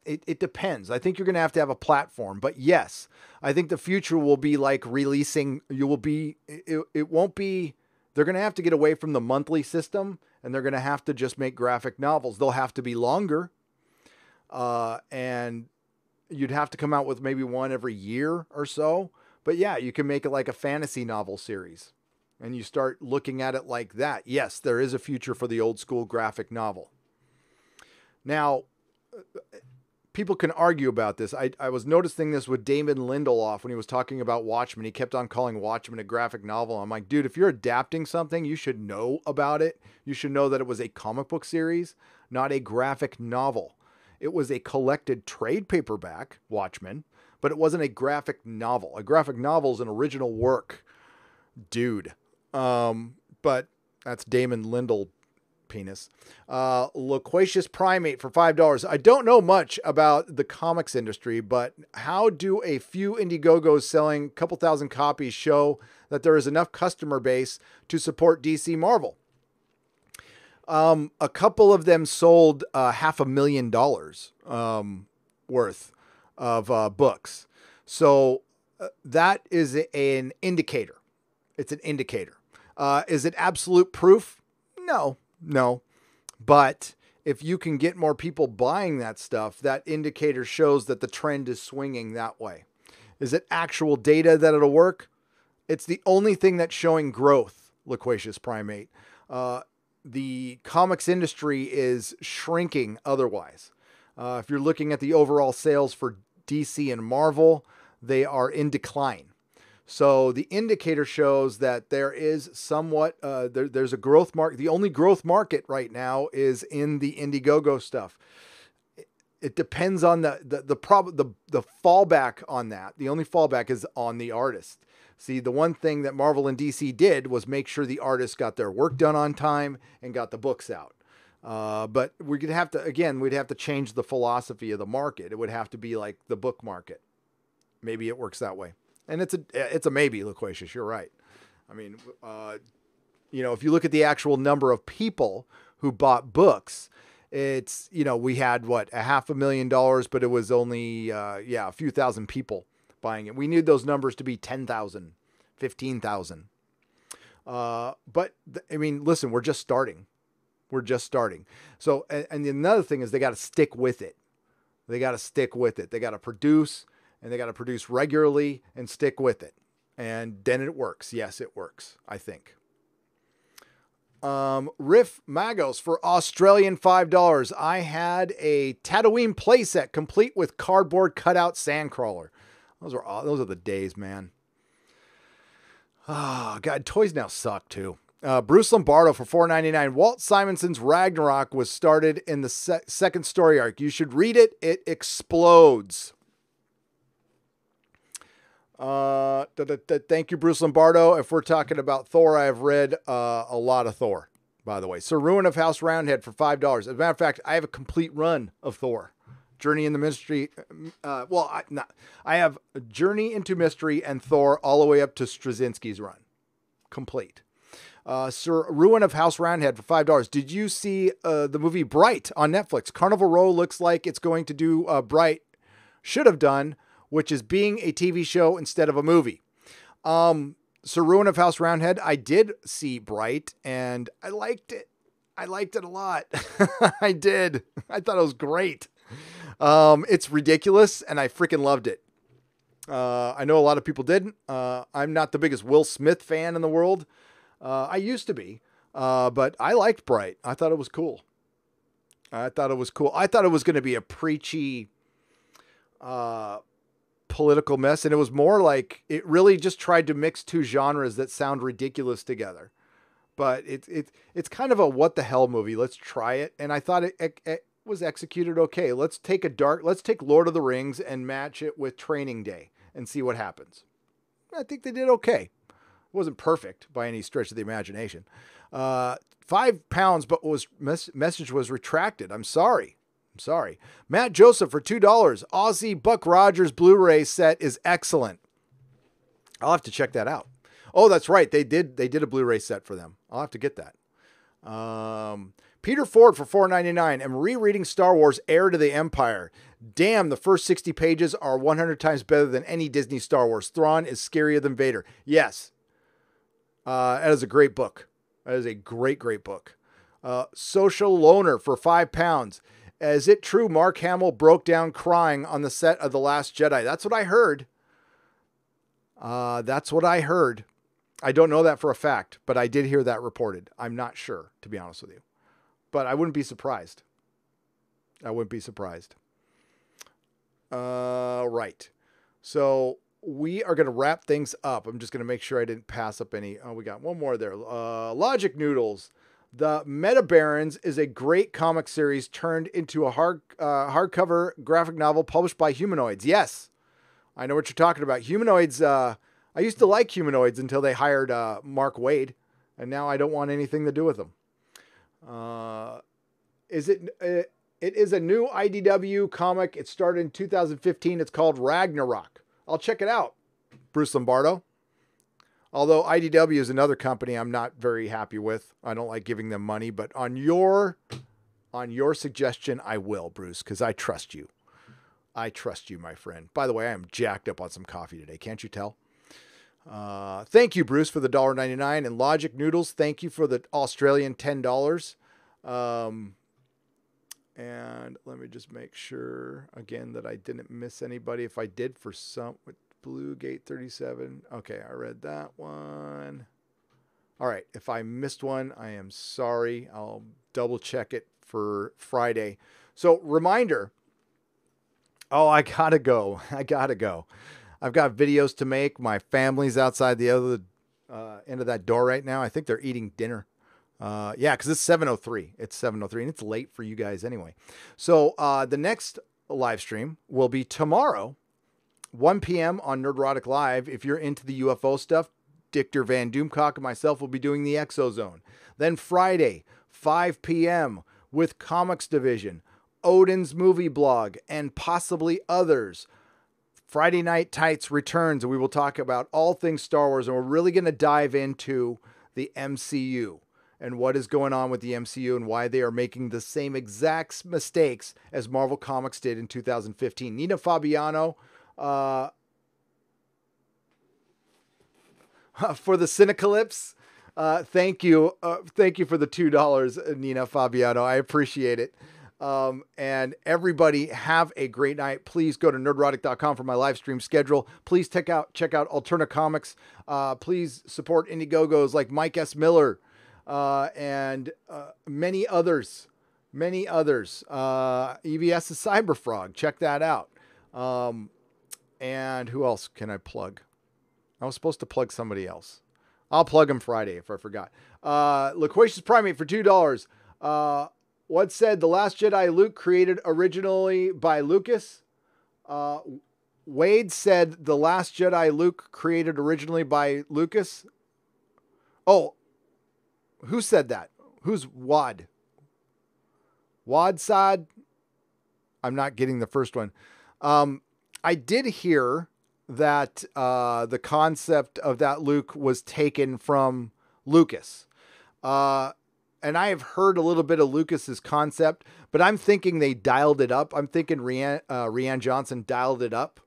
It depends. I think you're going to have a platform, but yes, I think the future will be like releasing, it won't be, they're going to have to get away from the monthly system, and they're going to have to just make graphic novels. They'll have to be longer. And you'd have to come out with maybe one every year or so. But yeah, you can make it like a fantasy novel series, and you start looking at it like that. Yes, there is a future for the old school graphic novel. Now, people can argue about this. I was noticing this with Damon Lindelof when he was talking about Watchmen. He kept on calling Watchmen a graphic novel. I'm like, dude, if you're adapting something, you should know about it. You should know that it was a comic book series, not a graphic novel. It was a collected trade paperback, Watchmen, but it wasn't a graphic novel. A graphic novel is an original work, dude. But that's Damon Lindell penis. Loquacious Primate for $5. I don't know much about the comics industry, but how do a few Indiegogos selling a couple thousand copies show that there is enough customer base to support DC Marvel? A couple of them sold $500,000 worth of books. So that is an indicator. It's an indicator. Is it absolute proof? No. But if you can get more people buying that stuff, that indicator shows that the trend is swinging that way. Is it actual data that it'll work? It's the only thing that's showing growth, Loquacious Primate. The comics industry is shrinking otherwise. If you're looking at the overall sales for DC and Marvel, they are in decline. So the indicator shows that there is somewhat, there's a growth market. The only growth market right now is in the Indiegogo stuff. It depends on the fallback on that. The only fallback is on the artist. See, the one thing that Marvel and DC did was make sure the artists got their work done on time and got the books out. But we'd have to change the philosophy of the market. It would have to be like the book market. Maybe it works that way. And it's a maybe, Loquacious. You're right. I mean, if you look at the actual number of people who bought books, it's, we had $500,000, but it was only, a few thousand people buying it. We need those numbers to be 10,000, 15,000. But I mean, listen, we're just starting. So, and another thing is they got to stick with it. They got to produce, and they got to produce regularly and stick with it. And then it works. Yes, it works, I think. Riff Magos for Australian $5. I had a Tatooine playset complete with cardboard cutout sandcrawler. Those are the days, man. Oh, God, toys now suck too. Bruce Lombardo for $4.99. Walt Simonson's Ragnarok was started in the second story arc. You should read it. It explodes. Thank you, Bruce Lombardo. If we're talking about Thor, I have read a lot of Thor. by the way. Sir Ruin of House Roundhead for $5. As a matter of fact, I have a complete run of Thor. Journey in the Mystery. I have Journey into Mystery and Thor all the way up to Straczynski's run. Complete. Sir Ruin of House Roundhead for $5. Did you see the movie Bright on Netflix? Carnival Row looks like it's going to do Bright should have done, which is being a TV show instead of a movie. Sir Ruin of House Roundhead, I did see Bright, and I liked it. I liked it a lot. I did. I thought it was great. It's ridiculous, and I freaking loved it. I know a lot of people didn't. I'm not the biggest Will Smith fan in the world. I used to be, but I liked Bright. I thought it was cool. I thought it was going to be a preachy, political mess. And it was more like, it really just tried to mix two genres that sound ridiculous together. But it's kind of a what the hell movie. Let's try it. And I thought it was executed okay. Let's take Lord of the Rings and match it with Training Day and see what happens. I think they did okay. It wasn't perfect by any stretch of the imagination. £5, but message was retracted. I'm sorry. Matt Joseph for $2. Aussie Buck Rogers Blu-ray set is excellent. I'll have to check that out. Oh, that's right. They did a Blu-ray set for them. I'll have to get that. Peter Ford for $4.99. I'm rereading Star Wars Heir to the Empire. Damn, the first 60 pages are 100 times better than any Disney Star Wars. Thrawn is scarier than Vader. Yes. That is a great book. That is a great book. Social Loner for £5. Is it true Mark Hamill broke down crying on the set of The Last Jedi? That's what I heard. I don't know that for a fact, but I did hear that reported. I'm not sure, to be honest with you. But I wouldn't be surprised. Right. So we are going to wrap things up. I'm just going to make sure I didn't pass up any. Oh, we got one more there. Logic Noodles. The Meta Barons is a great comic series turned into a hardcover graphic novel published by Humanoids. Yes, I know what you're talking about. Humanoids. I used to like Humanoids until they hired Mark Waid, and now I don't want anything to do with them. It is a new IDW comic. It started in 2015. It's called Ragnarok. I'll check it out, Bruce Lombardo. Although IDW is another company I'm not very happy with. I don't like giving them money, but on your suggestion, I will, Bruce, because I trust you. I trust you, my friend. By the way, I am jacked up on some coffee today. Can't you tell? Thank you, Bruce, for the $1.99. And Logic Noodles, thank you for the Australian $10. And let me just make sure, again, that I didn't miss anybody. If I did for some... Blue Gate 37. Okay, I read that one. All right, if I missed one, I am sorry. I'll double check it for Friday. So, reminder. Oh, I gotta go. I've got videos to make. My family's outside the other end of that door right now. I think they're eating dinner. Yeah, because it's 7:03. It's 7:03, and it's late for you guys anyway. So, the next live stream will be tomorrow, 1 p.m. on Nerdrotic Live. If you're into the UFO stuff, Dictor Van Doomcock and myself will be doing the Exozone. Then Friday, 5 p.m. with Comics Division, Odin's Movie Blog, and possibly others. Friday Night Tights returns, and we will talk about all things Star Wars, and we're really going to dive into the MCU and what is going on with the MCU and why they are making the same exact mistakes as Marvel Comics did in 2015. Nina Fabiano, for the Cinecalypse, thank you for the $2, Nina Fabiano. I appreciate it. And everybody have a great night. Please go to nerdrotic.com for my live stream schedule. Please check out Alterna Comics. Please support Indiegogos like Mike S. Miller, and many others. EVS's Cyberfrog. Check that out. And who else can I plug? I was supposed to plug somebody else. I'll plug him Friday if I forgot. Loquacious Primate for $2. What said The Last Jedi Luke created originally by Lucas? Wade said The Last Jedi Luke created originally by Lucas. Oh, who said that? Who's Wad? Wad Sad? I'm not getting the first one. I did hear that the concept of that Luke was taken from Lucas. And I have heard a little bit of Lucas's concept, but I'm thinking they dialed it up. I'm thinking Rian Johnson dialed it up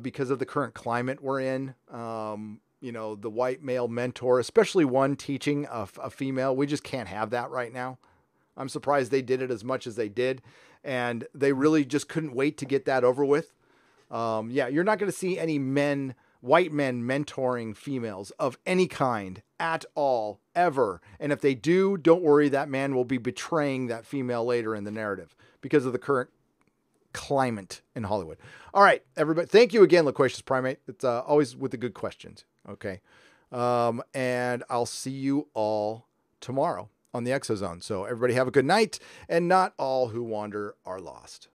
because of the current climate we're in. The white male mentor, especially one teaching a female. We just can't have that right now. I'm surprised they did it as much as they did. And they really just couldn't wait to get that over with. You're not going to see any white men mentoring females of any kind at all, ever. And if they do, don't worry, that man will be betraying that female later in the narrative because of the current climate in Hollywood. All right, everybody. Thank you again, Loquacious Primate. It's always with the good questions. Okay. And I'll see you all tomorrow on the Exozone. So everybody have a good night, and not all who wander are lost.